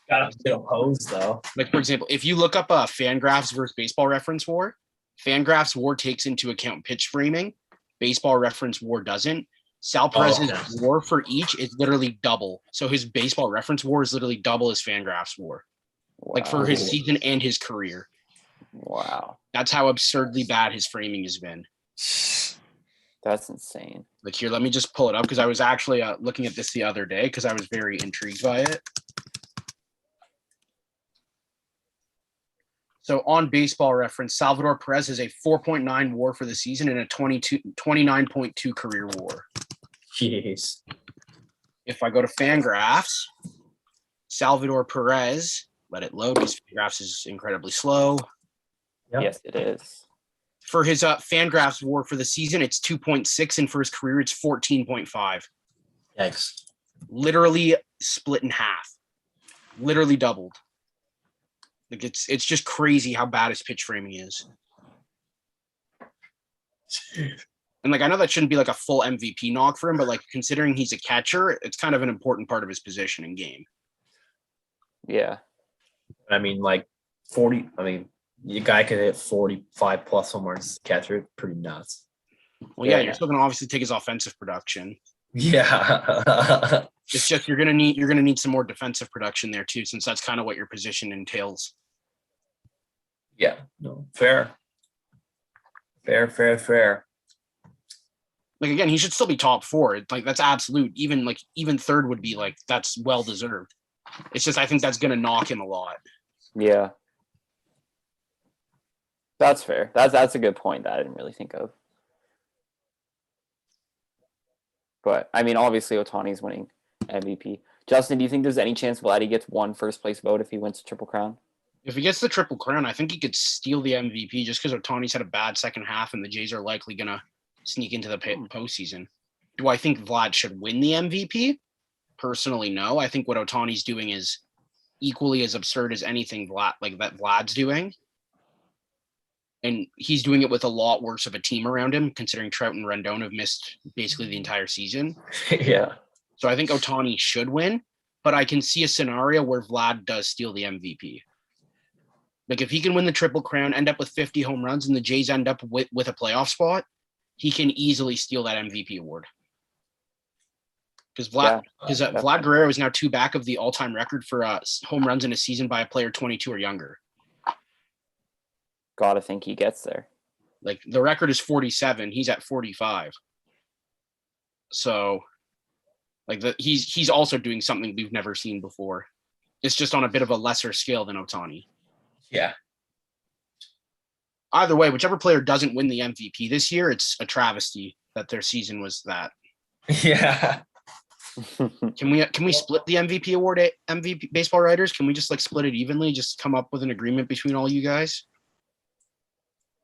Got to get opposed though. Like, for example, if you look up Fangraphs versus Baseball Reference WAR, Fangraphs WAR takes into account pitch framing. Baseball Reference WAR doesn't. Sal Perez's WAR for each is literally double. So his Baseball Reference WAR is literally double his Fangraphs WAR. Wow. Like for his season and his career. Wow. That's how absurdly bad his framing has been. That's insane. Like here, let me just pull it up because I was actually looking at this the other day because I was very intrigued by it. So on Baseball Reference, Salvador Perez has a 4.9 WAR for the season and a 29.2 career WAR. Jeez. If I go to Fangraphs, Salvador Perez, let it load because Fangraphs is incredibly slow. Yep. Yes, it is. For his Fangraphs WAR for the season, it's 2.6, and for his career, it's 14.5. Yikes. Literally split in half. Literally doubled. Like it's just crazy how bad his pitch framing is. And like I know that shouldn't be like a full MVP knock for him, but like considering he's a catcher, it's kind of an important part of his position in game. Yeah. I mean, like 40. I mean, the guy could hit 45 plus somewhere as a catcher. Pretty nuts. Well, yeah, you're still gonna obviously take his offensive production. Yeah. It's just you're gonna need some more defensive production there too, since that's kind of what your position entails. Yeah. No. Fair. Like again, he should still be top 4. Like that's absolute. Even third would be like that's well deserved. It's just I think that's gonna knock him a lot. Yeah. That's fair. That's a good point that I didn't really think of. But I mean, obviously Ohtani's winning MVP. Justin, do you think there's any chance Vladdy gets one first place vote if he wins the Triple Crown? If he gets the Triple Crown, I think he could steal the MVP just because Ohtani's had a bad second half and the Jays are likely going to sneak into the postseason. Do I think Vlad should win the MVP? Personally, no. I think what Ohtani's doing is equally as absurd as anything Vlad's doing. And he's doing it with a lot worse of a team around him, considering Trout and Rendon have missed basically the entire season. Yeah. So I think Ohtani should win, but I can see a scenario where Vlad does steal the MVP. Like if he can win the Triple Crown, end up with 50 home runs, and the Jays end up with a playoff spot, he can easily steal that MVP award. Because Vlad Guerrero is now 2 back of the all-time record for home runs in a season by a player 22 or younger. Gotta think he gets there. Like the record is 47. He's at 45. So like he's also doing something we've never seen before. It's just on a bit of a lesser scale than Ohtani. Yeah. Either way, whichever player doesn't win the MVP this year, it's a travesty that their season was that. Yeah. Can we split the MVP award at MVP baseball writers? Can we just like split it evenly? Just come up with an agreement between all you guys?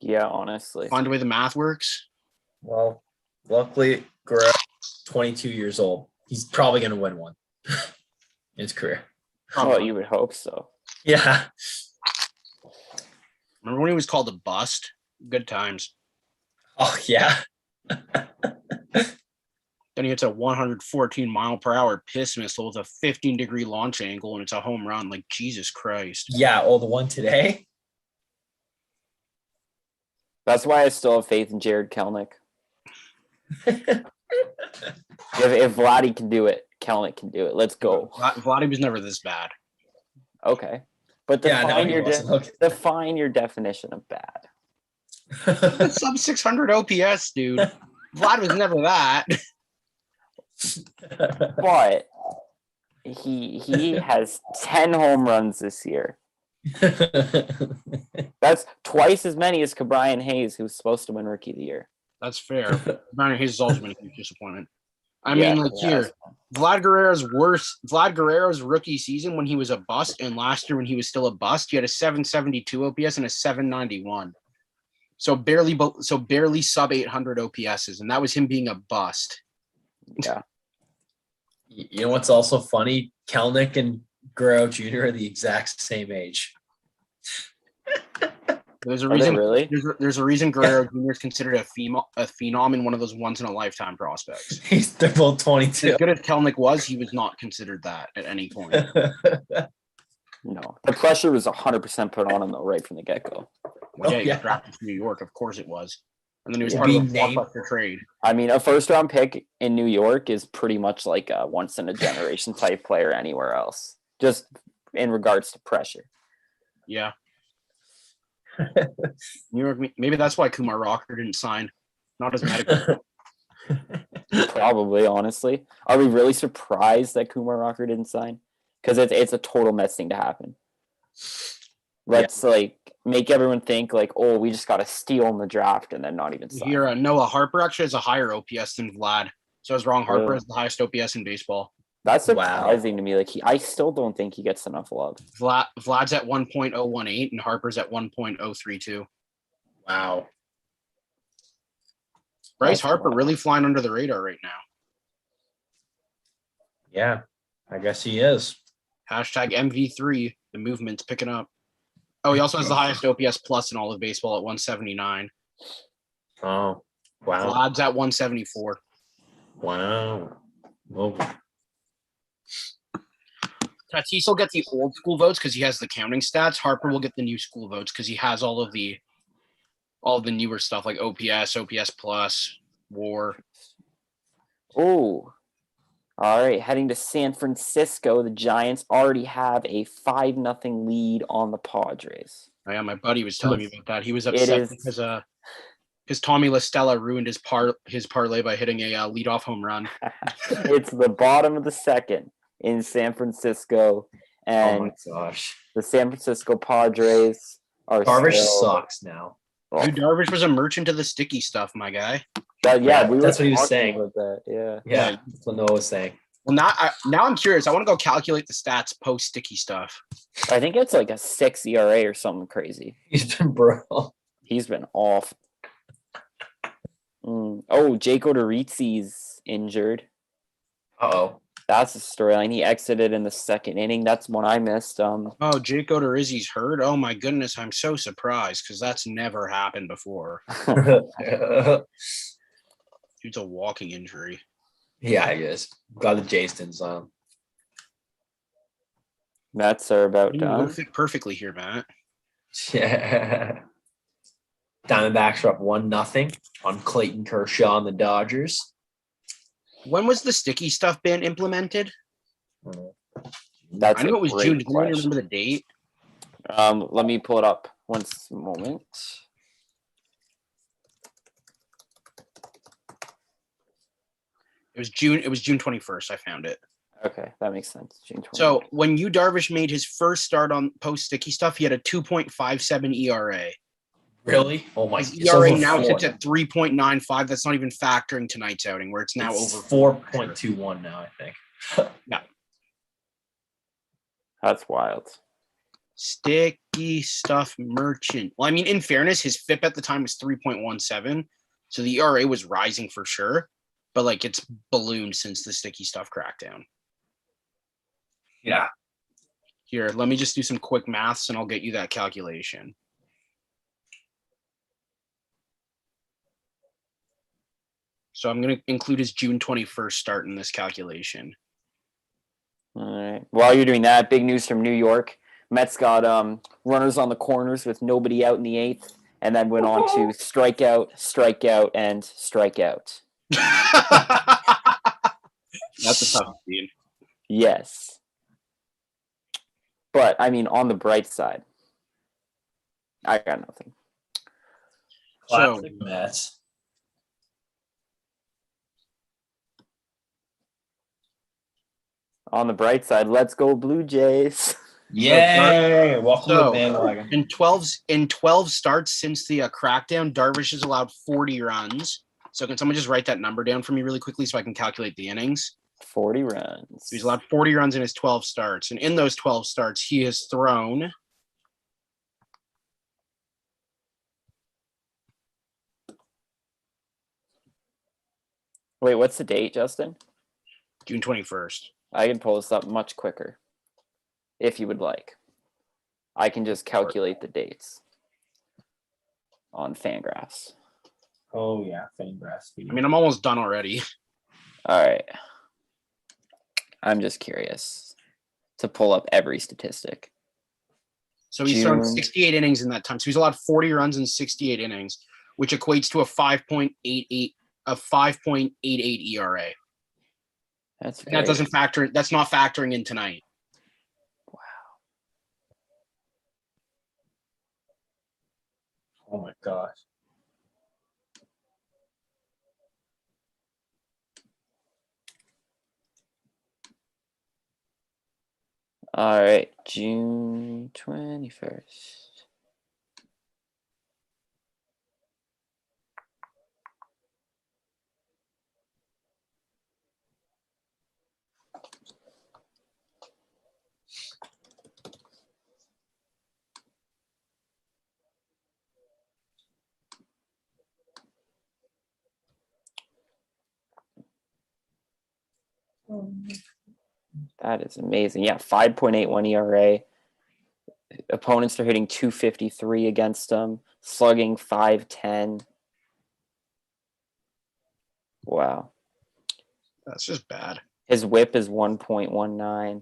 Yeah, honestly. Find a way the math works. Well, luckily, Guerrero, 22 years old. He's probably going to win one in his career. Well, you would hope so. Yeah. Remember when he was called a bust? Good times. Oh, yeah. Then he hits a 114 mile per hour piss missile with a 15-degree launch angle, and it's a home run. Like, Jesus Christ. Yeah. Oh, the one today? That's why I still have faith in Jared Kelnick. If Vladdy can do it, Kelnick can do it. Let's go. Vladdy was never this bad. Okay. But define your definition of bad. Sub 600 OPS, dude. Vlad was never that. But he has 10 home runs this year. That's twice as many as Cabrian Hayes, who was supposed to win Rookie of the Year. That's fair. Brian Hayes has also been a huge disappointment. I Yeah, mean, like yeah, here, Vlad Guerrero's rookie season when he was a bust, and last year when he was still a bust, he had a 772 OPS and a 791. So barely sub 800 OPSs, and that was him being a bust. yeah. You know what's also funny? Kelnick and Guerrero Jr. are the exact same age. There's a Are they reason. really? There's a reason Guerrero Jr. is considered a phenom and one of those once in a lifetime prospects. They're both 22. As good as Kelnick was, he was not considered that at any point. No, the pressure was 100% put on him though, right from the get-go. Well, yeah, he yeah. got drafted from New York. Of course it was. And then he was Yeah. part of a Being named- blockbuster trade. I mean, a first-round pick in New York is pretty much like a once-in-a-generation type player anywhere else, just in regards to pressure. Yeah. New York, maybe that's why Kumar Rocker didn't sign. Not as medical. Probably, honestly. Are we really surprised that Kumar Rocker didn't sign? Because it's a total mess thing to happen. Let's like make everyone think like, oh, we just got to steal in the draft and then not even sign. Here, Noah Harper actually has a higher OPS than Vlad. So I was wrong. Harper Really? has the highest OPS in baseball. That's Wow. surprising to me. Like I still don't think he gets enough love. Vlad's at 1.018 and Harper's at 1.032. Wow. Bryce That's Harper wild. really flying under the radar right now. Yeah, I guess he is. Hashtag MV3. The movement's picking up. Oh, he also has the highest OPS plus in all of baseball at 179. Oh, wow. Vlad's at 174. Wow. Well, Tatis will get the old school votes because he has the counting stats. Harper will get the new school votes because he has all of the newer stuff like OPS, OPS plus, WAR. Oh, all right. Heading to San Francisco, the Giants already have a 5-0 lead on the Padres. Oh, yeah, my buddy was telling me about that. He was It upset is- because Tommy La Stella ruined his parlay by hitting a leadoff home run. It's the bottom of the second in San Francisco, oh and my gosh. the San Francisco Padres are Darvish still, sucks now. well, Dude, Darvish was a merchant of the sticky stuff, my guy. yeah, we were that's what he was talking saying. about that. Yeah. Yeah, that's what Noah was saying. Well, now I'm curious. I want to go calculate the stats post sticky stuff. I think it's like a 6 ERA or something crazy. He's been brutal. He's been off. Oh, Jake Odorizzi's injured. Uh-oh. That's the storyline. He exited in the second inning. That's one I missed. Oh, Jake Odorizzi's hurt. Oh my goodness, I'm so surprised because that's never happened before. Dude's a walking injury. Yeah, I guess. Glad the Jays didn't sign. Mets are about You done. fit perfectly here, Matt. Yeah. Diamondbacks are up 1-0 on Clayton Kershaw and the Dodgers. When was the sticky stuff ban implemented? That's I knew a it was great June. Does anyone question. remember the date? Let me pull it up. One moment. It was June. It was June 21st. I found it. Okay, that makes sense. June 20. So when Yu Darvish made his first start on post sticky stuff, he had a 2.57 ERA. Really? Oh my! His It's ERA over now 4. sits at 3.95. That's not even factoring tonight's outing, where it's now It's over 4.21 now, I think. That's wild. Sticky stuff merchant. Well, I mean, in fairness, his FIP at the time was 3.17, so the ERA was rising for sure, but like it's ballooned since the sticky stuff crackdown. Yeah. Here, let me just do some quick maths and I'll get you that calculation. So I'm going to include his June 21st start in this calculation. All right. While you're doing that, big news from New York. Mets got runners on the corners with nobody out in the eighth, and then went on to strikeout, and strike out. That's a tough scene. Yes. But, I mean, on the bright side, I got nothing. Classic Mets. On the bright side, let's go Blue Jays. Yeah, welcome to the So bandwagon. in 12 starts since the crackdown, Darvish has allowed 40 runs. So can someone just write that number down for me really quickly so I can calculate the innings? 40 runs. So he's allowed 40 runs in his 12 starts, and in those 12 starts, he has thrown. Wait, what's the date, Justin? June 21st. I can pull this up much quicker if you would like. I can just calculate the dates on Fangraphs. Oh yeah, Fangraphs. I mean, I'm almost done already. All right. I'm just curious to pull up every statistic. So he's thrown 68 innings in that time. So he's allowed 40 runs in 68 innings, which equates to a 5.88 ERA. That doesn't factor. That's not factoring in tonight. Wow. Oh my gosh. All right, June 21st. That is amazing. Yeah, 5.81 ERA. Opponents are hitting 253 against him, slugging 510. Wow. That's just bad. His whip is 1.19.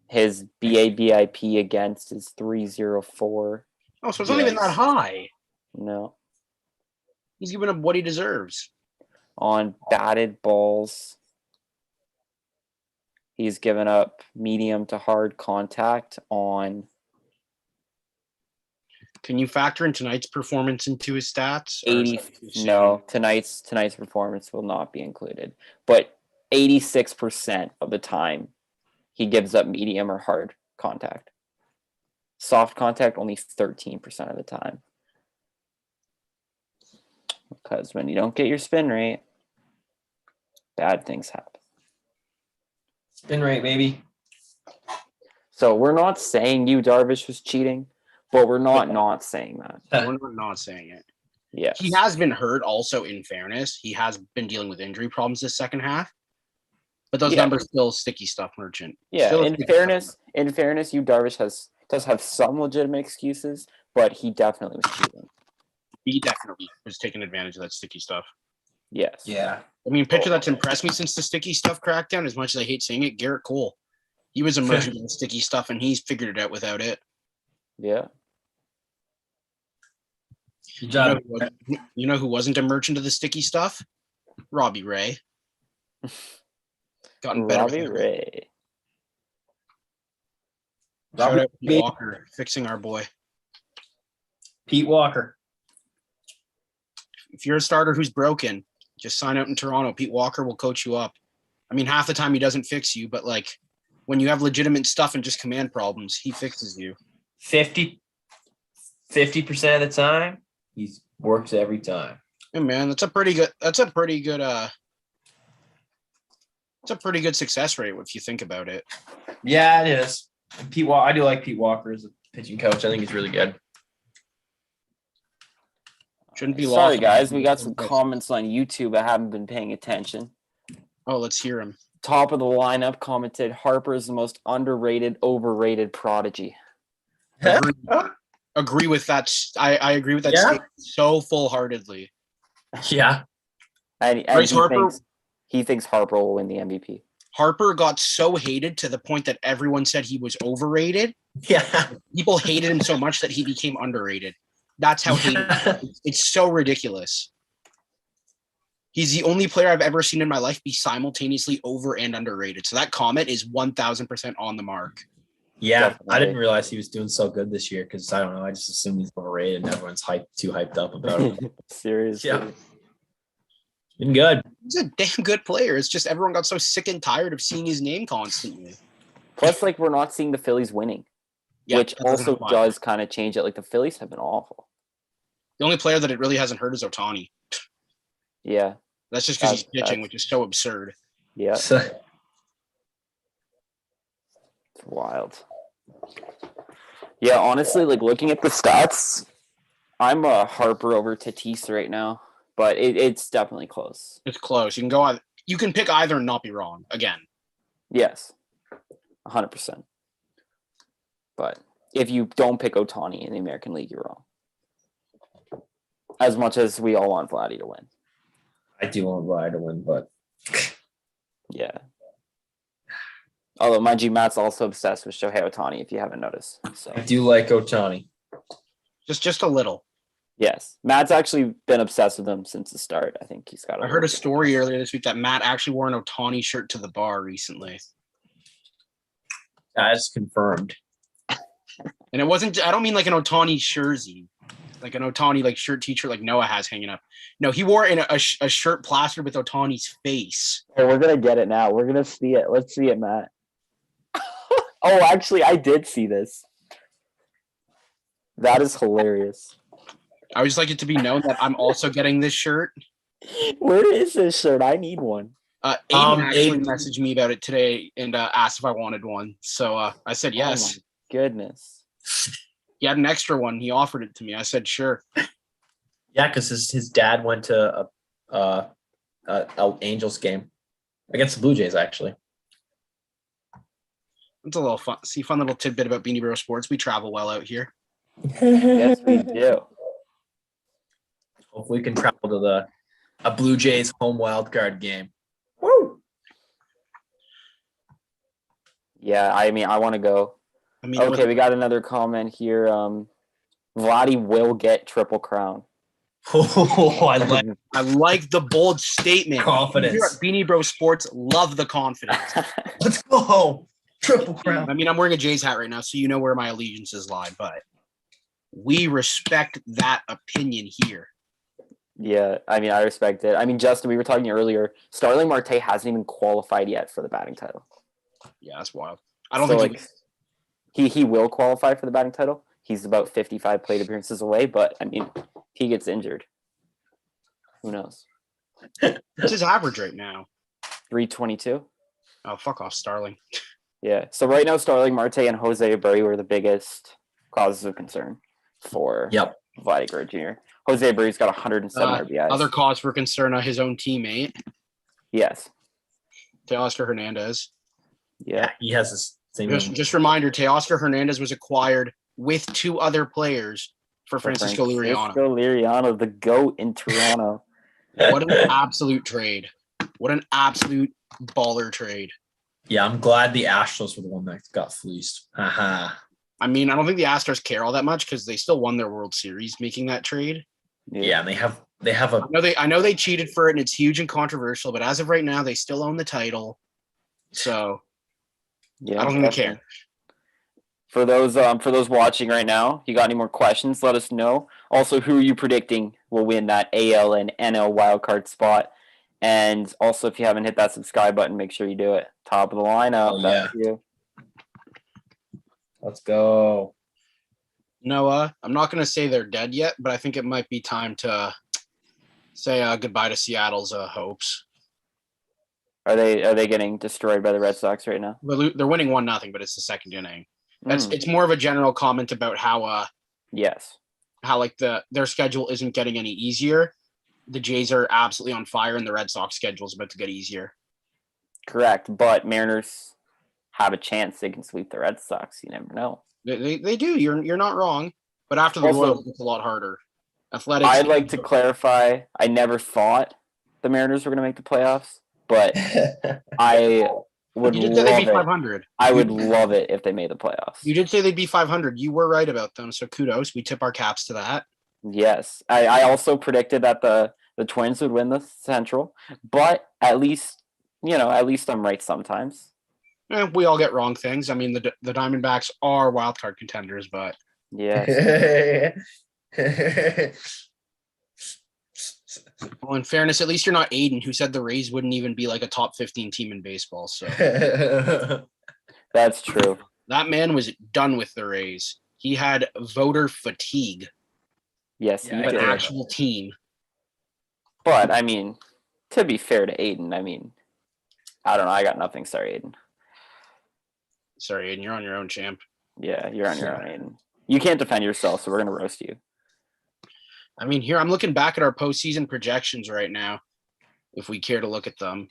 His BABIP against is 304. Oh, so it's not even that high. No. He's giving up what he deserves. On batted balls, he's given up medium to hard contact on. Can you factor in tonight's performance into his stats? 80. No, tonight's performance will not be included. But 86% of the time, he gives up medium or hard contact. Soft contact only 13% of the time. Because when you don't get your spin rate, bad things happen. Spin rate, baby. So we're not saying you Darvish was cheating, but we're not saying that. We're not saying it. Yeah. He has been hurt also, in fairness. He has been dealing with injury problems this second half. But those numbers still sticky stuff, Merchant. Yeah, in fairness, you Darvish does have some legitimate excuses, but he definitely was cheating. He definitely was taking advantage of that sticky stuff. Yes. Yeah. I mean, pitcher that's impressed me since the sticky stuff crackdown, as much as I hate saying it, Garrett Cole. He was a merchant of the sticky stuff, and he's figured it out without it. Yeah. Good job. You know who wasn't a merchant of the sticky stuff? Robbie Ray. Gotten better. Robbie Ray. Shout out Pete Walker, fixing our boy. Pete Walker. If you're a starter who's broken, just sign out in Toronto. Pete Walker will coach you up. I mean, half the time he doesn't fix you, but like when you have legitimate stuff and just command problems, he fixes you. 50% of the time, he works every time. Hey man, that's a pretty good success rate if you think about it. Yeah, it is. I do like Pete Walker as a pitching coach. I think he's really good. Shouldn't be Sorry, guys. We got some comments on YouTube. I haven't been paying attention. Oh, let's hear him. Top of the lineup commented, Harper is the most underrated, overrated prodigy. Agree with that. I agree with that statement so full-heartedly. Yeah. And he thinks Harper will win the MVP. Harper got so hated to the point that everyone said he was overrated. Yeah. People hated him so much that he became underrated. That's how hated. It's so ridiculous. He's the only player I've ever seen in my life be simultaneously over and underrated. So that comment is 1,000% on the mark. Yeah, Definitely. I didn't realize he was doing so good this year because I don't know. I just assumed he's overrated and everyone's too hyped up about it. Seriously. Yeah. Been good. He's a damn good player. It's just everyone got so sick and tired of seeing his name constantly. Plus, like, we're not seeing the Phillies winning, which that doesn't also help either. does kind of change it. Like, the Phillies have been awful. The only player that it really hasn't hurt is Ohtani. Yeah. That's just because he's That's- pitching, which is so absurd. Yeah. So, It's wild. Yeah, honestly, like, looking at the stats, I'm a Harper over Tatis right now, but it's definitely close. It's close. You can go on. You can pick either and not be wrong. Again, Yes. 100%. But if you don't pick Ohtani in the American League, you're wrong. As much as we all want Vladdy to win. I do want Vlad to win, but Yeah. Although, mind you, Matt's also obsessed with Shohei Ohtani, if you haven't noticed. So, I do like Ohtani. just a little. yes. Matt's actually been obsessed with him since the start. I think he's got I heard a story earlier this week that Matt actually wore an Ohtani shirt to the bar recently. That's confirmed. And it wasn't, I don't mean like an Ohtani jersey, like an Ohtani like shirt t-shirt like Noah has hanging up. No, he wore a shirt plastered with Ohtani's face. Oh, we're going to get it now. We're going to see it. Let's see it, Matt. Oh, actually, I did see this. That is hilarious. I would just like it to be known that I'm also getting this shirt. Where is this shirt? I need one. Aiden actually Aiden- messaged me about it today and asked if I wanted one. So I said yes. Oh my goodness. He had an extra one. He offered it to me. I said sure. Yeah, because his dad went to a Angels game against the Blue Jays, actually. It's a little fun. See, fun little tidbit about Beanie Bro Sports. We travel well out here. Yes, we do. Hopefully, we can travel to a Blue Jays home wild card game. Woo! Yeah, I mean, I want to go. I mean, Okay, we got another comment here. Vladdy will get Triple Crown. Oh, I like the bold statement. Confidence. Here at Beanie Bro Sports, love the confidence. Let's go. Triple crown. I mean, I'm wearing a Jays hat right now, so you know where my allegiances lie, but we respect that opinion here. Yeah, I mean, I respect it. I mean, Justin, we were talking earlier. Starling Marte hasn't even qualified yet for the batting title. Yeah, that's wild. I don't So, think like, he will qualify for the batting title. He's about 55 plate appearances away, but I mean, if he gets injured, who knows? what's his average right now? 322. Oh, fuck off, Starling. Yeah. So right now, Starling Marte and Jose Abreu were the biggest causes of concern for Vladdy Guerrero Jr. Jose Abreu's got 107 RBIs. Other cause for concern are his own teammate, Yes. Teoscar Hernandez. Yeah. He has this same. Just reminder, Teoscar Hernandez was acquired with two other players for Francisco Liriano. Francisco Liriano, the GOAT in Toronto. What an absolute trade. What an absolute baller trade. Yeah, I'm glad the Astros were the one that got fleeced. Haha. I mean, I don't think the Astros care all that much because they still won their World Series making that trade. Yeah, and they have a I know they cheated for it and it's huge and controversial, but as of right now, they still own the title. So Yeah, I don't think they care. For those watching right now, you got any more questions? Let us know. Also, who are you predicting will win that AL and NL wildcard spot? And also, if you haven't hit that subscribe button, make sure you do it. Top of the lineup. Oh, That's you. let's go. Noah, I'm not going to say they're dead yet, but I think it might be time to say goodbye to Seattle's hopes. Are they getting destroyed by the Red Sox right now? They're winning 1-0, but it's the second inning. It's more of a general comment about how Yes. like their schedule isn't getting any easier. The Jays are absolutely on fire, and the Red Sox schedule is about to get easier. Correct, but Mariners have a chance they can sweep the Red Sox. You never know. They do. You're not wrong. But after the Also, Royals, it's a lot harder. Athletics. I'd like to clarify. I never thought the Mariners were going to make the playoffs, but I would You did say they'd love be it. 500. I would love it if they made the playoffs. You did say they'd be 500. You were right about them, so kudos. We tip our caps to that. Yes, I also predicted that the Twins would win the Central, but at least I'm right sometimes. We all get wrong things. I mean, the Diamondbacks are wild card contenders, but Yes. well, in fairness, at least you're not Aiden, who said the Rays wouldn't even be like a top 15 team in baseball. So That's true. That man was done with the Rays. He had voter fatigue Yes, Yeah, he I of an get did. it. actual team. But I mean, to be fair to Aiden, I mean, I don't know. I got nothing. Sorry, Aiden. Sorry, Aiden, you're on your own, champ. Yeah, you're on your own, Aiden. You can't defend yourself, so we're gonna roast you. I mean, here I'm looking back at our postseason projections right now, if we care to look at them.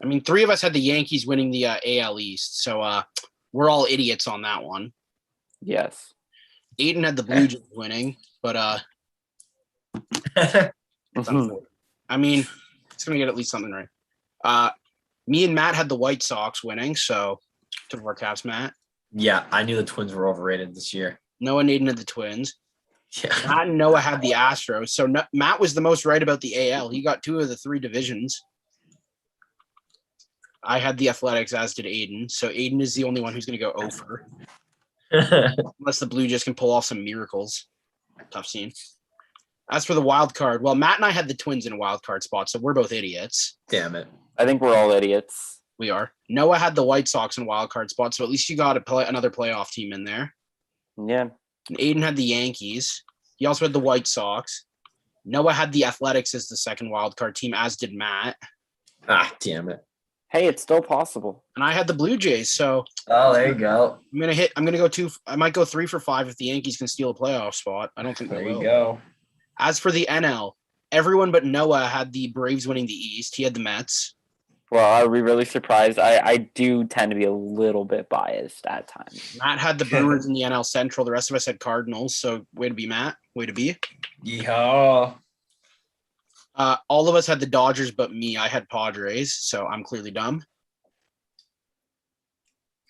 I mean, 3 of us had the Yankees winning the AL East, so we're all idiots on that one. Yes. Aiden had the Blue Jays winning, but it's unfortunate. I mean, it's gonna get at least something right. Me and Matt had the White Sox winning, so took our caps, Matt. Yeah, I knew the Twins were overrated this year. Noah and Aiden had the Twins. Yeah. Matt and Noah had the Astros. So Matt was the most right about the AL. He got 2 of the 3 divisions. I had the Athletics, as did Aiden. So Aiden is the only one who's going to go over. Unless the Blue Jays can pull off some miracles. Tough scene. As for the wild card, well, Matt and I had the Twins in a wild card spot, so we're both idiots. Damn it. I think we're all idiots. We are. Noah had the White Sox in wild card spot, so at least you got another playoff team in there. Yeah. And Aiden had the Yankees. He also had the White Sox. Noah had the Athletics as the second wild card team, as did Matt. Ah, damn it. Hey, it's still possible. And I had the Blue Jays, so Oh, there you go. I'm gonna go 2. I might go 3 for 5 if the Yankees can steal a playoff spot. I don't think There they you will. go. As for the NL, everyone but Noah had the Braves winning the East. He had the Mets. Well, I'll be really surprised. I do tend to be a little bit biased at times. Matt had the Brewers in the NL Central. The rest of us had Cardinals. So way to be, Matt. Way to be. Yeehaw. All of us had the Dodgers, but me. I had Padres, so I'm clearly dumb.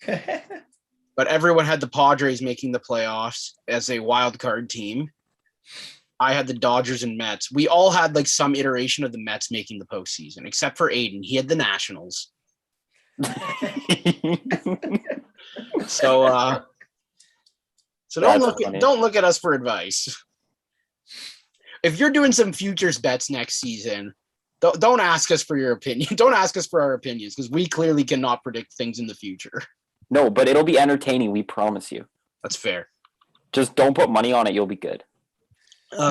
But everyone had the Padres making the playoffs as a wild card team. I had the Dodgers and Mets. We all had like some iteration of the Mets making the postseason, except for Aiden. He had the Nationals. So don't look at us for advice. If you're doing some futures bets next season, don't ask us for your opinion. Don't ask us for our opinions because we clearly cannot predict things in the future. No, but it'll be entertaining. We promise you. That's fair. Just don't put money on it. You'll be good.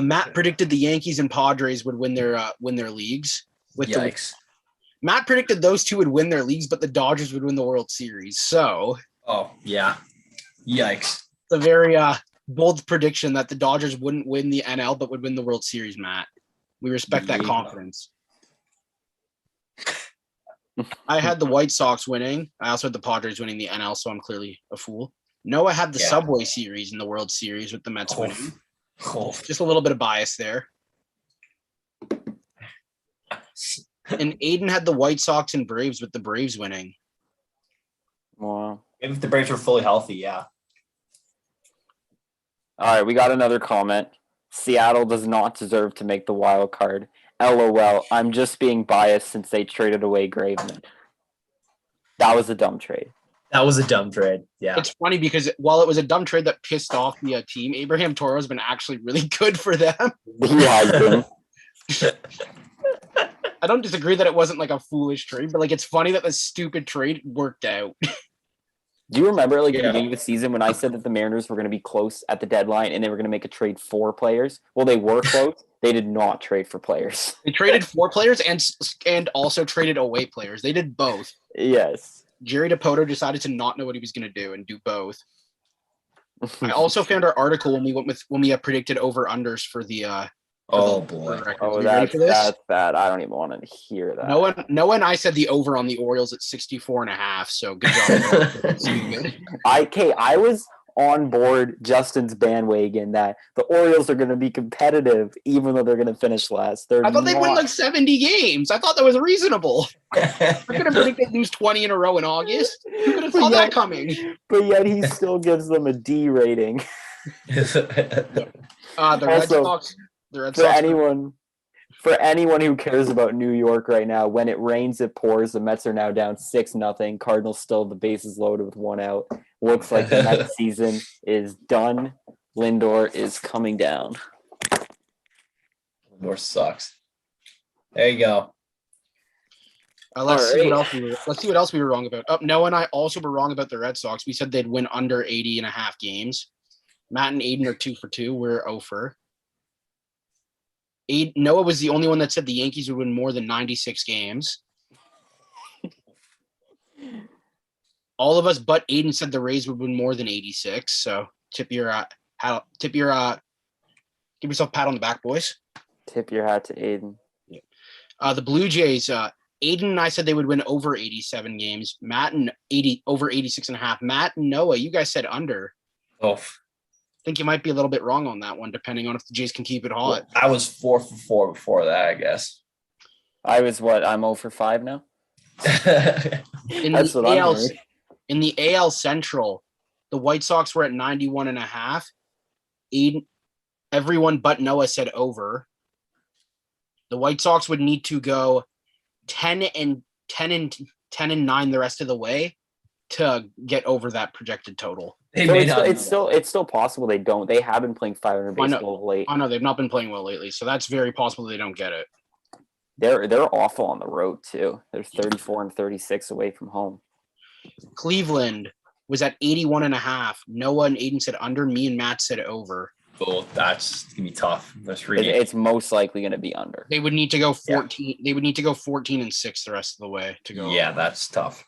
Matt predicted the Yankees and Padres would win their leagues. Yikes. Matt predicted those 2 would win their leagues, but the Dodgers would win the World Series. So, Oh, yeah. Yikes. it's a very bold prediction that the Dodgers wouldn't win the NL, but would win the World Series, Matt. We respect that Yeah. confidence. I had the White Sox winning. I also had the Padres winning the NL, so I'm clearly a fool. Noah had the Subway Series in the World Series with the Mets winning. Just a little bit of bias there. And Aiden had the White Sox and Braves with the Braves winning. Wow. If the Braves were fully healthy, yeah. All right, we got another comment. Seattle does not deserve to make the wild card. LOL. I'm just being biased since they traded away Graveman. That was a dumb trade. That was a dumb trade. Yeah. It's funny because while it was a dumb trade that pissed off the team, Abraham Toro has been actually really good for them. He has been. I don't disagree that it wasn't like a foolish trade, but like it's funny that the stupid trade worked out. Do you remember like at the beginning of the season when I said that the Mariners were going to be close at the deadline and they were going to make a trade for players? Well, they were close. They did not trade for players. They traded for players and also traded away players. They did both. Yes. Jerry DePoto decided to not know what he was going to do and do both. I also found our article when we predicted over unders for the. Oh boy. Oh, that's bad. I don't even want to hear that. Noah and I said the over on the Orioles at 64.5. So good job. I was on board Justin's bandwagon that the Orioles are going to be competitive even though they're going to finish last. I thought they'd win like 70 games. I thought that was reasonable. I could have predicted lose 20 in a row in August. Who could have saw that coming? But yet he still gives them a D rating. The Red Sox. For anyone who cares about New York right now, when it rains, it pours. The Mets are now down 6-0. Cardinals still have the bases loaded with 1 out. Looks like the Mets season is done. Lindor is coming down. Lindor sucks. There you go. Let's see Alright. what else we were wrong about. Noah and I also were wrong about the Red Sox. We said they'd win under 80.5 games. Matt and Aiden are 2 for 2. We're 0 for. Noah was the only one that said the Yankees would win more than 96 games. All of us but Aiden said the Rays would win more than 86. So give yourself a pat on the back, boys. Tip your hat to Aiden. The Blue Jays, Aiden and I said they would win over 87 games. Matt and over 86.5. Matt and Noah, you guys said under. Oh, I think you might be a little bit wrong on that one, depending on if the Jays can keep it hot. I was 4 for 4 before that, I guess. I was what? I'm 0 for 5 now? In That's the what I'm AL, hearing. in the AL Central, the White Sox were at 91.5. Aiden, everyone but Noah said over. The White Sox would need to go 10 and 9 the rest of the way to get over that projected total. So it's still possible they don't. They have been playing 500 baseball of late. I know they've not been playing well lately, so that's very possible they don't get it. They're awful on the road too. They're 34 and 36 away from home. Cleveland was at 81.5. Noah and Aiden said under. Me and Matt said over. Oh, that's gonna be tough. That's really. It's most likely going to be under. They would need to go 14. Yeah. They would need to go 14 and 6 the rest of the way to go. Yeah, over. that's tough.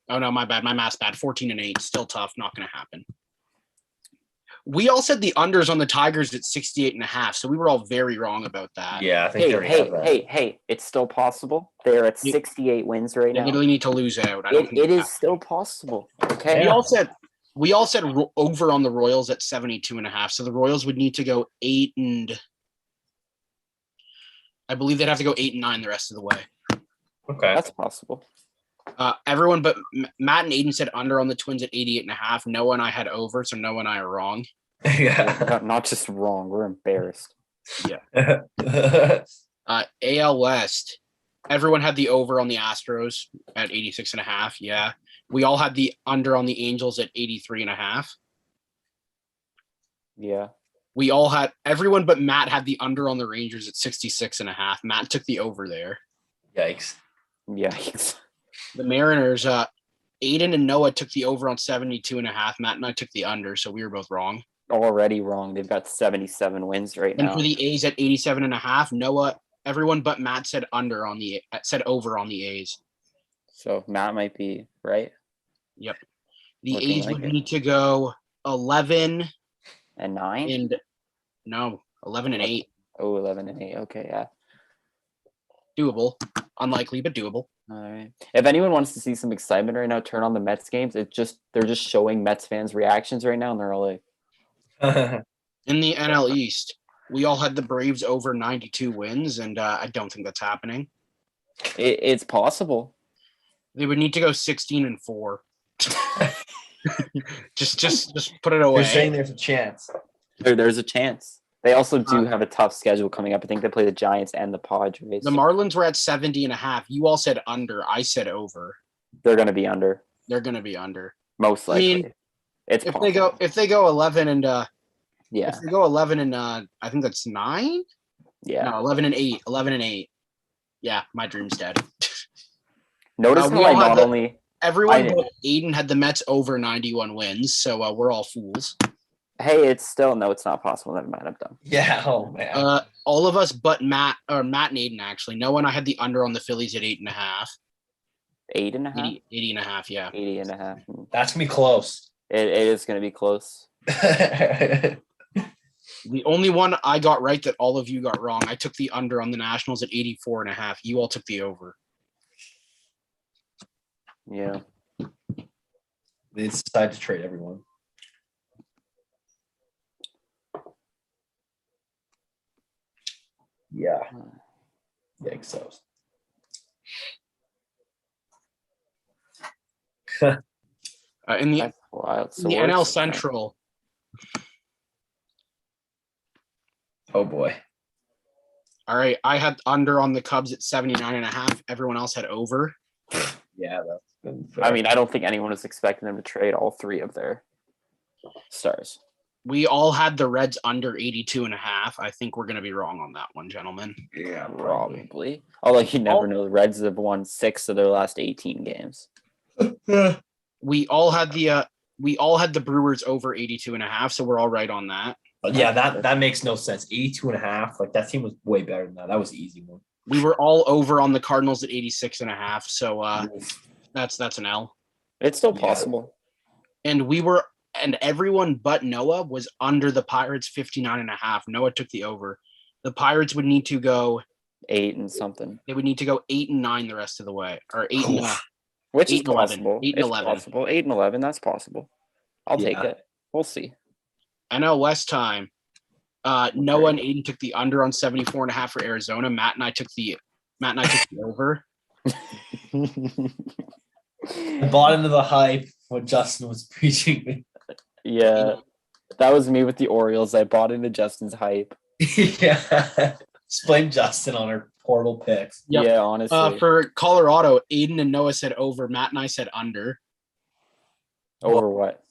Oh no, my bad. My math's bad. 14 and 8, still tough. Not going to happen. We all said the unders on the Tigers at 68.5, so we were all very wrong about that. Yeah, I think hey, it's still possible. They're at 68 wins right now. They really need to lose out. It is still possible. Okay. We all said over on the Royals at 72.5. So the Royals would need to go 8 and I believe they'd have to go 8 and 9 the rest of the way. Okay, that's possible. Everyone but Matt and Aiden said under on the Twins at 88.5. Noah and I had over, so Noah and I are wrong. Yeah, not just wrong. We're embarrassed. Yeah. AL West. Everyone had the over on the Astros at 86.5. Yeah. We all had the under on the Angels at 83.5. Yeah. We all had everyone but Matt had the under on the Rangers at 66.5. Matt took the over there. Yikes. The Mariners, Aiden and Noah took the over on 72.5. Matt and I took the under, so we were both wrong. Already wrong. They've got 77 wins right now. And for the A's at 87.5, Noah, everyone but Matt said over on the A's. So Matt might be right. Yep. The A's would need to go 11 and 9 and 11 and 8. Oh, 11 and 8. Okay, yeah. Doable. Unlikely, but doable. All right. If anyone wants to see some excitement right now, turn on the Mets games. They're just showing Mets fans' reactions right now, and they're all like. In the NL East, we all had the Braves over 92 wins, and I don't think that's happening. It's possible. They would need to go 16 and 4. just put it away. You're saying there's a chance. There's a chance. They also do have a tough schedule coming up. I think they play the Giants and the Padres. The Marlins were at 70.5. You all said under. I said over. They're going to be under. They're going to be under. Most likely. I mean, if they go 11 and yeah. If they go 11 and I think that's 9. Yeah. No, 11 and 8. 11 and 8. Yeah, my dream's dead. Notice how I not only everyone but Aiden had the Mets over 91 wins, so we're all fools. Hey, it's not possible. Never mind, I'm done. Yeah, oh man. All of us but Matt and Aiden actually. No one. I had the under on the Phillies at 8.5. 8.5? 80.5, yeah. 80.5. That's gonna be close. It is gonna be close. The only one I got right that all of you got wrong, I took the under on the Nationals at 84.5. You all took the over. Yeah. They decided to trade everyone. Yeah. Yikes. In the NL Central. Oh boy. All right. I had under on the Cubs at 79.5. Everyone else had over. Yeah, that's been fair. I mean, I don't think anyone was expecting them to trade all 3 of their stars. We all had the Reds under 82.5. I think we're going to be wrong on that one, gentlemen. Yeah, Probably. Although you never know. The Reds have won 6 of their last 18 games. We all had the Brewers over 82.5, so we're all right on that. But yeah, that makes no sense. 82.5. Like, that team was way better than that. That was an easy one. We were all over on the Cardinals at 86.5, so that's an L. It's still possible. And everyone but Noah was under the Pirates 59.5. Noah took the over. The Pirates would need to go 8 and something. They would need to go 8 and 9 the rest of the way, or 8 and Which 8 is and 11. possible. 8 and It's 11. possible. 8 and 11. That's possible. I'll take it. We'll see. NL West time. Noah and Aiden took the under on 74.5 for Arizona. Matt and I took the over. I bought into the hype when Justin was preaching. Yeah. That was me with the Orioles. I bought into Justin's hype. Yeah. Just blame Justin on our portal picks. Yep. Yeah, honestly. For Colorado, Aiden and Noah said over. Matt and I said under. Over what?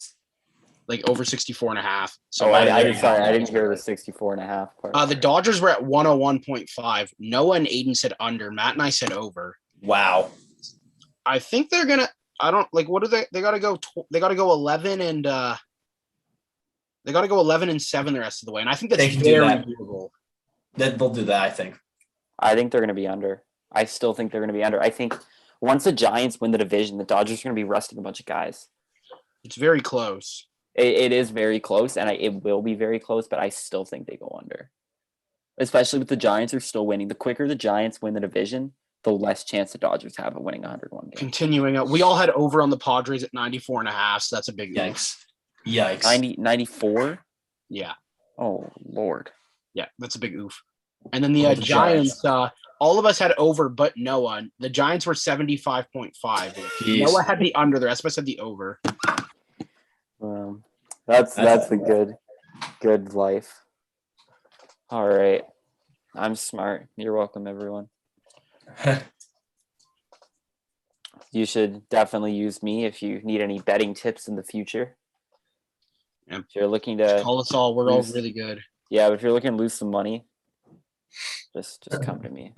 Like over 64.5. So I didn't hear the 64.5 part. the Dodgers were at 101.5. Noah and Aiden said under. Matt and I said over. Wow. I think they're gonna. I don't like. What do they? They gotta go. They gotta go 11 and. They gotta go 11 and 7 the rest of the way, and I think that's very doable. They'll do that. I think. I think they're going to be under. I still think they're going to be under. I think once the Giants win the division, the Dodgers are going to be resting a bunch of guys. It's very close. It is very close, and it will be very close, but I still think they go under. Especially with the Giants are still winning. The quicker the Giants win the division, the less chance the Dodgers have of winning 101 games. Continuing, we all had over on the Padres at 94.5, so that's a big yikes. Yikes. 94? Yeah. Oh, Lord. Yeah, that's a big oof. And then the Giants, all of us had over but Noah. The Giants were 75.5. Noah had the under. The rest of us had the over. That's the good life. All right. I'm smart. You're welcome, everyone. You should definitely use me if you need any betting tips in the future. Yep. If you're looking to call us all, we're all really good. Yeah, but if you're looking to lose some money, just come to me.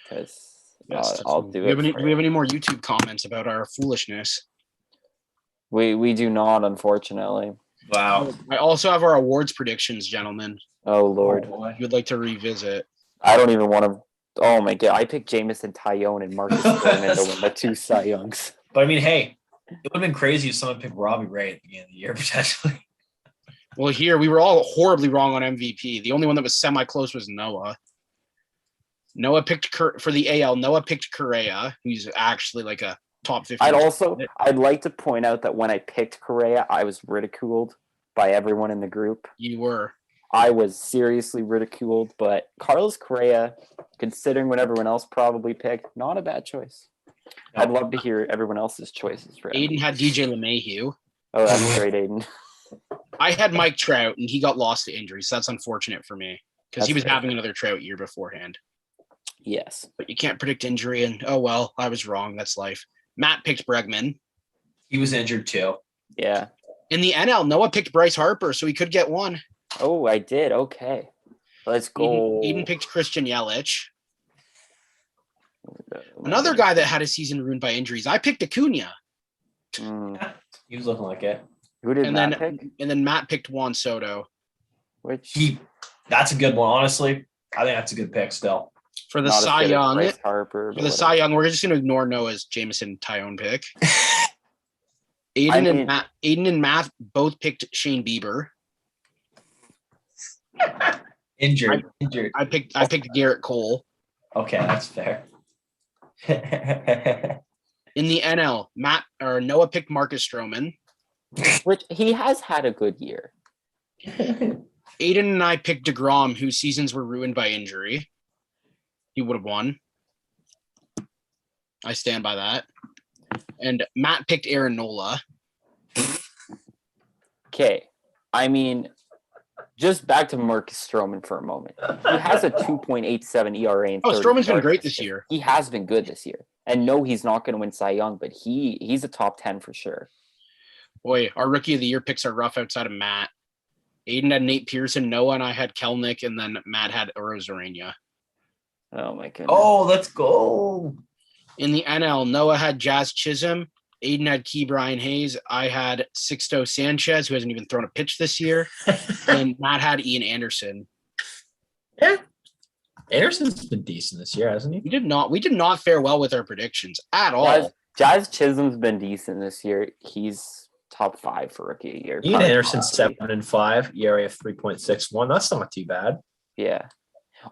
Because I'll do it. Do we have any more YouTube comments about our foolishness? We do not, unfortunately. Wow. I also have our awards predictions, gentlemen. Oh, Lord. If you'd like to revisit. I don't even want to. Oh, my God. I picked Jamison Tyone and Marcus Stroman to win the 2 Cy Youngs. But, I mean, hey, it would have been crazy if someone picked Robbie Ray at the beginning of the year, potentially. Well, here, we were all horribly wrong on MVP. The only one that was semi-close was Noah. Noah picked for the AL. Noah picked Correa, who's actually like a top 50. I'd like to point out that when I picked Correa, I was ridiculed by everyone in the group. You were. I was seriously ridiculed, but Carlos Correa, considering what everyone else probably picked, not a bad choice. No. I'd love to hear everyone else's choices for Aiden had DJ LeMahieu. Oh, that's great, Aiden. I had Mike Trout, and he got lost to injury, so that's unfortunate for me because he was having another Trout year beforehand. Yes. But you can't predict injury, and oh well, I was wrong. That's life. Matt picked Bregman. He was injured too. Yeah. In the NL, Noah picked Bryce Harper, so he could get one. Oh, I did. Okay. Let's go. Eden picked Christian Yelich. Another guy that had a season ruined by injuries. I picked Acuna. He was looking like it. Who did Matt pick? And then Matt picked Juan Soto. That's a good one, honestly. I think that's a good pick still. For the Cy Young, Cy Young, we're just going to ignore Noah's Jamison Tyone pick. Aiden and Matt both picked Shane Bieber. Injured. I picked Garrett Cole. Okay, that's fair. In the NL, Noah picked Marcus Stroman. Which he has had a good year. Aiden and I picked DeGrom, whose seasons were ruined by injury. He would have won. I stand by that. And Matt picked Aaron Nola. Okay. I mean, just back to Marcus Stroman for a moment. He has a 2.87 ERA. Stroman's been great this year. He has been good this year. And no, he's not going to win Cy Young, but he's a top 10 for sure. Boy, our rookie of the year picks are rough outside of Matt. Aiden had Nate Pearson, Noah and I had Kelnick, and then Matt had Rosarena. Oh my goodness. Oh, let's go. In the NL, Noah had Jazz Chisholm. Aiden had Key Brian Hayes. I had Sixto Sanchez, who hasn't even thrown a pitch this year. And Matt had Ian Anderson. Yeah. Anderson's been decent this year, hasn't he? We did not fare well with our predictions at all. Jazz Chisholm's been decent this year. He's top 5 for rookie of the year. Ian Anderson 7-5, ERA of 3.61. That's not too bad. Yeah.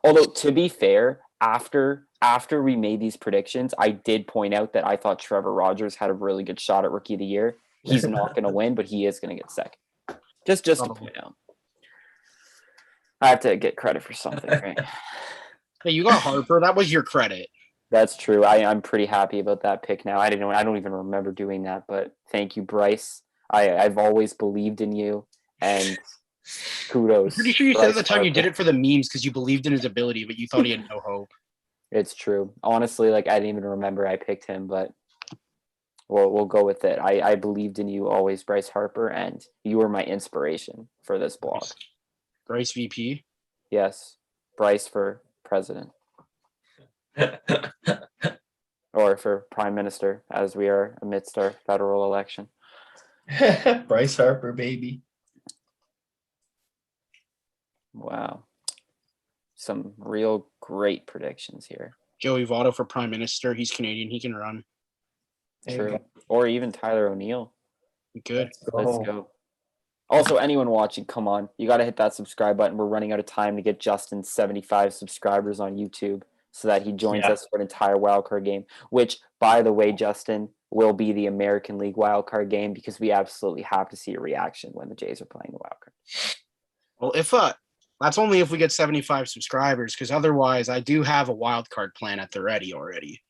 Although to be fair, after we made these predictions, I did point out that I thought Trevor Rogers had a really good shot at rookie of the year. He's not going to win, but he is going to get second. Just to point out. I have to get credit for something, right? Hey, you got Harper. That was your credit. That's true. I'm pretty happy about that pick now. I don't even remember doing that, but thank you, Bryce. I've always believed in you, and kudos. I'm pretty sure you said at the time you did it for the memes because you believed in his ability, but you thought he had no hope. It's true. Honestly, I didn't even remember I picked him, but we'll go with it. I believed in you always, Bryce Harper, and you were my inspiration for this blog. Bryce VP? Yes. Bryce for president. Or for prime minister, as we are amidst our federal election. Bryce Harper, baby. Wow. Some real great predictions here. Joey Votto for prime minister. He's Canadian. He can run. True. Or even Tyler O'Neill. Good. Let's go. Also, anyone watching, come on. You got to hit that subscribe button. We're running out of time to get Justin 75 subscribers on YouTube so that he joins us for an entire wildcard game, which, by the way, Justin, will be the American League wildcard game because we absolutely have to see a reaction when the Jays are playing the wildcard. Well, if that's only if we get 75 subscribers, because otherwise I do have a wildcard plan at the ready already.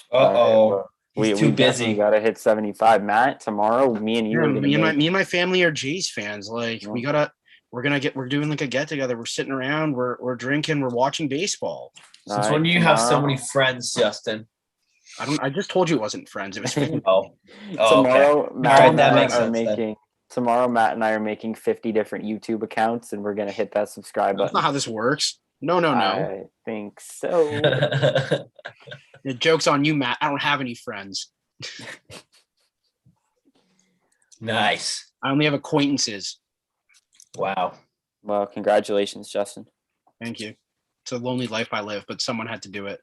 Uh-oh. We too busy. We gotta hit 75. Matt, tomorrow, me and you. Me and my family are Jays fans. Like we're doing like a get together. We're sitting around. We're drinking. We're watching baseball. Since when do you have so many friends, Justin? I just told you it wasn't friends. It was family. Tomorrow, okay. Matt Tomorrow, Matt and I are making 50 different YouTube accounts, and we're gonna hit that subscribe button. That's not how this works. No. I think so. The joke's on you, Matt. I don't have any friends. Nice. I only have acquaintances. Wow. Well, congratulations, Justin. Thank you. It's a lonely life I live, but someone had to do it.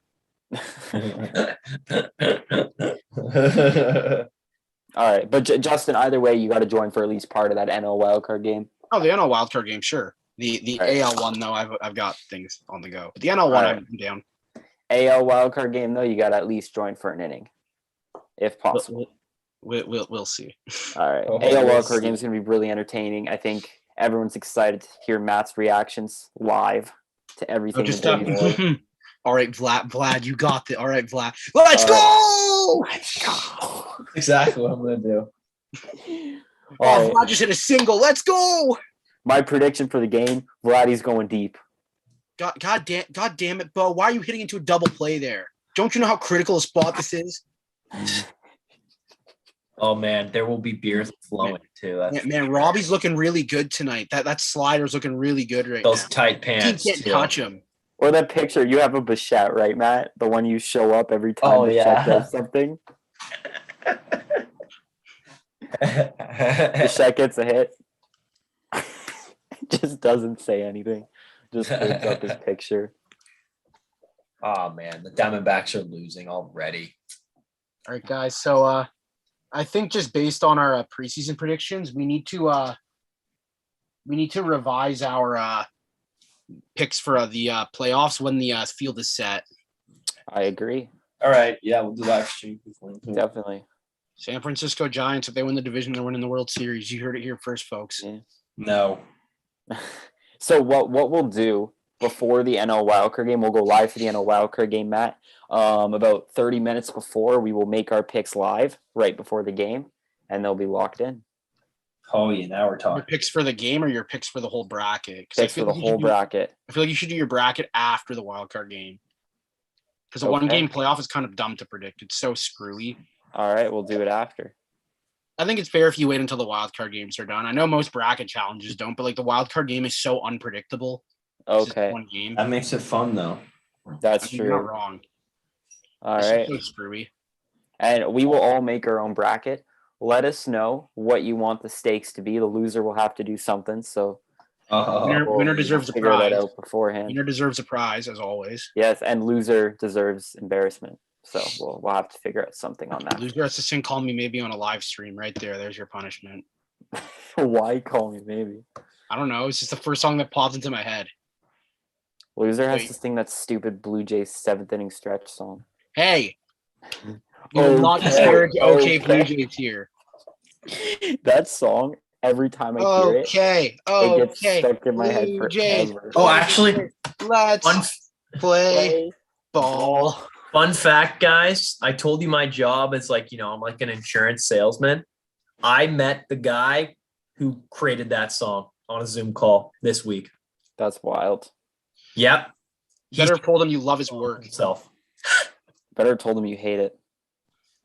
All right, but Justin, either way, you got to join for at least part of that NL wildcard game. Oh, the NL wildcard game, sure. The right. AL one, though, I've got things on the go. But the NL one, right. I'm down. AL wildcard game, though, you got to at least join for an inning, if possible. We'll see. All right, AL wildcard game is going to be really entertaining. I think everyone's excited to hear Matt's reactions live to everything. All right, Vlad, you got the. All right, Vlad, let's go! Let's go. Exactly what I'm going to do. Oh, Vlad just hit a single. Let's go! My prediction for the game: Vladdy's going deep. God damn it, Bo! Why are you hitting into a double play there? Don't you know how critical a spot this is? Oh man, there will be beers flowing too. Man, Robbie's looking really good tonight. That slider's looking really good right now. Those tight pants. He can't touch him. Or that picture, you have a Bichette, right, Matt? The one you show up every time Bichette does something. Bichette gets a hit. Just doesn't say anything. Just holds up his picture. Oh man, the Diamondbacks are losing already. All right, guys. So I think just based on our preseason predictions, we need to revise our picks for the playoffs when the field is set. I agree. All right, yeah, we'll do live stream. Definitely. San Francisco Giants, if they win the division, they're winning the World Series. You heard it here first, folks. Yeah. No. So what we'll do before the NL wildcard game, we'll go live for the NL wildcard game, Matt. About 30 minutes before, we will make our picks live right before the game, and they'll be locked in. Oh yeah, now we're talking. Your picks for the game or your picks for the whole bracket? Picks for the whole bracket. I feel like you should do your bracket after the wildcard game. Because a one-game playoff is kind of dumb to predict. It's so screwy. All right, we'll do it after. I think it's fair if you wait until the wild card games are done. I know most bracket challenges don't, but like the wild card game is so unpredictable. It's just Okay, one game. That makes it fun though. that's You're not true. wrong. All It's right. just so screwy. And we will all make our own bracket. Let us know what you want the stakes to be. The loser will have to do something. So Winner deserves a figure that prize. out beforehand. Winner deserves a prize, as always. Yes, and loser deserves embarrassment. So we'll have to figure out something on that. Loser has to sing "Call Me Maybe" on a live stream. Right there. There's your punishment. Why call me maybe? I don't know. It's just the first song that popped into my head. Loser has Wait. to sing that stupid Blue Jays seventh inning stretch song. Hey, you will not disparage OK Blue Jays here. That song, every time I hear it, it gets stuck in my head Blue forever. Jays. Oh, actually, Let's play ball. Fun fact, guys. I told you my job is like, I'm like an insurance salesman. I met the guy who created that song on a Zoom call this week. That's wild. Yep. Better have told him you love his work. Himself. Better have told him you hate it.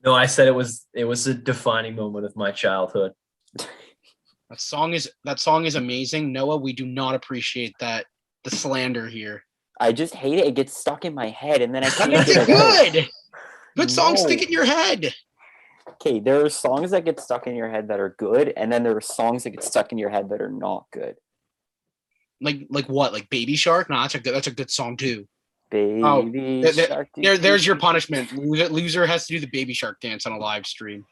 No, I said it was a defining moment of my childhood. That song is amazing. Noah, we do not appreciate the slander here. I just hate it. It gets stuck in my head, and then I That can't makes get it it out. good. Good songs No. stick in your head. Okay, there are songs that get stuck in your head that are good, and then there are songs that get stuck in your head that are not good. Like what? Like Baby Shark? No, that's a good song too. Baby Shark. There's your punishment. Loser has to do the Baby Shark dance on a live stream.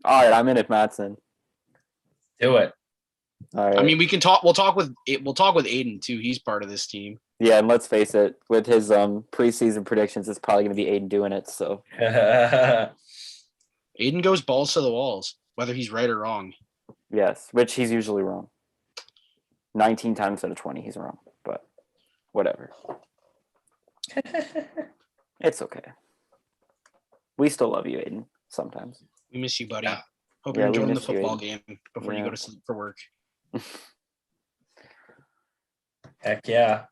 All right, I'm in it, Mattson. Do it. All right. I mean, we can talk. We'll talk with Aiden too. He's part of this team. Yeah, and let's face it, with his preseason predictions, it's probably going to be Aiden doing it. So Aiden goes balls to the walls, whether he's right or wrong. yes, which he's usually wrong. 19 times out of 20, he's wrong. But whatever. It's okay. We still love you, Aiden. Sometimes. We miss you, buddy. Yeah. Hope Yeah, you're we enjoying the miss you, football Aiden. game before you Yeah. go to sleep for work. Heck yeah.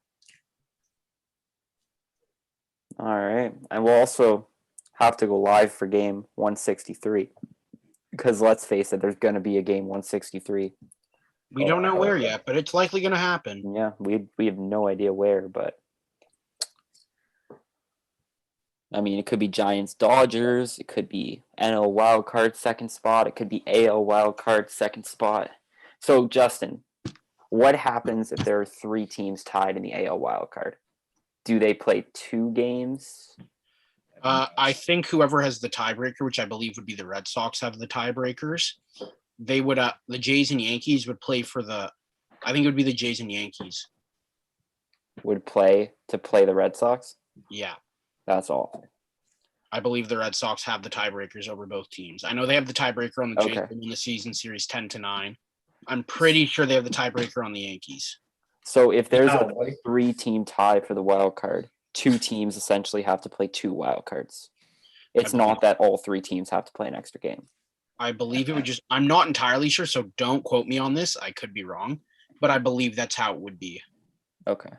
All right. And we'll also have to go live for game 163. Because let's face it, there's going to be a game 163. We don't know where yet, but it's likely going to happen. Yeah, we have no idea where, but I mean, it could be Giants Dodgers, it could be NL wild card second spot, it could be AL wild card second spot. So Justin, what happens if there are 3 teams tied in the AL wild card? Do they play 2 games? I think whoever has the tiebreaker, which I believe would be the Red Sox, have the tiebreakers. They would the Jays and Yankees would play for I think it would be the Jays and Yankees. Would play the Red Sox? Yeah. That's all. I believe the Red Sox have the tiebreakers over both teams. I know they have the tiebreaker on the Jays in the season series 10-9. I'm pretty sure they have the tiebreaker on the Yankees. So if there's a 3-team tie for the wild card, 2 teams essentially have to play 2 wild cards. It's not that all 3 teams have to play an extra game. I believe it would just, I'm not entirely sure, so don't quote me on this. I could be wrong, but I believe that's how it would be. Okay.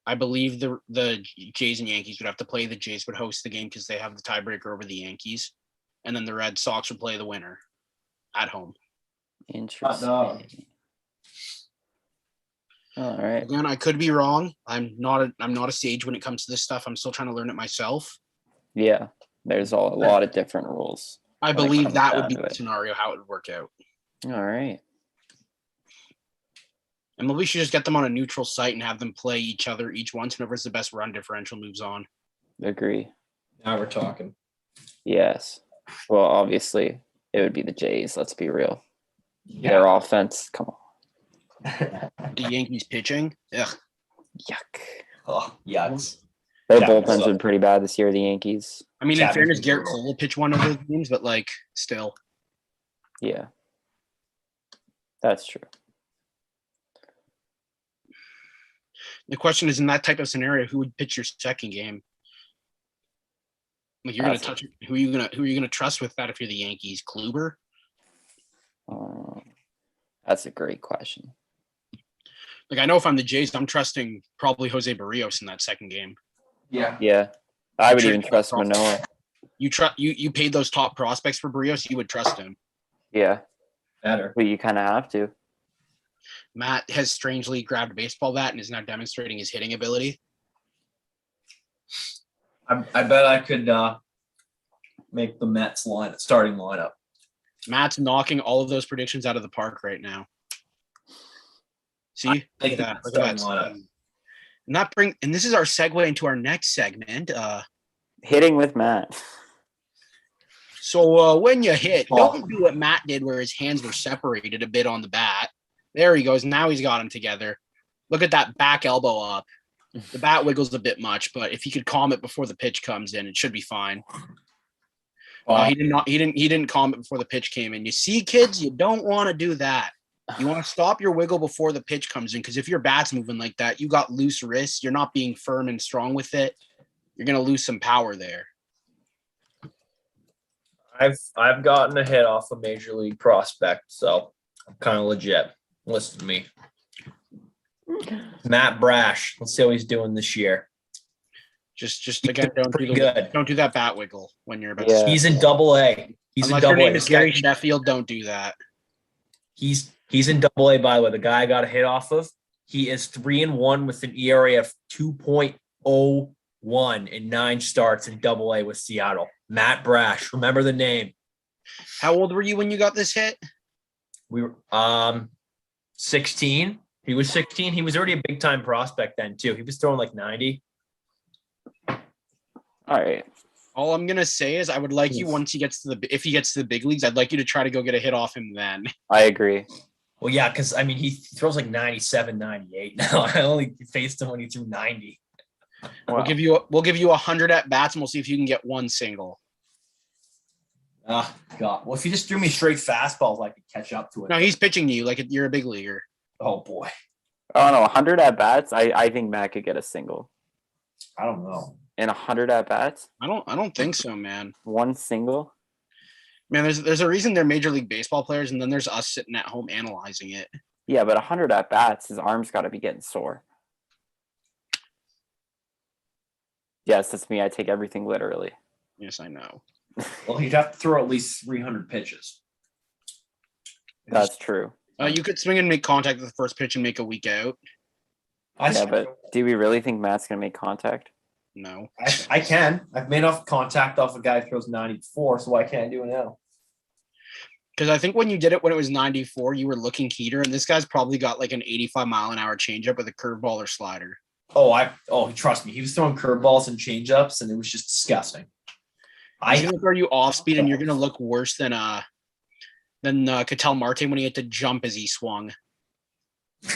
I believe the Jays and Yankees would have to play. The Jays would host the game because they have the tiebreaker over the Yankees. And then the Red Sox would play the winner at home. Interesting. All right. Again, I could be wrong. I'm not a sage when it comes to this stuff. I'm still trying to learn it myself. Yeah. There's a lot of different rules. I believe that would be the scenario how it would work out. All right. And maybe we should just get them on a neutral site and have them play each other each once. Whoever's the best run differential moves on. Agree. Now we're talking. Yes. Well, obviously, it would be the Jays. Let's be real. Yeah. Their offense. Come on. The Yankees pitching. Ugh. Yuck. Oh, yucks. Their Yeah, bullpen's so- been pretty bad this year, the Yankees. I mean, in Chapman's fairness, been Garrett terrible. Cole will pitch one of those games, but like still. Yeah. That's true. The question is, in that type of scenario, who would pitch your second game? Like you're That's- gonna touch who are you gonna trust with that if you're the Yankees? Kluber? That's a great question. Like I know if I'm the Jays, I'm trusting probably Jose Barrios in that second game. Yeah. Yeah. I would Sure. even trust Manoa. You paid those top prospects for Barrios, you would trust him. Yeah, Better. but you kind of have to. Matt has strangely grabbed a baseball bat and is now demonstrating his hitting ability. I bet I could make the Mets starting lineup. Matt's knocking all of those predictions out of the park right now. See, look at that. Look at that. And this is our segue into our next segment. Hitting with Matt. So when you hit, don't do what Matt did where his hands were separated a bit on the bat. There he goes. Now he's got them together. Look at that back elbow up. The bat wiggles a bit much, but if he could calm it before the pitch comes in, it should be fine. He didn't calm it before the pitch came in. You see, kids, you don't want to do that. You want to stop your wiggle before the pitch comes in, because if your bat's moving like that, you got loose wrists. You're not being firm and strong with it. You're going to lose some power there. I've gotten a hit off a major league prospect, so I'm kind of legit. Listen to me. Matt Brash. Let's see how he's doing this year. Just again, don't do that bat wiggle when you're about Yeah. to. He's in Double-A. Unless your name is Gary Sheffield, don't do that. He's in Double-A, by the way. The guy I got a hit off of, he is 3-1 with an ERA of 2.01 in 9 starts in Double-A with Seattle. Matt Brash. Remember the name. How old were you when you got this hit? We were 16. He was 16. He was already a big time prospect then too. He was throwing like 90. All right. All I'm gonna say is I would like you if he gets to the big leagues, I'd like you to try to go get a hit off him then. I agree. Well, yeah, because I mean he throws like 97, 98 now. I only faced him when he threw 90. Wow. We'll give you 100 at bats and we'll see if you can get one single. Oh God. Well, if you just threw me straight fastballs, I could catch up to it. No, he's pitching to you like you're a big leaguer. Oh boy. Oh no, 100 at bats. I think Matt could get a single. I don't know. And 100 at bats. I don't think so, man. One single. Man, there's a reason they're Major League Baseball players, and then there's us sitting at home analyzing it. Yeah, but 100 at bats, his arms got to be getting sore. Yes, that's me. I take everything literally. Yes, I know. Well, he'd have to throw at least 300 pitches. That's true. You could swing and make contact with the first pitch and make a weak out. Yeah, but do we really think Matt's going to make contact? No. I can. I've made off contact off a guy who throws 94, so why can't I do it now? Because I think when you did it when it was 94, you were looking heater, and this guy's probably got like an 85-mile-an-hour changeup with a curveball or slider. Trust me. He was throwing curveballs and changeups, and it was just disgusting. He's going to throw you off speed, and you're going to look worse than Ketel Marte when he had to jump as he swung.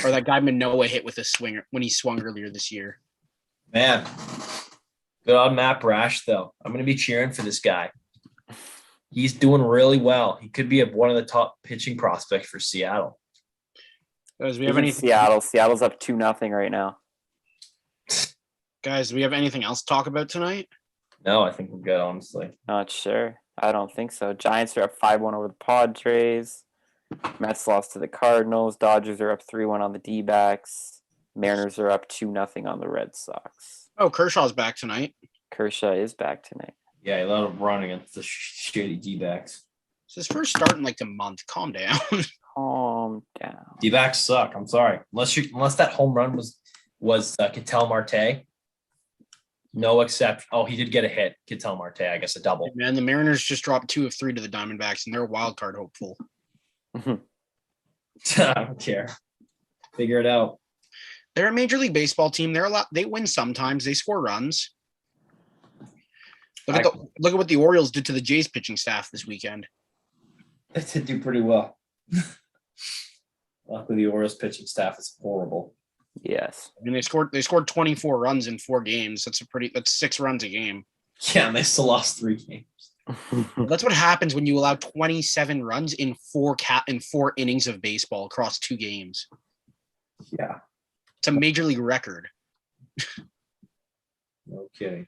Or that guy Manoah hit with a swinger when he swung earlier this year. Man, good on Matt Brash, though. I'm going to be cheering for this guy. He's doing really well. He could be one of the top pitching prospects for Seattle. Guys, we have anything? Seattle's up 2-0 right now. Guys, do we have anything else to talk about tonight? No, I think we're good, honestly. Not sure. I don't think so. Giants are up 5-1 over the Padres. Mets lost to the Cardinals. Dodgers are up 3-1 on the D-backs. Mariners are up 2-0 on the Red Sox. Oh, Kershaw's back tonight. Kershaw is back tonight. Yeah, he let him run against the shitty D-backs. It's his first start in like the month. Calm down. Calm down. D-backs suck. I'm sorry. Unless that home run was Ketel Marte. No exception. Oh, he did get a hit. Ketel Marte, I guess a double. Man, the Mariners just dropped 2 of 3 to the Diamondbacks, and they're a wild card hopeful. I don't care. Figure it out. They're a Major League Baseball team. They win sometimes. They score runs. Look at what the Orioles did to the Jays pitching staff this weekend. They did do pretty well. Luckily, the Orioles pitching staff is horrible. Yes. I mean, they scored 24 runs in 4 games. That's 6 runs a game. Yeah, and they still lost 3 games. That's what happens when you allow 27 runs in 4 innings of baseball across 2 games. Yeah. It's a major league record. No kidding.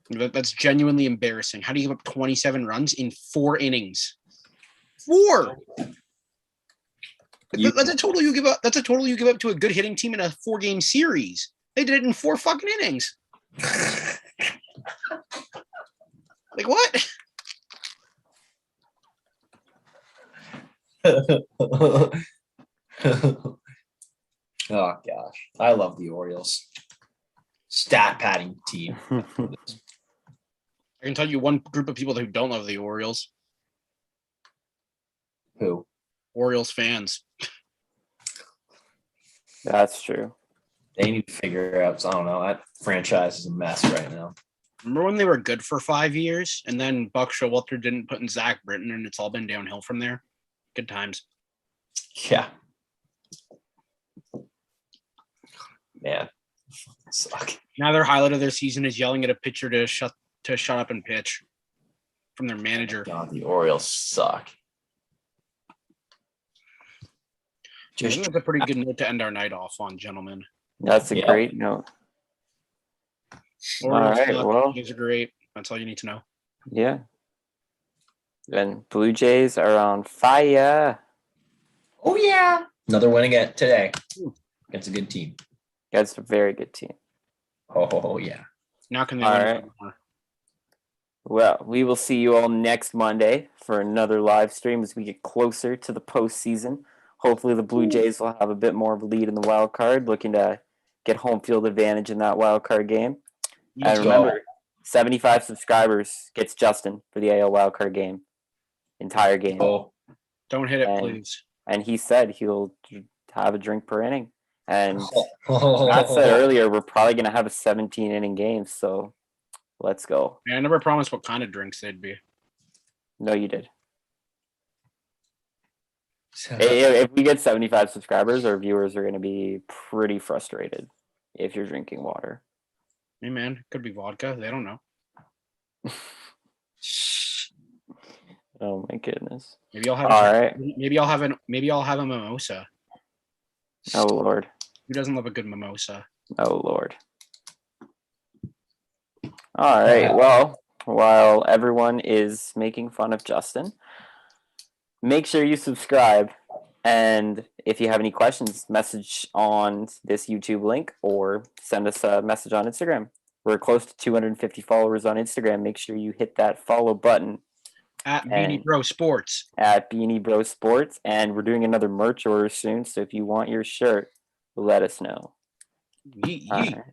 That's genuinely embarrassing. How do you give up 27 runs in 4 innings? 4. That's a total you give up. That's a total you give up to a good hitting team in a 4-game series. They did it in 4 fucking innings. Like what? Oh gosh, I love the Orioles. Stat padding team. I can tell you one group of people who don't love the Orioles. Who? Orioles fans. That's true. They need to figure out. I don't know. That franchise is a mess right now. Remember when they were good for 5 years, and then Buck Showalter didn't put in Zach Britton, and it's all been downhill from there? Good times. Yeah. Man, suck. Now their highlight of their season is yelling at a pitcher to shut up and pitch from their manager. God, the Orioles suck. I think that's a pretty good note to end our night off on, gentlemen. That's a Yeah. great note. Orioles right, suck. well. These are great. That's all you need to know. Yeah. And Blue Jays are on fire. Oh yeah, another win again today against a good team. That's a very good team. Oh yeah. Now can they All win right. more? Well, we will see you all next Monday for another live stream as we get closer to the postseason. Hopefully, the Blue Jays will have a bit more of a lead in the wild card, looking to get home field advantage in that wild card game. And remember, 75 subscribers gets Justin for the AL wild card game, entire game. Oh, Don't hit it, And- please. And he said he'll have a drink per inning. And oh. Matt said earlier, we're probably going to have a 17-inning game. So let's go. Man, I never promised what kind of drinks they'd be. No, you did. If we get 75 subscribers, our viewers are going to be pretty frustrated if you're drinking water. Hey, man, could be vodka. They don't know. Oh my goodness! Maybe I'll have. All right. Maybe I'll have a mimosa. Oh Lord. Who doesn't love a good mimosa? Oh Lord. All right. Well, while everyone is making fun of Justin, make sure you subscribe. And if you have any questions, message on this YouTube link or send us a message on Instagram. We're close to 250 followers on Instagram. Make sure you hit that follow button At Beanie Bro Sports. at Beanie Bro Sports. And we're doing another merch order soon. So if you want your shirt, let us know. Yeet, All yeet. right.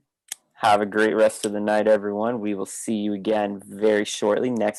Have a great rest of the night, everyone. We will see you again very shortly next